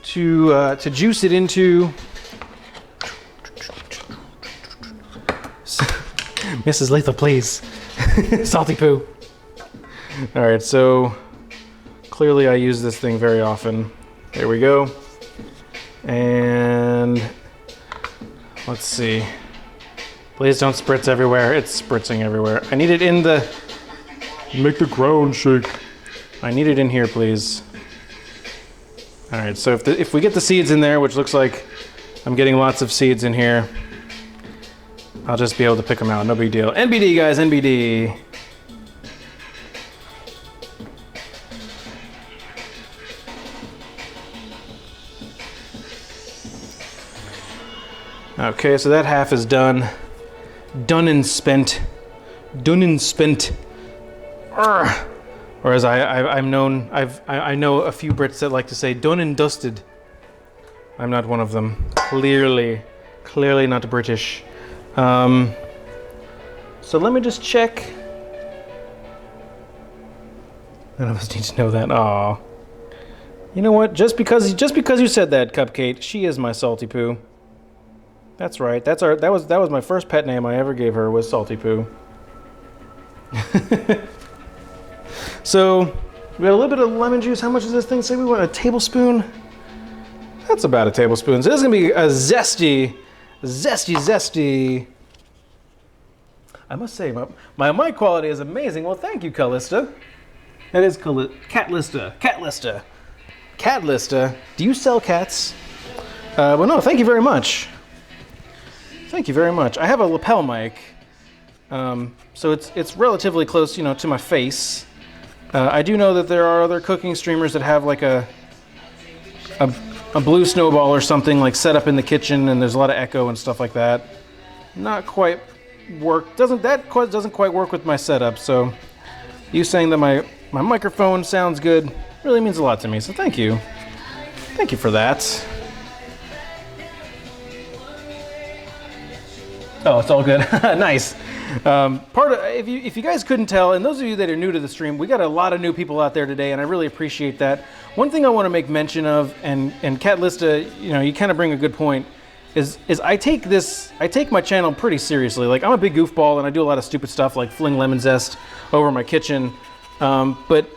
to juice it into. Mrs. Lethal, please. Salty poo. All right, so clearly I use this thing very often. There we go. And let's see. Please don't spritz everywhere. It's spritzing everywhere. I need it in the... Make the ground shake. I need it in here, please. All right, so if we get the seeds in there, which looks like I'm getting lots of seeds in here, I'll just be able to pick them out. No big deal. NBD, guys, NBD. Okay, so that half is done. Done and spent. Done and spent. Urgh. Or as I'm known, I know a few Brits that like to say done and dusted. I'm not one of them. Clearly not British. So let me just check. None of us need to know that. Aw. You know what? Just because you said that, Cupcake, she is my salty poo. That's right. That was my first pet name I ever gave her, was Salty Poo. So we got a little bit of lemon juice. How much does this thing say we want? A tablespoon? That's about a tablespoon. So this is gonna be a zesty. I must say, my mic quality is amazing. Well, thank you, Callista. That is Catlista. Do you sell cats? Well, no, thank you very much. Thank you very much. I have a lapel mic, so it's relatively close, to my face. I do know that there are other cooking streamers that have like a blue snowball or something like set up in the kitchen, and there's a lot of echo and stuff like that. Not quite work. Doesn't quite work with my setup. So you saying that my microphone sounds good really means a lot to me. So thank you for that. Oh, it's all good. Nice. If you guys couldn't tell, and those of you that are new to the stream, we got a lot of new people out there today, and I really appreciate that. One thing I want to make mention of, and Catlista, you kind of bring a good point, is I take my channel pretty seriously. Like, I'm a big goofball, and I do a lot of stupid stuff, like fling lemon zest over my kitchen. But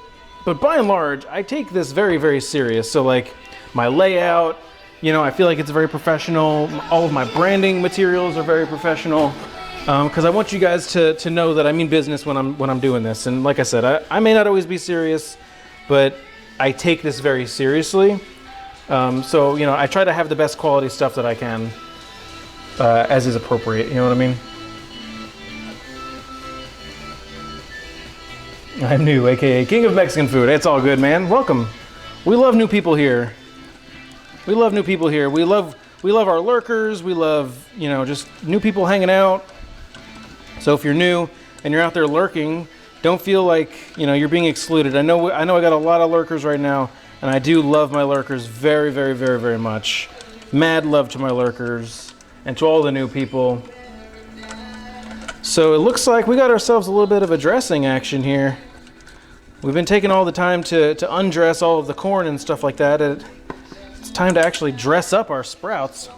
by and large, I take this very, very serious. So like my layout. I feel like it's very professional. All of my branding materials are very professional, because I want you guys to know that I mean business when I'm doing this. And like I said, I may not always be serious, but I take this very seriously. So I try to have the best quality stuff that I can, as is appropriate. You know what I mean? I'm new, aka King of Mexican Food. It's all good, man. Welcome. We love new people here. We love our lurkers. We love, just new people hanging out. So if you're new and you're out there lurking, don't feel like, you're being excluded. I know I got a lot of lurkers right now, and I do love my lurkers very, very, very, very much. Mad love to my lurkers and to all the new people. So it looks like we got ourselves a little bit of a dressing action here. We've been taking all the time to undress all of the corn and stuff like that. It's time to actually dress up our sprouts.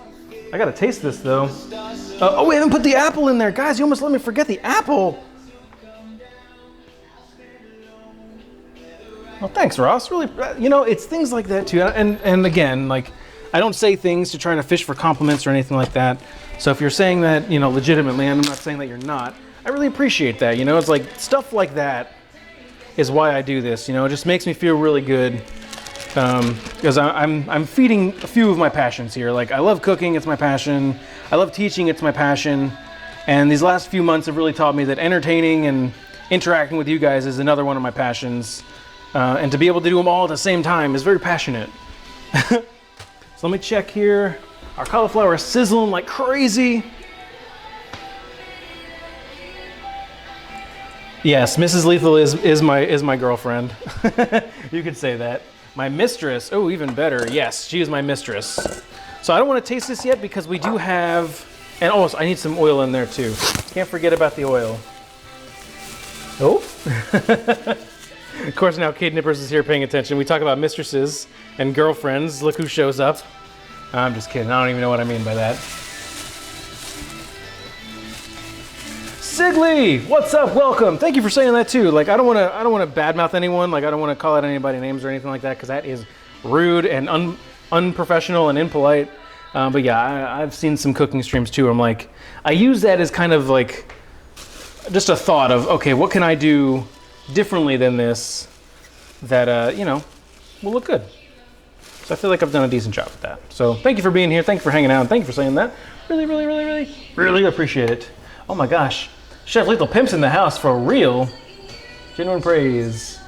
I gotta taste this though. Oh, we haven't put the apple in there. Guys, you almost let me forget the apple. Well, thanks, Ross. Really, it's things like that too. And again, like, I don't say things to try to fish for compliments or anything like that. So if you're saying that, legitimately, and I'm not saying that you're not, I really appreciate that. You know, it's like stuff like that is why I do this. You know, it just makes me feel really good. Because I'm feeding a few of my passions here. Like I love cooking, it's my passion. I love teaching, it's my passion. And these last few months have really taught me that entertaining and interacting with you guys is another one of my passions. And to be able to do them all at the same time is very passionate. So let me check here. Our cauliflower is sizzling like crazy. Yes, Mrs. Lethal is my girlfriend. You could say that. My mistress, oh, even better. Yes, she is my mistress. So I don't want to taste this yet because we do have, and also I need some oil in there too. Can't forget about the oil. Oh. Of course now Kate Nippers is here paying attention. We talk about mistresses and girlfriends. Look who shows up. I'm just kidding, I don't even know what I mean by that. Sigley, what's up? Welcome. Thank you for saying that too. Like I don't want to badmouth anyone. Like I don't want to call out anybody names or anything like that because that is rude and unprofessional and impolite. But yeah, I've seen some cooking streams too. I'm like, I use that as kind of like just a thought of, okay, what can I do differently than this that you know will look good. So I feel like I've done a decent job with that. So thank you for being here. Thank you for hanging out. And thank you for saying that. Really appreciate it. Oh my gosh. Chef Lethal Pimp's in the house for real. Genuine praise.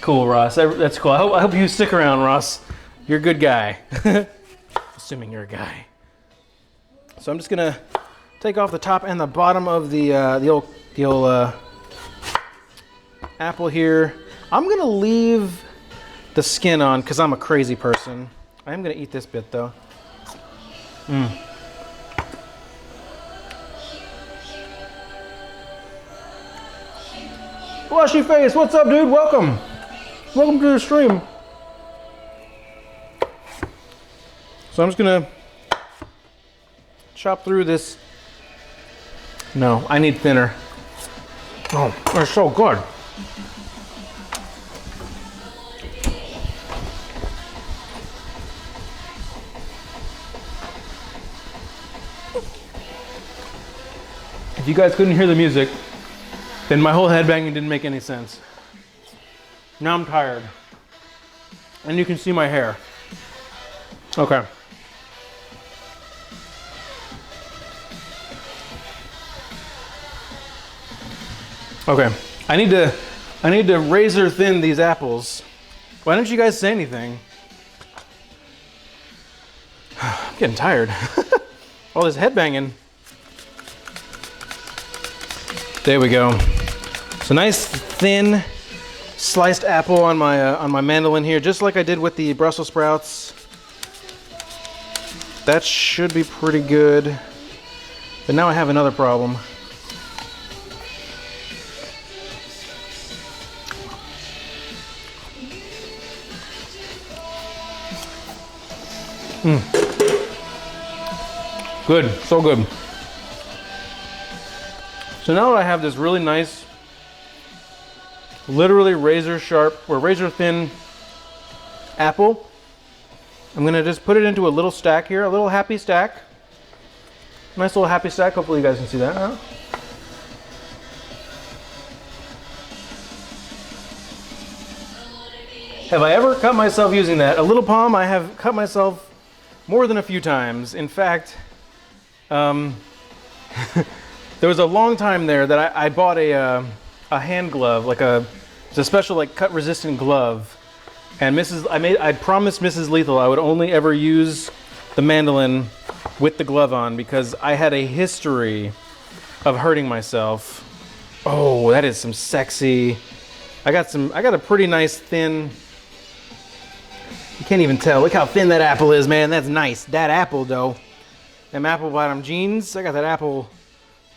Cool, Ross. That's cool. I hope you stick around, Ross. You're a good guy. Assuming you're a guy. So I'm just gonna take off the top and the bottom of the old apple here. I'm gonna leave the skin on because I'm a crazy person. I am gonna eat this bit though. Flushy face, what's up, dude? Welcome. Welcome to the stream. So I'm just gonna chop through this. No, I need thinner. Oh, they're so good. If you guys couldn't hear the music, then my whole headbanging didn't make any sense. Now I'm tired. And you can see my hair. Okay. Okay. I need to razor thin these apples. Why don't you guys say anything? I'm getting tired. All this headbanging. There we go. So nice thin sliced apple on my mandolin here, just like I did with the Brussels sprouts. That should be pretty good. But now I have another problem. Good, so good. So now that I have this really nice, literally razor sharp or razor thin apple, I'm gonna just put it into a little stack here, a little happy stack. Nice little happy stack, hopefully you guys can see that. Huh? Have I ever cut myself using that? A little palm, I have cut myself more than a few times. In fact, there was a long time there that I bought a hand glove, like it's a special like cut resistant glove. And I promised Mrs. Lethal I would only ever use the mandolin with the glove on because I had a history of hurting myself. Oh, that is some sexy. I got a pretty nice thin. You can't even tell. Look how thin that apple is, man. That's nice. That apple though. Them apple bottom jeans. I got that apple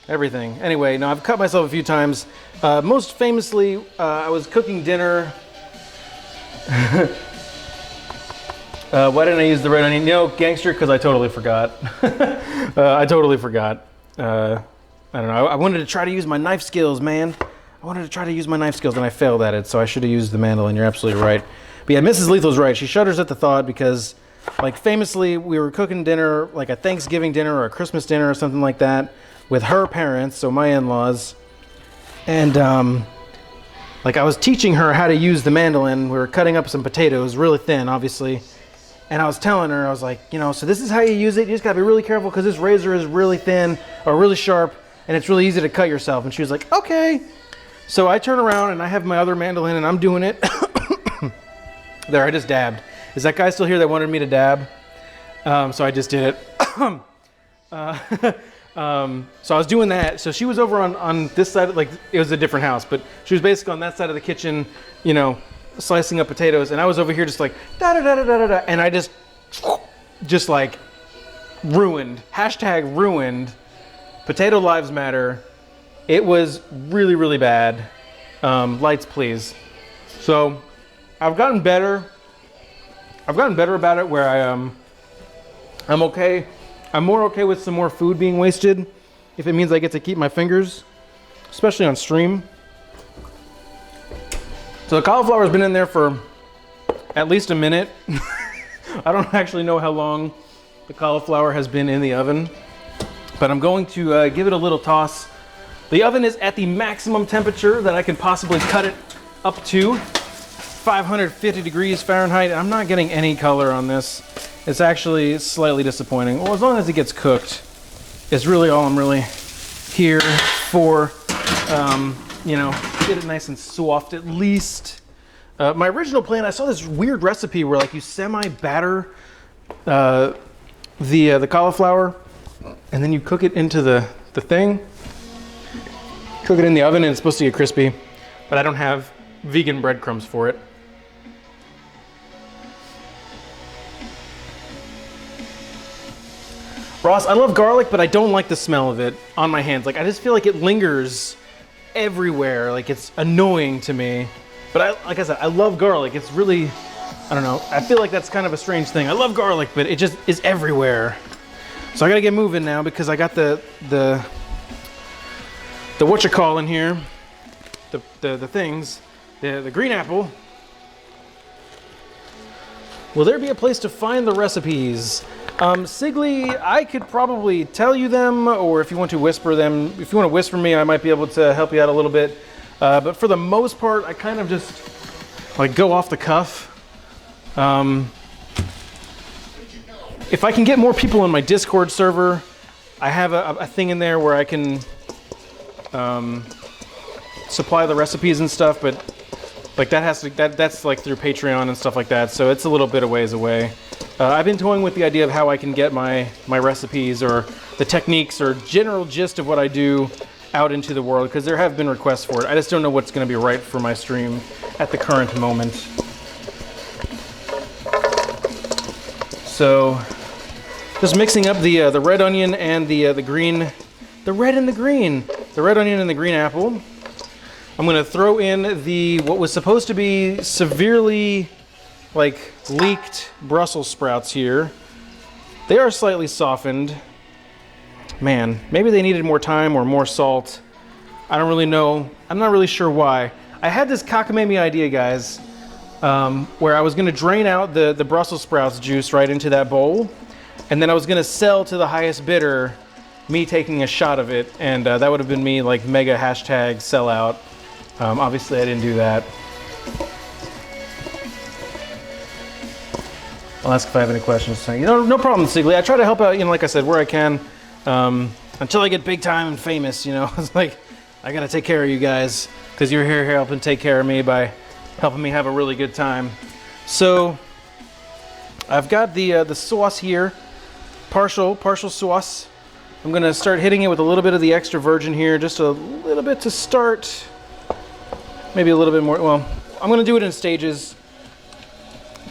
everything. Anyway, no, I've cut myself a few times. Most famously, I was cooking dinner. Why didn't I use the red onion? You know, gangster, because I totally forgot. I totally forgot. I don't know. I wanted to try to use my knife skills, man. I wanted to try to use my knife skills, and I failed at it, so I should have used the mandolin. You're absolutely right. But yeah, Mrs. Lethal's right. She shudders at the thought because, like, famously, we were cooking dinner, like a Thanksgiving dinner or a Christmas dinner or something like that. with her parents, so my in-laws. And like I was teaching her how to use the mandolin. We were cutting up some potatoes really thin, obviously. And I was telling her, I was like, you know, so this is how you use it. You just gotta be really careful because this razor is really thin or really sharp and it's really easy to cut yourself. And she was like, okay. So I turn around and I have my other mandolin and I'm doing it. There, I just dabbed. Is that guy still here that wanted me to dab? So I just did it. So I was doing that. So she was over on this side, like it was a different house, but she was basically on that side of the kitchen, you know, slicing up potatoes, and I was over here just like da da da da da da, and I just like ruined. #ruined. Potato lives matter. It was really, really bad. Lights, please. So I've gotten better. I've gotten better about it where I'm okay. I'm more okay with some more food being wasted if it means I get to keep my fingers, especially on stream. So the cauliflower's been in there for at least a minute. I don't actually know how long the cauliflower has been in the oven, but I'm going to give it a little toss. The oven is at the maximum temperature that I can possibly cut it up to, 550 degrees Fahrenheit. I'm not getting any color on this. It's actually slightly disappointing. Well, as long as it gets cooked, is really all I'm really here for. You know, get it nice and soft at least. My original plan, I saw this weird recipe where like you semi-batter the cauliflower and then you cook it into the thing. Cook it in the oven and it's supposed to get crispy, but I don't have vegan breadcrumbs for it. Ross, I love garlic, but I don't like the smell of it on my hands. Like I just feel like it lingers everywhere, like it's annoying to me. But like I said, I love garlic. It's really, I don't know, I feel like that's kind of a strange thing. I love garlic, but it just is everywhere. So I gotta get moving now because I got the whatchamacallit here, the things, the green apple. Will there be a place to find the recipes? Sigley, I could probably tell you them, or if you want to whisper them, if you want to whisper me, I might be able to help you out a little bit. But for the most part, I kind of just like go off the cuff. If I can get more people on my Discord server, I have a thing in there where I can supply the recipes and stuff, but like that's like through Patreon and stuff like that, so it's a little bit of ways away. I've been toying with the idea of how I can get my recipes or the techniques or general gist of what I do out into the world, because there have been requests for it. I just don't know what's going to be right for my stream at the current moment. So, just mixing up the red onion and the green, the red and the green, the red onion and the green apple. I'm going to throw in what was supposed to be severely like leaked Brussels sprouts here. They are slightly softened. Man, maybe they needed more time or more salt. I don't really know. I'm not really sure why. I had this cockamamie idea, guys, where I was going to drain out the Brussels sprouts juice right into that bowl, and then I was going to sell to the highest bidder me taking a shot of it, and that would have been me like mega hashtag sellout. Obviously I didn't do that. I'll ask if I have any questions. You know, no problem, Sigley. I try to help out, you know, like I said, where I can, until I get big time and famous, you know. It's like, I gotta take care of you guys, because you're here helping take care of me by helping me have a really good time. So, I've got the sauce here, partial sauce. I'm gonna start hitting it with a little bit of the extra virgin here, just a little bit to start. Maybe a little bit more. Well, I'm gonna do it in stages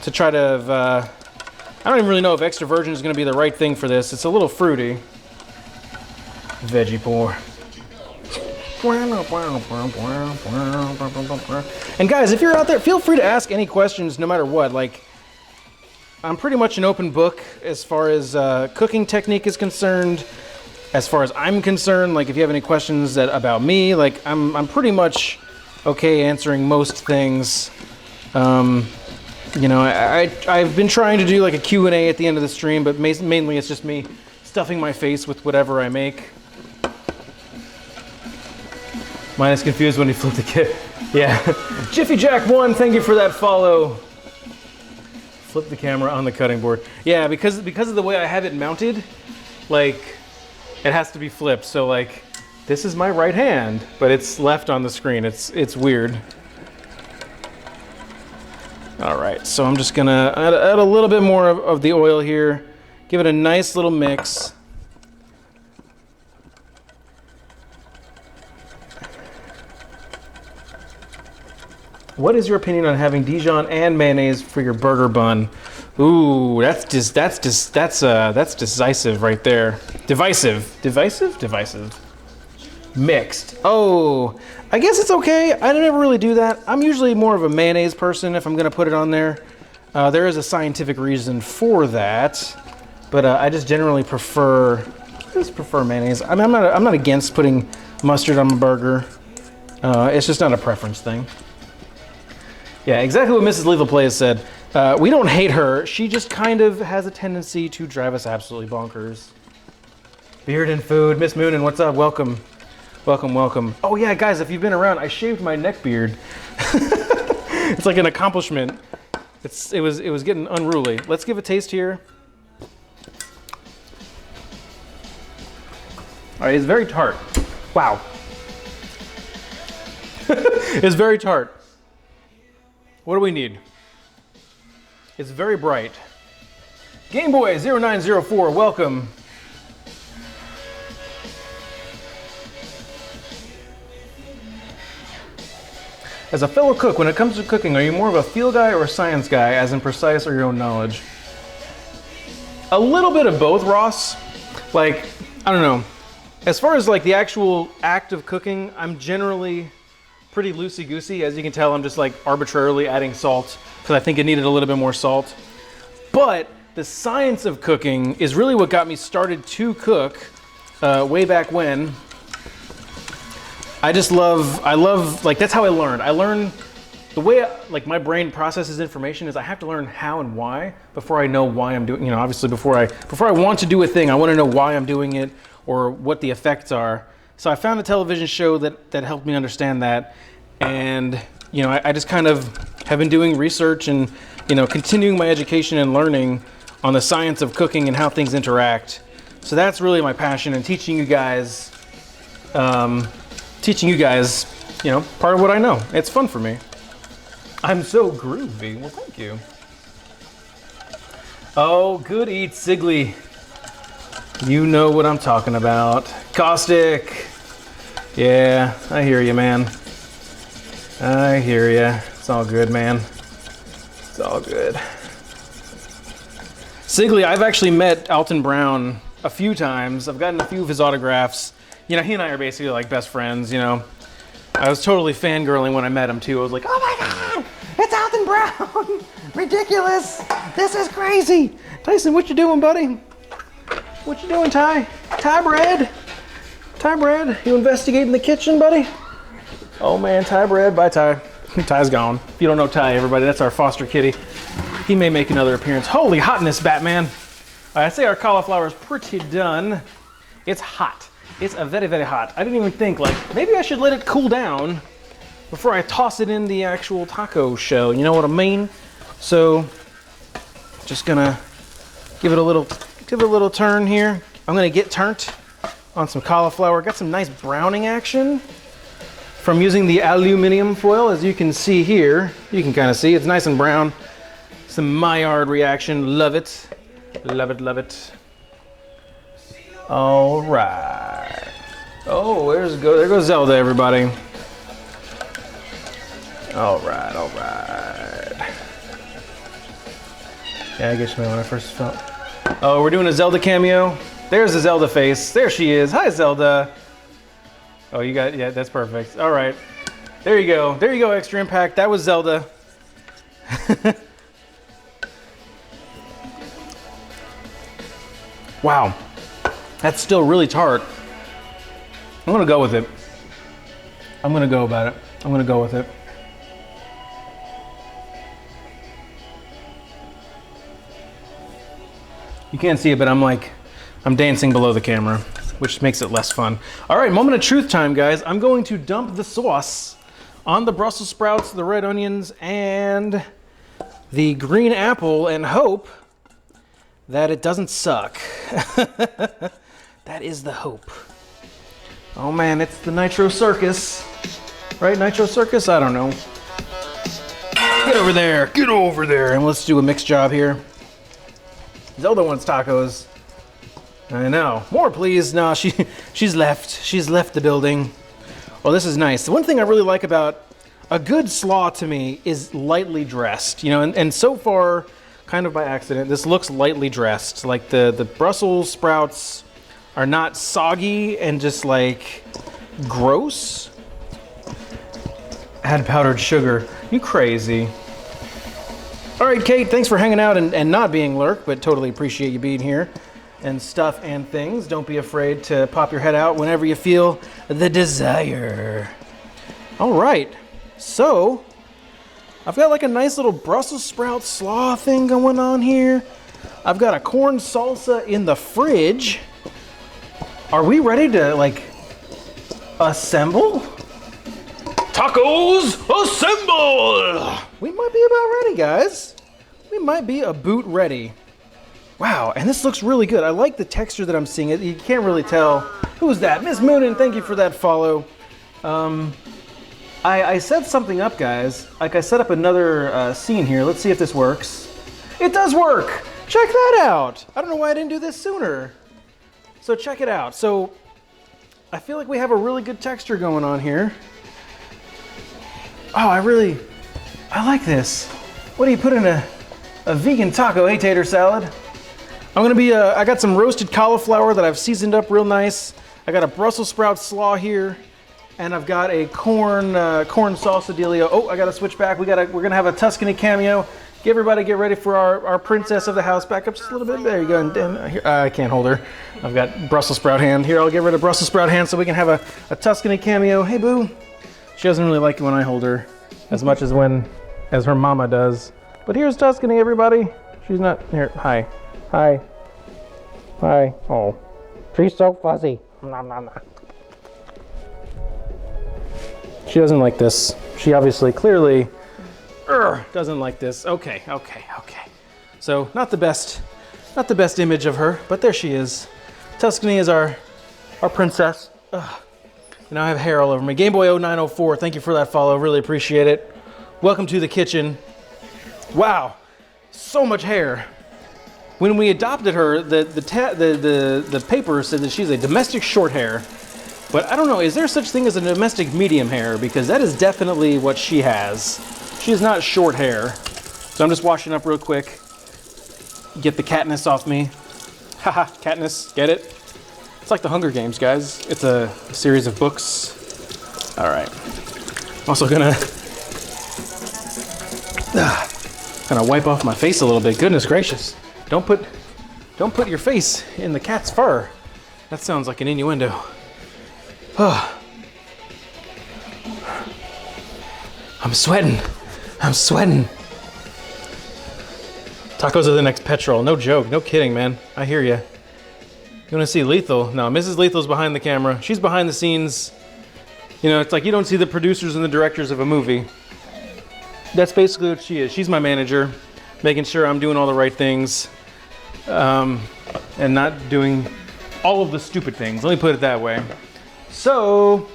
to try to. I don't even really know if extra virgin is gonna be the right thing for this. It's a little fruity. Veggie pour. And guys, if you're out there, feel free to ask any questions, no matter what. Like, I'm pretty much an open book as far as cooking technique is concerned. As far as I'm concerned, like if you have any questions about me, like I'm pretty much okay answering most things. You know, I've been trying to do like a Q&A at the end of the stream, but mainly it's just me stuffing my face with whatever I make. Mine is confused when he flipped the kit. Yeah. Jiffy Jack 1, thank you for that follow. Flip the camera on the cutting board. Yeah, because of the way I have it mounted, like, it has to be flipped. So like, this is my right hand, but it's left on the screen. It's weird. All right, so I'm just gonna add a little bit more of the oil here. Give it a nice little mix. What is your opinion on having Dijon and mayonnaise for your burger bun? Ooh, that's decisive right there. Divisive. Mixed. Oh, I guess it's okay. I never really do that. I'm usually more of a mayonnaise person if I'm gonna put it on there. There is a scientific reason for that, but I just generally prefer mayonnaise. I mean, I'm not against putting mustard on a burger. It's just not a preference thing. Yeah, exactly what Mrs. Lethal Plays said. We don't hate her. She just kind of has a tendency to drive us absolutely bonkers. Beard and food. Miss Moonin, what's up? Welcome. Welcome. Oh yeah, guys, if you've been around, I shaved my neck beard. It's like an accomplishment. It was getting unruly. Let's give a taste here. All right, it's very tart. Wow. It's very tart. What do we need? It's very bright. Gameboy0904, welcome. As a fellow cook, when it comes to cooking, are you more of a feel guy or a science guy, as in precise or your own knowledge? A little bit of both, Ross. Like, I don't know. As far as like the actual act of cooking, I'm generally pretty loosey-goosey. As you can tell, I'm just like arbitrarily adding salt because I think it needed a little bit more salt. But the science of cooking is really what got me started to cook way back when. I love, like, that's how I learned. I learned the way, like, my brain processes information is I have to learn how and why before I know why I'm doing, you know, obviously before I want to do a thing, I want to know why I'm doing it or what the effects are. So I found a television show that helped me understand that. And, you know, I just kind of have been doing research and, you know, continuing my education and learning on the science of cooking and how things interact. So that's really my passion, and teaching you guys, you know, part of what I know. It's fun for me. I'm so groovy. Well, thank you. Oh, good eat, Sigley. You know what I'm talking about. Caustic. Yeah, I hear you, man. I hear you. It's all good, man. It's all good. Sigley, I've actually met Alton Brown a few times. I've gotten a few of his autographs. You know, he and I are basically like best friends, you know. I was totally fangirling when I met him too. I was like, oh my God, it's Alton Brown. Ridiculous. This is crazy. Tyson, what you doing, buddy? What you doing, Ty? Ty Bread? Ty Bread, you investigating the kitchen, buddy? Oh man, Ty Bread, bye Ty. Ty's gone. If you don't know Ty, everybody, that's our foster kitty. He may make another appearance. Holy hotness, Batman. I'd say our cauliflower is pretty done. It's hot. It's a very, very hot. I didn't even think, like, maybe I should let it cool down before I toss it in the actual taco shell. You know what I mean? So, just gonna give it a little turn here. I'm gonna get turned on some cauliflower. Got some nice browning action from using the aluminum foil. As you can see here, you can kind of see it's nice and brown. Some Maillard reaction. Love it. Love it, love it. All right. Oh, there goes Zelda, everybody. All right, all right. Yeah, I guess you know when I first felt. Oh, we're doing a Zelda cameo. There's the Zelda face. There she is. Hi, Zelda. Oh, you got, yeah, that's perfect. All right. There you go. There you go, Extra Impact. That was Zelda. Wow. That's still really tart. I'm gonna go with it. I'm gonna go about it. I'm gonna go with it. You can't see it, but I'm dancing below the camera. which makes it less fun. All right, moment of truth time, guys. I'm going to dump the sauce on the Brussels sprouts, the red onions, and the green apple, and hope that it doesn't suck. That is the hope. Oh man, it's the Nitro Circus. Right, Nitro Circus? I don't know. Get over there, get over there, and let's do a mixed job here. Zelda wants tacos. I know. More, please. No, she's left. She's left the building. Well, this is nice. The one thing I really like about a good slaw to me is lightly dressed. You know, and so far, kind of by accident, this looks lightly dressed. Like the Brussels sprouts are not soggy and just like gross. Add powdered sugar. You crazy. All right, Kate, thanks for hanging out and not being lurk, but totally appreciate you being here and stuff and things. Don't be afraid to pop your head out whenever you feel the desire. All right, so I've got like a nice little Brussels sprout slaw thing going on here. I've got a corn salsa in the fridge. Are we ready to like assemble? Tacos assemble! We might be about ready, guys. We might be a boot ready. Wow, and this looks really good. I like the texture that I'm seeing. You can't really tell. Who's that? Miss Moonin, thank you for that follow. I set something up, guys. Like I set up another scene here. Let's see if this works. It does work! Check that out! I don't know why I didn't do this sooner. So check it out. So I feel like we have a really good texture going on here. Oh, I like this. What do you put in a vegan taco, hey, tater salad? I'm gonna be, I got some roasted cauliflower that I've seasoned up real nice. I got a Brussels sprout slaw here, and I've got a corn salsa dealio. Oh, I gotta switch back. We're gonna have a Tuscany cameo. Everybody get ready for our princess of the house. Back up just a little bit. There you go. And here, I can't hold her. I've got Brussels sprout hand. Here, I'll get rid of Brussels sprout hand so we can have a Tuscany cameo. Hey, boo. She doesn't really like it when I hold her as much as her mama does. But here's Tuscany, everybody. She's not here. Hi. Hi. Hi. Oh, she's so fuzzy. Nom, nom, nom. She doesn't like this. She obviously, clearly, doesn't like this. Okay. So not the best image of her, but there she is. Tuscany is our princess. Ugh. Now I have hair all over me. Gameboy0904, thank you for that follow. Really appreciate it. Welcome to the kitchen. Wow, so much hair. When we adopted her, the paper said that she's a domestic short hair. But I don't know, is there such thing as a domestic medium hair? Because that is definitely what she has. She is not short hair. So I'm just washing up real quick. Get the catness off me. Haha, Katniss, get it? It's like the Hunger Games, guys. It's a series of books. All right. I'm also gonna wipe off my face a little bit. Goodness gracious. Don't put your face in the cat's fur. That sounds like an innuendo. I'm sweating. Tacos are the next petrol. No joke. No kidding, man. I hear you. You want to see Lethal? No, Mrs. Lethal's behind the camera. She's behind the scenes. You know, it's like you don't see the producers and the directors of a movie. That's basically what she is. She's my manager, making sure I'm doing all the right things, and not doing all of the stupid things. Let me put it that way. So,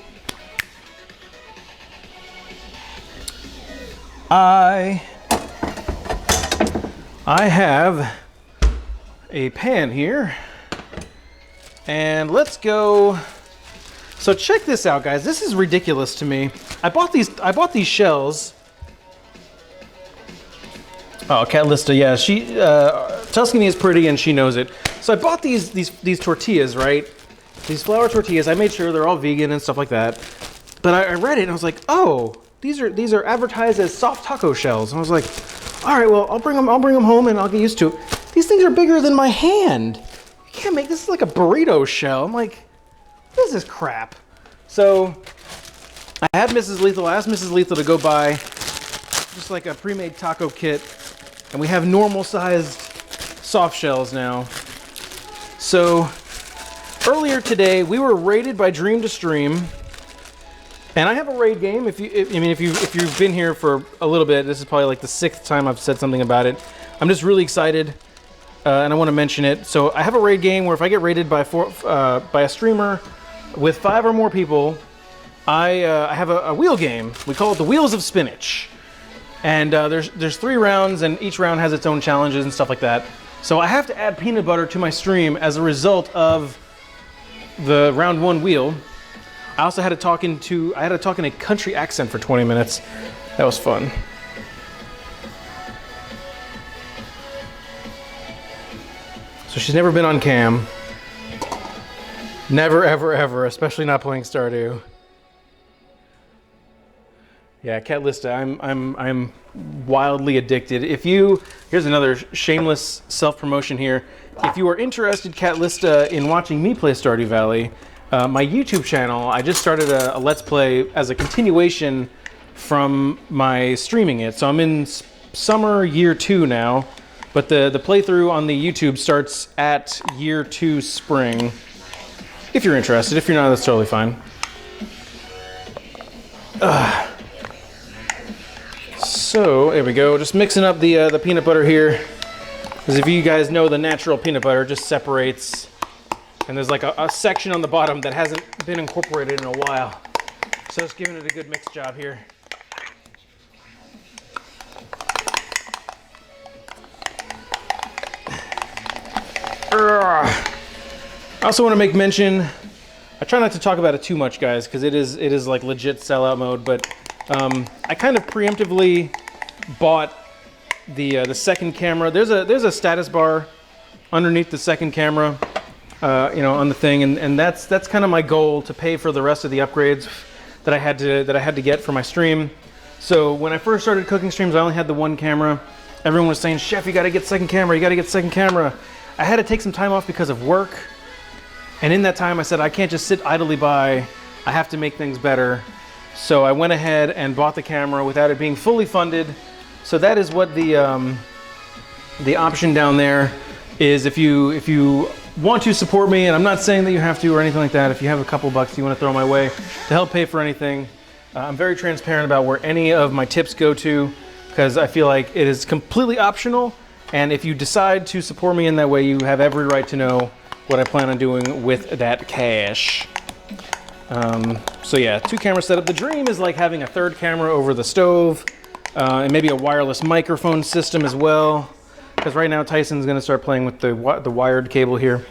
I have a pan here. And let's go. So check this out, guys. This is ridiculous to me. I bought these shells. Oh, Catlista, yeah. Tuscany is pretty and she knows it. So I bought these tortillas, right? These flour tortillas. I made sure they're all vegan and stuff like that. But I read it and I was like, oh, these are advertised as soft taco shells. And I was like, all right, well, I'll bring them home and I'll get used to it. These things are bigger than my hand. You can't make this is like a burrito shell. I'm like, what is this crap? So I had Mrs. Lethal, I asked Mrs. Lethal to go buy just like a pre-made taco kit, and we have normal sized soft shells now. So earlier today we were raided by Dream to Stream, and I have a raid game. If you've been here for a little bit, this is probably like the 6th time I've said something about it. I'm just really excited, and I want to mention it. So I have a raid game where if I get raided by a streamer with 5 or more people, I have a wheel game. We call it the Wheels of Spinach, and there's 3 rounds, and each round has its own challenges and stuff like that. So I have to add peanut butter to my stream as a result of the round 1 wheel. I also had to talk in a country accent for 20 minutes. That was fun. So she's never been on cam. Never, ever, ever, especially not playing Stardew. Yeah, Catlista, I'm wildly addicted. Here's another shameless self-promotion here. If you are interested, Catlista, in watching me play Stardew Valley, my YouTube channel, I just started a Let's Play as a continuation from my streaming it. So I'm in summer year 2 now, but the playthrough on the YouTube starts at year 2 spring. If you're interested. If you're not, that's totally fine. So, there we go. Just mixing up the peanut butter here. Because if you guys know, the natural peanut butter just separates. And there's like a section on the bottom that hasn't been incorporated in a while. So just giving it a good mix job here. I also want to make mention, I try not to talk about it too much, guys, because it is like legit sellout mode, but I kind of preemptively bought the second camera. There's a status bar underneath the second camera, on the thing, and that's kind of my goal, to pay for the rest of the upgrades that I had to get for my stream. So when I first started cooking streams, I only had the 1 camera. Everyone was saying, "Chef, you got to get second camera. You got to get second camera." I had to take some time off because of work, and in that time, I said I can't just sit idly by. I have to make things better. So I went ahead and bought the camera without it being fully funded. So that is what the option down there is. If you want to support me, and I'm not saying that you have to or anything like that, if you have a couple bucks you want to throw my way to help pay for anything, I'm very transparent about where any of my tips go to, because I feel like it is completely optional. And if you decide to support me in that way, you have every right to know what I plan on doing with that cash. So yeah, 2 camera setup. The dream is like having a 3rd camera over the stove, and maybe a wireless microphone system as well. Because right now Tyson's gonna start playing with the wired cable here.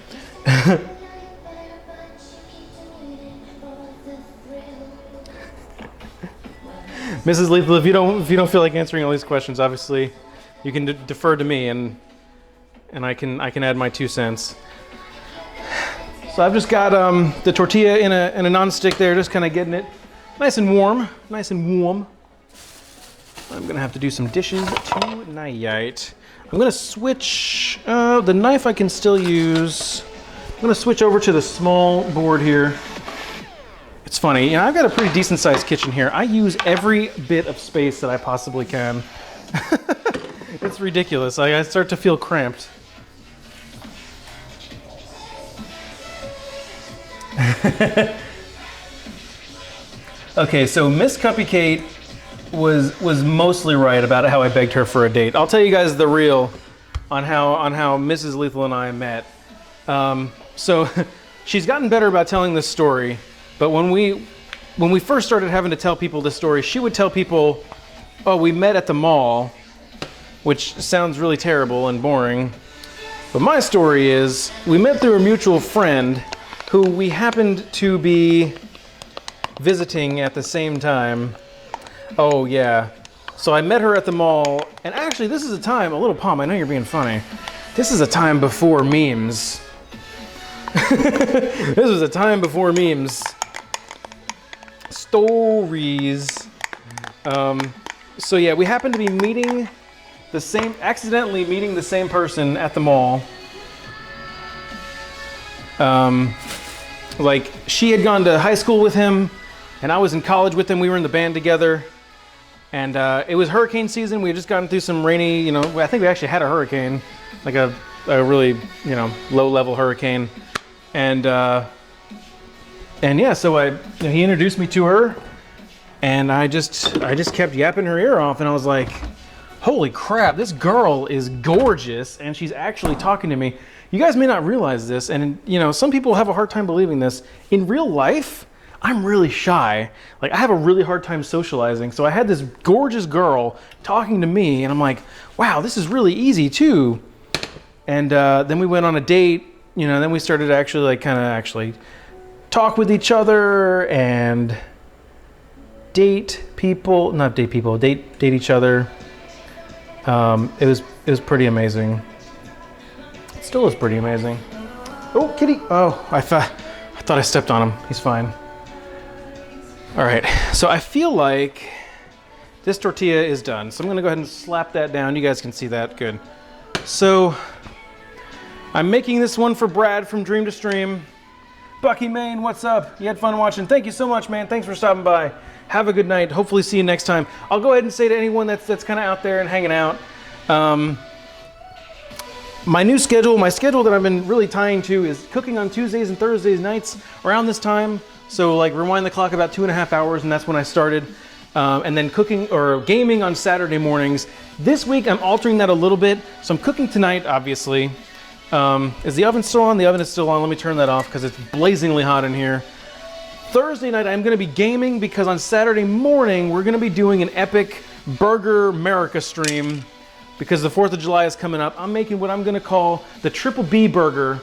Mrs. Lethal, if you don't feel like answering all these questions, obviously you can defer to me, and I can add my 2 cents. So I've just got the tortilla in a non-stick there, just kind of getting it nice and warm, I'm gonna have to do some dishes tonight. I'm gonna switch the knife I can still use. I'm gonna switch over to the small board here. It's funny, I've got a pretty decent sized kitchen here. I use every bit of space that I possibly can. It's ridiculous. I start to feel cramped. Okay, so Miss Cupcake was mostly right about how I begged her for a date. I'll tell you guys the real on how Mrs. Lethal and I met. So she's gotten better about telling this story, but when we first started having to tell people this story, she would tell people, "Oh, we met at the mall," which sounds really terrible and boring. But my story is, we met through a mutual friend who we happened to be visiting at the same time. Oh yeah. So I met her at the mall, and actually this is a time, a little Palm, I know you're being funny. This is a time before memes. This was a time before memes. Stories. So yeah, we happened to be accidentally meeting the same person at the mall. Like, she had gone to high school with him, and I was in college with him. We were in the band together, and it was hurricane season. We had just gotten through some rainy, I think we actually had a hurricane, like a really, low-level hurricane. And yeah, so he introduced me to her, and I just kept yapping her ear off, and I was like, holy crap, this girl is gorgeous, and she's actually talking to me. You guys may not realize this, and you know, some people have a hard time believing this. In real life, I'm really shy. Like, I have a really hard time socializing. So I had this gorgeous girl talking to me, and I'm like, wow, this is really easy too. And then we went on a date, you know, then we started to actually like kind of actually talk with each other and date each other. It was pretty amazing. It still is pretty amazing. Oh, kitty. Oh, I thought I stepped on him. He's fine. All right, so I feel like this tortilla is done. So I'm gonna go ahead and slap that down. You guys can see that, good. So I'm making this one for Brad from Dream to Stream. Bucky, Maine, what's up? You had fun watching. Thank you so much, man. Thanks for stopping by. Have a good night. Hopefully see you next time. I'll go ahead and say to anyone that's kind of out there and hanging out, my schedule that I've been really tying to is cooking on Tuesdays and Thursdays nights around this time. So like rewind the clock about 2.5 hours, and that's when I started. And then cooking or gaming on Saturday mornings. This week I'm altering that a little bit. So I'm cooking tonight, obviously. Is the oven still on? The oven is still on. Let me turn that off because it's blazingly hot in here. Thursday night I'm going to be gaming because on Saturday morning we're going to be doing an epic Burger America stream because the 4th of July is coming up. I'm making what I'm going to call the Triple B burger.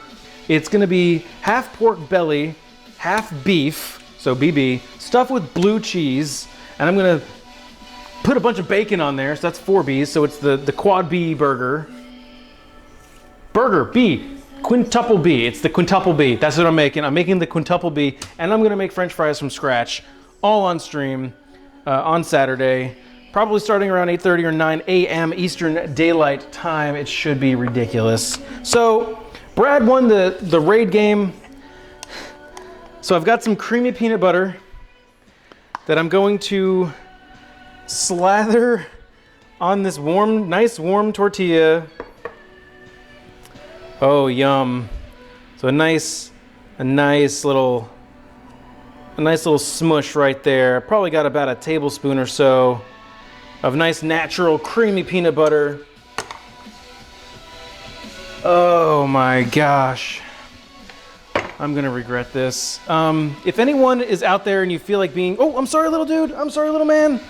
It's going to be half pork belly, half beef, so BB, stuffed with blue cheese, and I'm going to put a bunch of bacon on there, so that's 4 B's, so it's the quad B burger. Burger B. Quintuple B. It's the quintuple B. That's what I'm making. I'm making the quintuple B, and I'm gonna make French fries from scratch, all on stream, on Saturday, probably starting around 8:30 or 9 a.m. Eastern Daylight Time. It should be ridiculous. So, Brad won the raid game. So I've got some creamy peanut butter that I'm going to slather on this nice warm tortilla. Oh, yum. So a nice little smush right there. Probably got about a tablespoon or so of nice natural creamy peanut butter. Oh my gosh. I'm gonna regret this. If anyone is out there and you feel like being, oh, I'm sorry, little dude. I'm sorry, little man.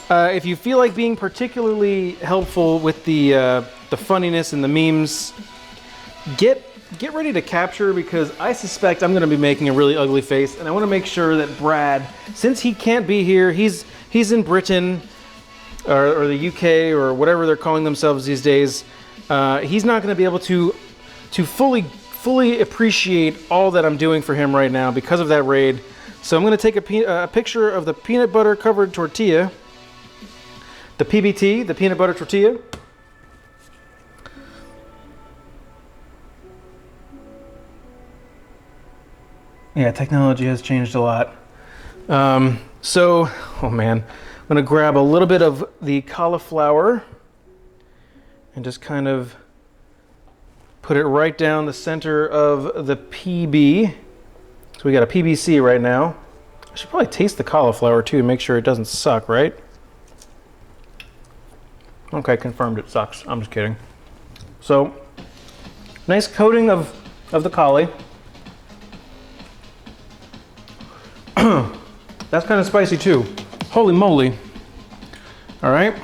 If you feel like being particularly helpful with the funniness and the memes, get ready to capture, because I suspect I'm going to be making a really ugly face, and I want to make sure that Brad, since he can't be here, he's in Britain or the UK or whatever they're calling themselves these days. He's not going to be able to fully appreciate all that I'm doing for him right now because of that raid. So I'm going to take a picture of the peanut butter covered tortilla, the PBT, the peanut butter tortilla. Yeah, technology has changed a lot. So, oh man, I'm gonna grab a little bit of the cauliflower and just kind of put it right down the center of the PB. So we got a PBC right now. I should probably taste the cauliflower too to make sure it doesn't suck, right? Okay, confirmed it sucks. I'm just kidding. So, nice coating of the cauli. That's kind of spicy too. Holy moly. All right.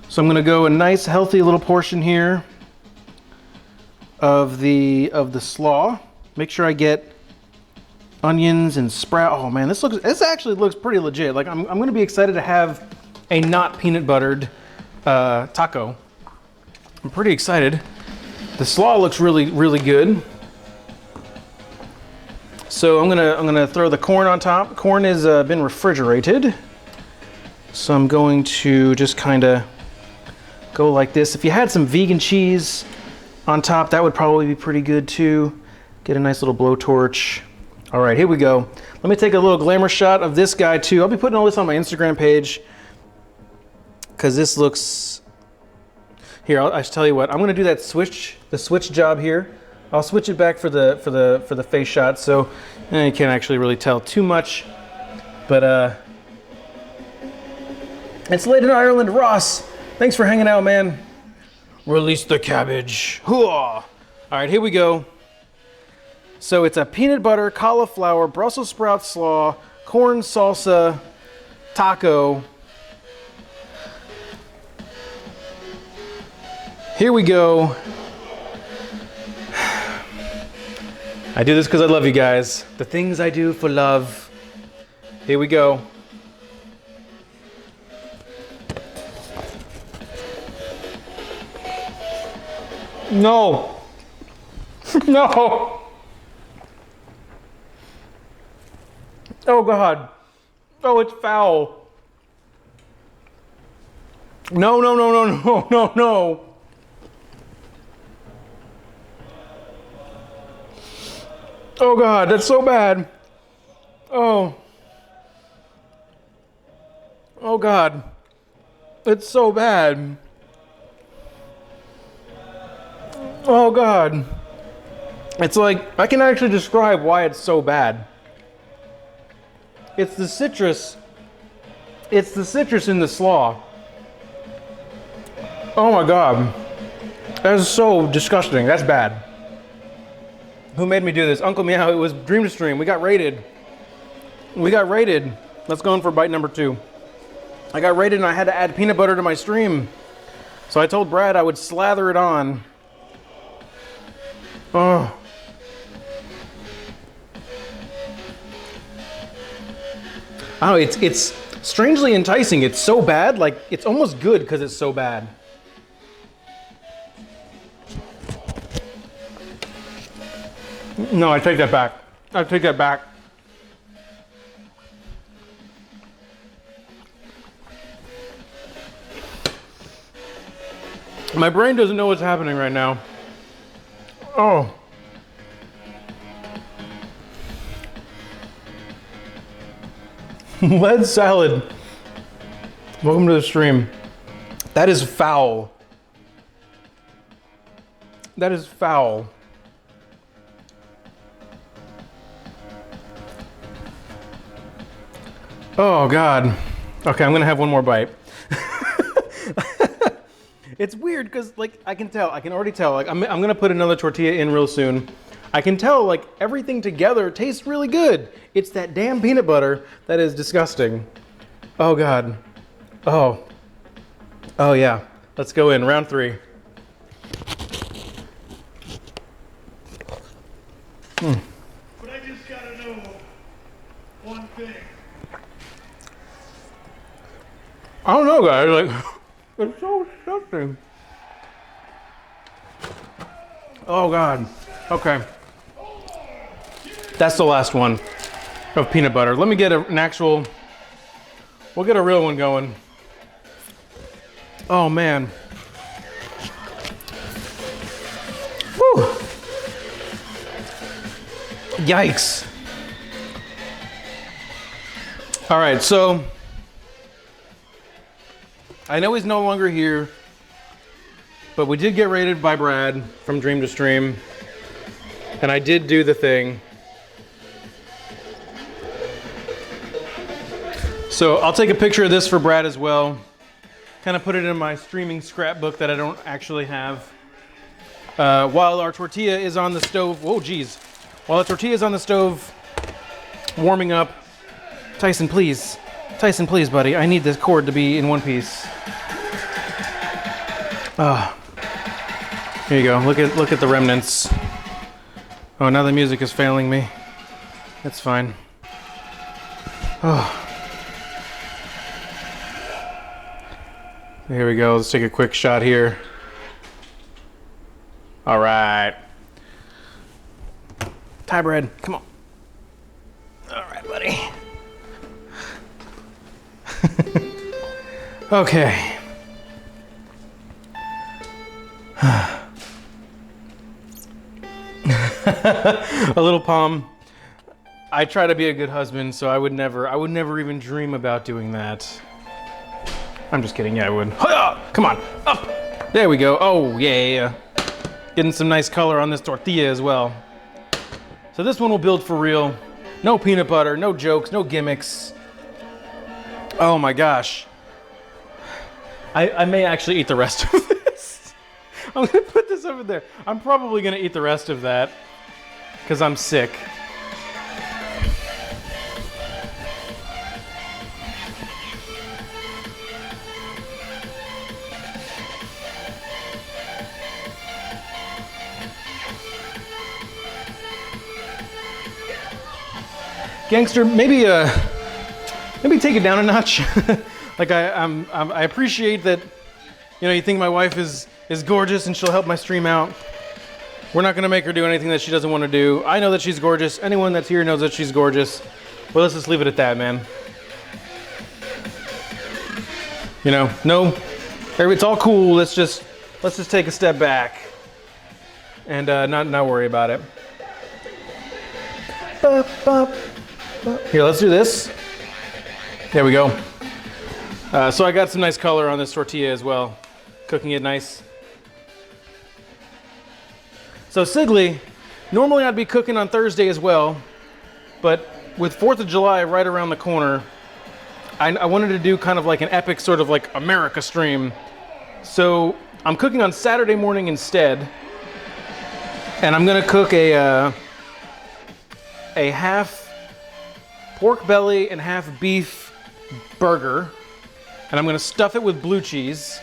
So I'm going to go a nice healthy little portion here of the slaw. Make sure I get onions and sprout. Oh man, this actually looks pretty legit. Like I'm going to be excited to have a not peanut buttered taco. I'm pretty excited. The slaw looks really, really good. So I'm gonna throw the corn on top. Corn has been refrigerated, so I'm going to just kind of go like this. If you had some vegan cheese on top, that would probably be pretty good too. Get a nice little blowtorch. All right, here we go. Let me take a little glamour shot of this guy too. I'll be putting all this on my Instagram page because this looks. Here, I'll tell you what. I'm gonna do the switch job here. I'll switch it back for the face shot, so you can't actually really tell too much. But it's late in Ireland. Ross, thanks for hanging out, man. Release the cabbage. Hooah! All right, here we go. So it's a peanut butter, cauliflower, Brussels sprout slaw, corn salsa, taco. Here we go. I do this because I love you guys. The things I do for love. Here we go. No. No. Oh God. Oh, it's foul. No, no, no, no, no, no, no. Oh God, that's so bad. Oh. Oh God. It's so bad. Oh God. It's like, I can actually describe why it's so bad. It's the citrus. It's the citrus in the slaw. Oh my God. That is so disgusting. That's bad. Who made me do this? Uncle Meow. It was Livestream. We got raided. We got raided. Let's go in for bite number 2. I got raided and I had to add peanut butter to my stream. So I told Brad I would slather it on. Oh. Oh, it's strangely enticing. It's so bad. Like, it's almost good because it's so bad. No, I take that back. I take that back. My brain doesn't know what's happening right now. Oh. Lead salad. Welcome to the stream. That is foul. That is foul. Oh God. Okay, I'm gonna have one more bite. It's weird because, like, I can already tell. Like, I'm gonna put another tortilla in real soon. I can tell, like, everything together tastes really good. It's that damn peanut butter that is disgusting. Oh God. Oh. Oh yeah. Let's go in round 3. But I just gotta know one thing. I don't know, guys. Like, it's so disgusting. Oh God. Okay. That's the last one of peanut butter. Let me get an actual. We'll get a real one going. Oh man. Whew. Yikes. All right, so I know he's no longer here, but we did get raided by Brad from Dream to Stream, and I did do the thing. So I'll take a picture of this for Brad as well. Kind of put it in my streaming scrapbook that I don't actually have. While our tortilla is on the stove, whoa geez. While the tortilla is on the stove, warming up. Tyson, please. Tyson, please, buddy. I need this cord to be in one piece. Here you go. Look at the remnants. Oh, now the music is failing me. That's fine. Oh. Here we go. Let's take a quick shot here. All right. Thai bread, come on. All right, buddy. Okay. A little palm. I try to be a good husband, so I would never even dream about doing that. I'm just kidding. Yeah, I would. Hi-ya! Come on, up. There we go. Oh yeah. Getting some nice color on this tortilla as well. So this one will build for real. No peanut butter, no jokes, no gimmicks. Oh my gosh. I may actually eat the rest of this. I'm gonna put this over there. I'm probably gonna eat the rest of that because I'm sick. Gangster, maybe take it down a notch. Like I appreciate that, you know, you think my wife is gorgeous and she'll help my stream out. We're not gonna make her do anything that she doesn't want to do. I know that she's gorgeous. Anyone that's here knows that she's gorgeous. But let's just leave it at that, man. You know, no, it's all cool. Let's just take a step back and not worry about it. Here, let's do this. There we go. So I got some nice color on this tortilla as well. Cooking it nice. So Sigley, normally I'd be cooking on Thursday as well, but with 4th of July right around the corner, I wanted to do kind of like an epic sort of like America stream. So I'm cooking on Saturday morning instead, and I'm gonna cook a half pork belly and half beef burger, and I'm gonna stuff it with blue cheese,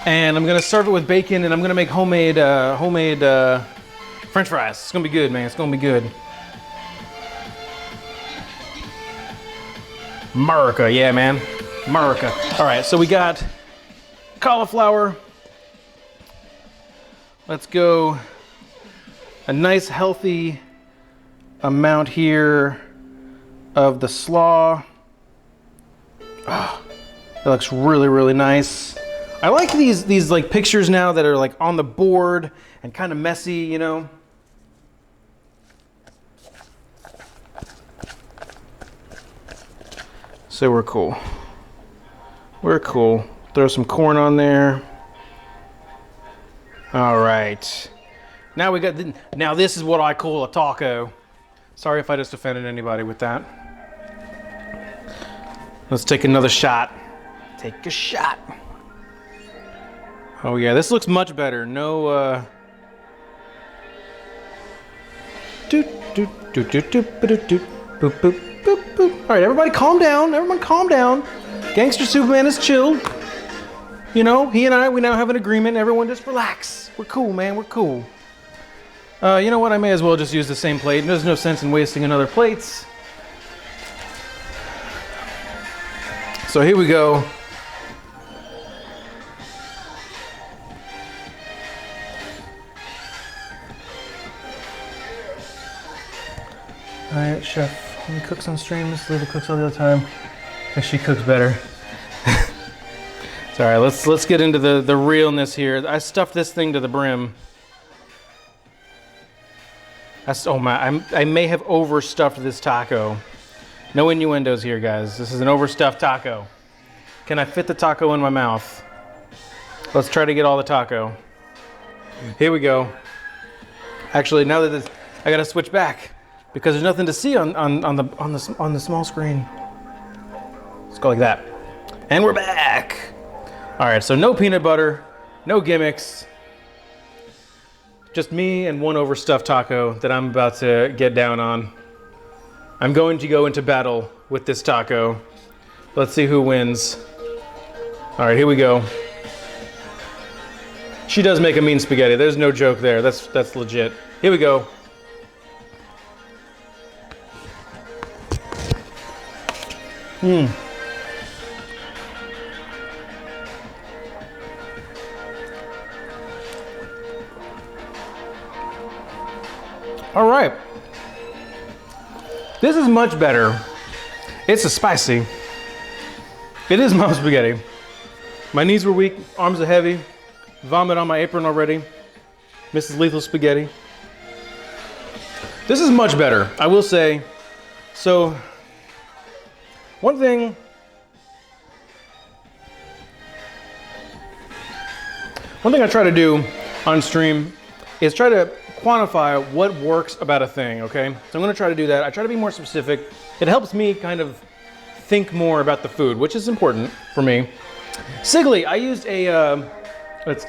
and I'm gonna serve it with bacon, and I'm gonna make homemade French fries. It's gonna be good, man. It's gonna be good. America, yeah, man. America. All right, so we got cauliflower. Let's go a nice healthy amount here of the slaw. Oh, that looks really, really nice. I like these like pictures now that are like on the board and kind of messy, you know. So we're cool. We're cool. Throw some corn on there. All right. Now we got, now this is what I call a taco. Sorry if I just offended anybody with that. Let's take another shot. Take a shot. Oh yeah, this looks much better. No, doot, doot, doot, doot, doot, doot, doot, boop, boop, boop, boop. All right, everybody calm down. Everyone calm down. Gangster Superman is chilled. You know, he and I, we now have an agreement. Everyone just relax. We're cool, man. We're cool. You know what? I may as well just use the same plate. There's no sense in wasting another plates. So here we go. All right, chef. When he cooks on stream, Miss Lily cooks all the other time. Because she cooks better. It's all right. Let's get into the realness here. I stuffed this thing to the brim. Oh my! I may have overstuffed this taco. No innuendos here, guys. This is an overstuffed taco. Can I fit the taco in my mouth? Let's try to get all the taco. Here we go. Actually, now that this, I gotta switch back because there's nothing to see on the small screen. Let's go like that, and we're back. All right, so no peanut butter, no gimmicks. Just me and one overstuffed taco that I'm about to get down on. I'm going to go into battle with this taco. Let's see who wins. All right, here we go. She does make a mean spaghetti. There's no joke there. That's legit. Here we go. All right. This is much better. It's a spicy. It is mom spaghetti. My knees were weak, arms are heavy, vomit on my apron already. Mrs. Lethal spaghetti. This is much better, I will say. So, one thing I try to do on stream is try to quantify what works about a thing, okay? So I'm gonna try to do that. I try to be more specific. It helps me kind of think more about the food, which is important for me. Sigley, I used it's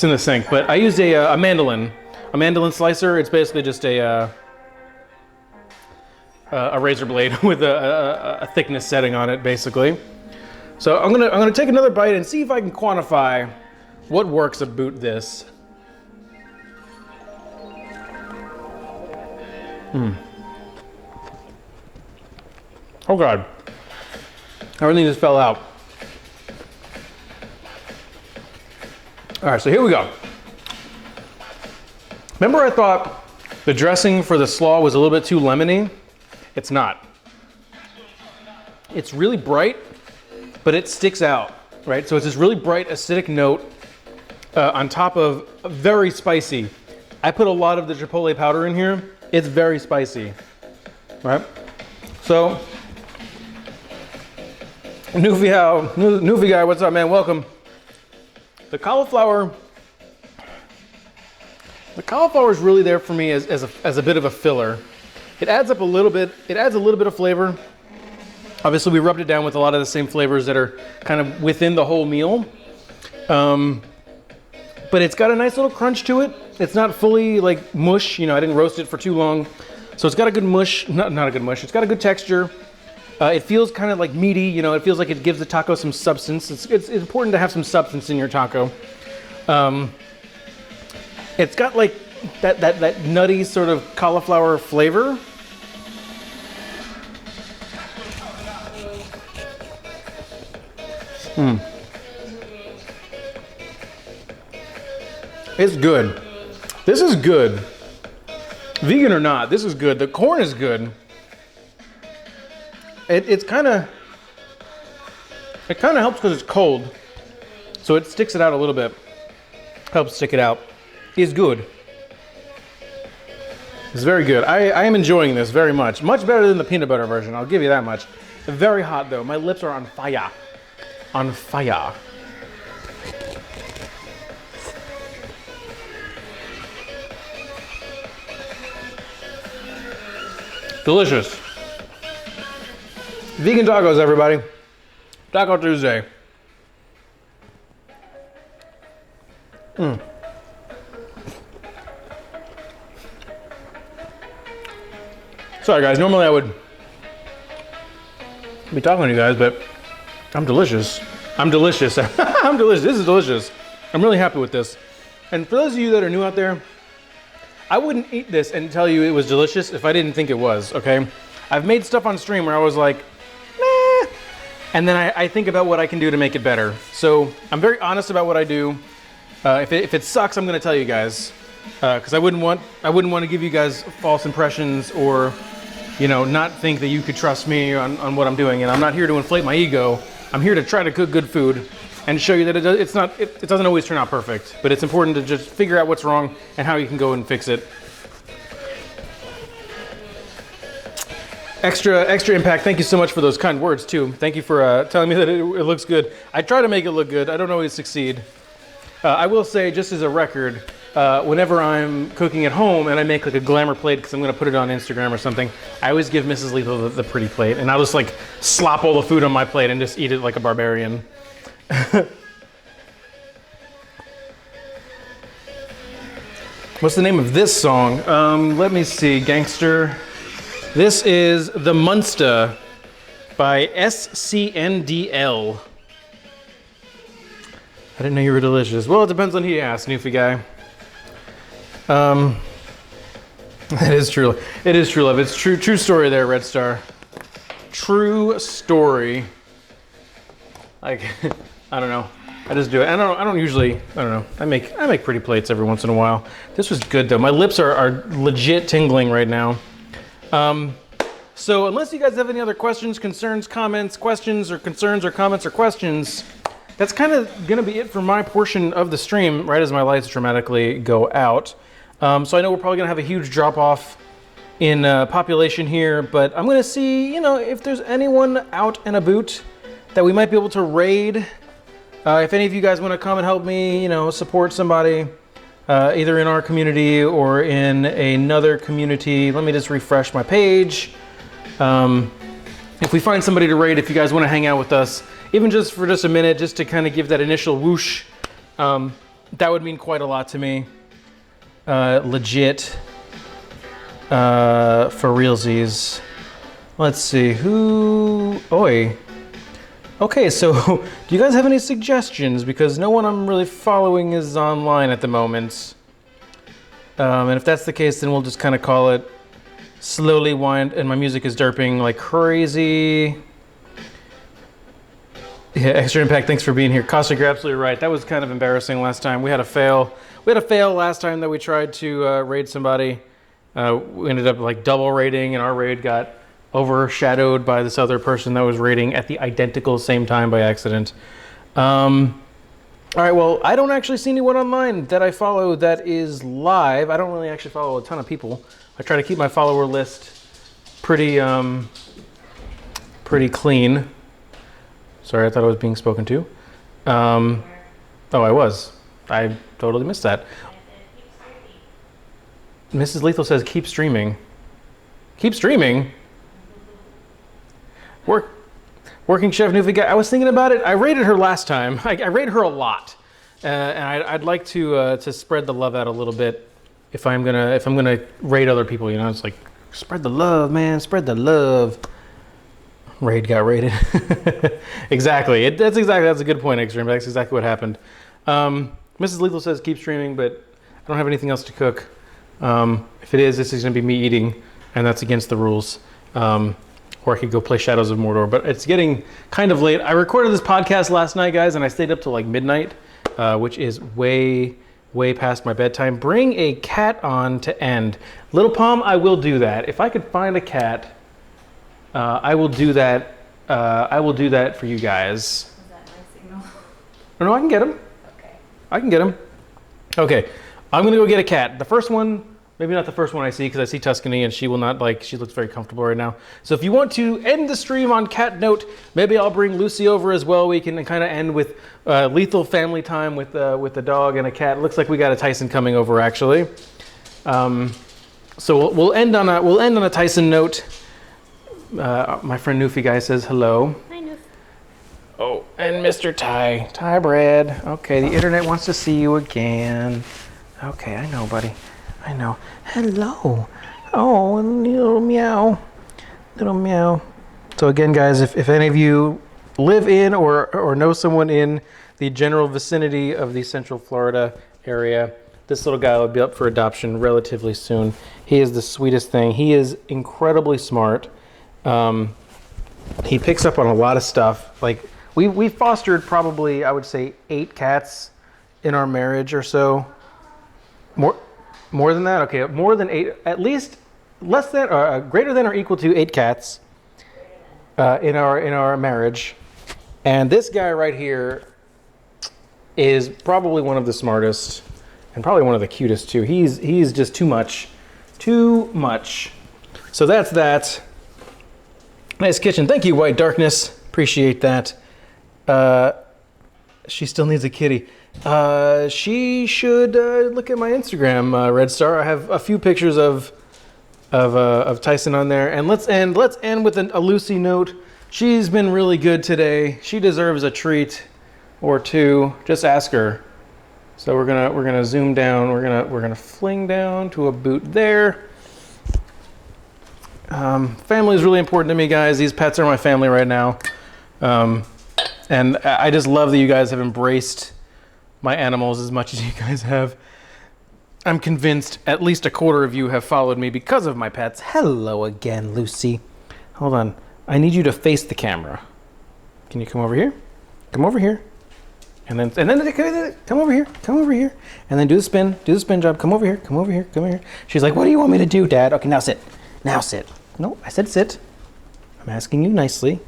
in the sink, but I used a mandolin slicer. It's basically just a razor blade with a thickness setting on it, basically. So I'm gonna take another bite and see if I can quantify what works about this. Oh God, everything just fell out. All right, so here we go. Remember I thought the dressing for the slaw was a little bit too lemony? It's not. It's really bright, but it sticks out, right? So it's this really bright acidic note on top of very spicy. I put a lot of the chipotle powder in here. It's very spicy, right? So, Newfie guy, what's up, man? Welcome. The cauliflower is really there for me as a bit of a filler. It adds up a little bit. It adds a little bit of flavor. Obviously, we rubbed it down with a lot of the same flavors that are kind of within the whole meal. But it's got a nice little crunch to it. It's not fully like mush. You know, I didn't roast it for too long. So it's got a good mush, not a good mush. It's got a good texture. It feels kind of like meaty, you know, it feels like it gives the taco some substance. It's important to have some substance in your taco. It's got like that nutty sort of cauliflower flavor. It's good. This is good. Vegan or not, this is good. The corn is good. It kind of helps because it's cold, so it sticks it out a little bit. Helps stick it out. It's good. It's very good. I am enjoying this very much. Much better than the peanut butter version. I'll give you that much. Very hot though. My lips are on fire. On fire. Delicious. Vegan tacos, everybody. Taco Tuesday. Sorry guys, normally I would be talking to you guys, but I'm delicious. I'm delicious. I'm delicious. This is delicious. I'm really happy with this. And for those of you that are new out there, I wouldn't eat this and tell you it was delicious if I didn't think it was, okay? I've made stuff on stream where I was like, nah, and then I think about what I can do to make it better. So I'm very honest about what I do. If it sucks, I'm gonna tell you guys, because I wouldn't want to give you guys false impressions or, you know, not think that you could trust me on what I'm doing. And I'm not here to inflate my ego. I'm here to try to cook good food and show you that it doesn't always turn out perfect, but it's important to just figure out what's wrong and how you can go and fix it. Extra impact. Thank you so much for those kind words too. Thank you for telling me that it looks good. I try to make it look good. I don't always succeed. I will say, just as a record, whenever I'm cooking at home and I make like a glamour plate because I'm going to put it on Instagram or something, I always give Mrs. Lethal the pretty plate, and I'll just like slop all the food on my plate and just eat it like a barbarian. What's the name of this song? Let me see. Gangster. This is The Munster by SCNDL. I didn't know you were delicious. Well, it depends on who you ask, Newfie guy. It is true. It is true love. It's true story there, Red Star. True story. Like, I don't know. I just do it. I don't usually. I don't know. I make pretty plates every once in a while. This was good though. My lips are legit tingling right now. So unless you guys have any other questions, concerns, comments, questions, or concerns, or comments, or questions, that's kind of gonna be it for my portion of the stream. Right as my lights dramatically go out. So I know we're probably gonna have a huge drop off in population here, but I'm gonna see, you know, if there's anyone out and about that we might be able to raid If any of you guys want to come and help me, support somebody, either in our community or in another community, let me just refresh my page. If we find somebody to raid, if you guys want to hang out with us, even just for just a minute, just to kind of give that initial whoosh, that would mean quite a lot to me. Legit. For realsies. Let's see, Oi. Okay, so do you guys have any suggestions? Because no one I'm really following is online at the moment. And if that's the case, then we'll just kind of call it slowly wind, and my music is derping like crazy. Yeah, Extra Impact, thanks for being here. Caustic, you're absolutely right. That was kind of embarrassing last time. We had a fail. We had a fail last time that we tried to raid somebody. We ended up like double raiding, and our raid got overshadowed by this other person that was raiding at the identical same time by accident. All right, well, I don't actually see anyone online that I follow that is live. I don't really actually follow a ton of people. I try to keep my follower list pretty clean. Sorry, I thought I was being spoken to. Oh, I was. I totally missed that. Mrs. Lethal says, keep streaming. Keep streaming? Working Chef Newfie guy. I was thinking about it. I rated her last time. I rated her a lot. And I'd like to spread the love out a little bit if I'm gonna raid other people, it's like, spread the love, man, spread the love. Raid got raided. Exactly. That's a good point, Extreme. That's exactly what happened. Mrs. Lethal says keep streaming, but I don't have anything else to cook. If it is, this is going to be me eating, and that's against the rules. Or I could go play Shadows of Mordor, but it's getting kind of late. I recorded this podcast last night, guys, and I stayed up till like midnight, which is way past my bedtime. Bring a cat on to end. Little Palm, I will do that. If I could find a cat, I will do that. I will do that for you guys. Is that my signal? No, I can get him. Okay. I can get him. Okay, I'm gonna go get a cat. The first one, maybe not the first one I see, because I see Tuscany and she will not she looks very comfortable right now. So if you want to end the stream on cat note, maybe I'll bring Lucy over as well. We can kind of end with lethal family time with the dog and a cat. It looks like we got a Tyson coming over actually. So we'll end on a Tyson note. My friend Newfie guy says hello. Hi, Noof. Oh, and Mr. Ty Brad. Okay, the internet wants to see you again. Okay, I know, buddy. I know. Hello. Oh, little meow. Little meow. So again, guys, if any of you live in or know someone in the general vicinity of the Central Florida area, this little guy will be up for adoption relatively soon. He is the sweetest thing. He is incredibly smart. He picks up on a lot of stuff. Like we fostered probably, I would say, 8 cats in our marriage or so. More than that? Okay, more than 8, at least less than, greater than or equal to 8 cats in our marriage. And this guy right here is probably one of the smartest and probably one of the cutest too. He's just too much. So that's that. Nice kitchen. Thank you, White Darkness. Appreciate that. She still needs a kitty. She should look at my Instagram, Red Star. I have a few pictures of Tyson on there. And let's end with a Lucy note. She's been really good today. She deserves a treat or two. Just ask her. So we're gonna zoom down. We're gonna fling down to a boot there. Family is really important to me, guys. These pets are my family right now. And I just love that you guys have embraced my animals as much as you guys have. I'm convinced at least a quarter of you have followed me because of my pets. Hello again, Lucy. Hold on. I need you to face the camera. Can you come over here? Come over here. And then come over here. Come over here. And then do the spin. Do the spin job. Come over here. Come over here. Come over here. She's like, what do you want me to do, Dad? Okay, now sit. Now sit. No, I said sit. I'm asking you nicely.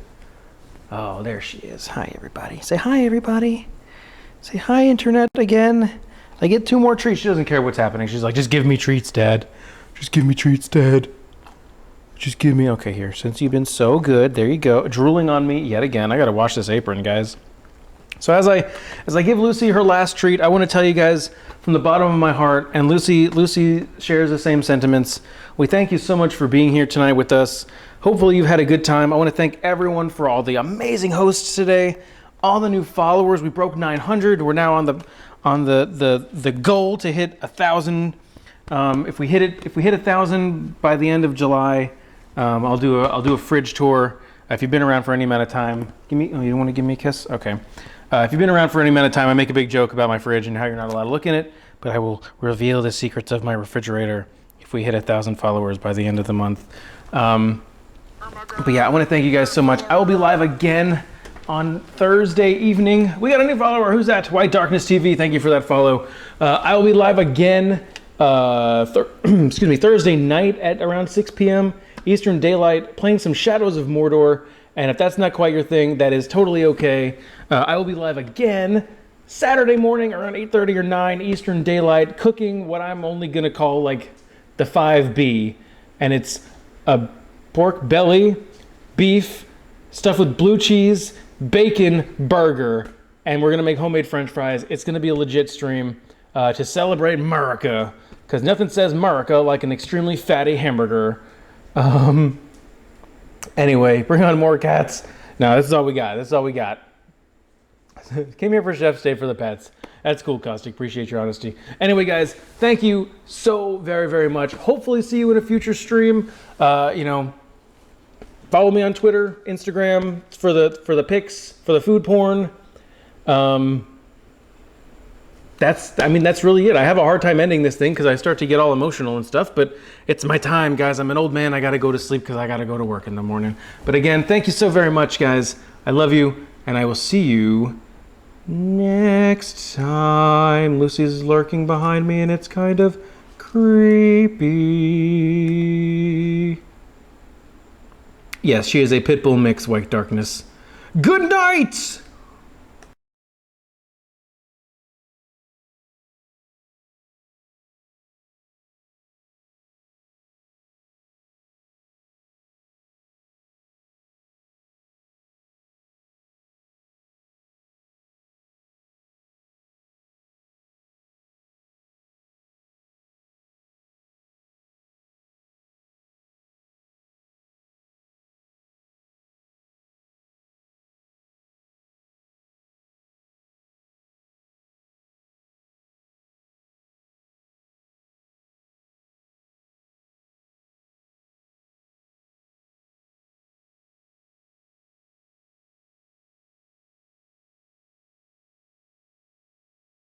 Oh, there she is. Hi, everybody. Say hi, everybody. Say hi, internet again. I get 2 more treats. She doesn't care what's happening. She's like, just give me treats, Dad. Just give me treats, Dad. Just give me... Okay, here. Since you've been so good, there you go. Drooling on me yet again. I got to wash this apron, guys. So as I give Lucy her last treat, I want to tell you guys from the bottom of my heart, and Lucy shares the same sentiments. We thank you so much for being here tonight with us. Hopefully you've had a good time. I want to thank everyone for all the amazing hosts today, all the new followers. We broke 900. We're now on the goal to hit 1,000. If we hit 1,000 by the end of July, I'll do a fridge tour. If you've been around for any amount of time, you don't want to give me a kiss? Okay. If you've been around for any amount of time, I make a big joke about my fridge and how you're not allowed to look in it, but I will reveal the secrets of my refrigerator if we hit 1,000 followers by the end of the month. But yeah, I want to thank you guys so much. I will be live again on Thursday evening. We got a new follower. Who's that? White Darkness TV. Thank you for that follow. I will be live again Thursday night at around 6 p.m. Eastern Daylight, playing some Shadows of Mordor. And if that's not quite your thing, that is totally okay. I will be live again Saturday morning around 8:30 or 9 Eastern Daylight, cooking what I'm only going to call like the 5B. And it's a pork belly, beef, stuffed with blue cheese, bacon, burger. And we're going to make homemade French fries. It's going to be a legit stream to celebrate America. Because nothing says America like an extremely fatty hamburger. Anyway, bring on more cats. No, this is all we got. Came here for Chef's Day for the pets. That's cool, Caustic. Appreciate your honesty. Anyway, guys, thank you so very, very much. Hopefully see you in a future stream. Follow me on Twitter, Instagram for the pics, for the food porn. That's really it. I have a hard time ending this thing because I start to get all emotional and stuff, but it's my time, guys. I'm an old man. I got to go to sleep because I got to go to work in the morning. But again, thank you so very much, guys. I love you, and I will see you next time. Lucy's lurking behind me, and it's kind of creepy. Yes, she is a pit bull mix, White Darkness. Good night!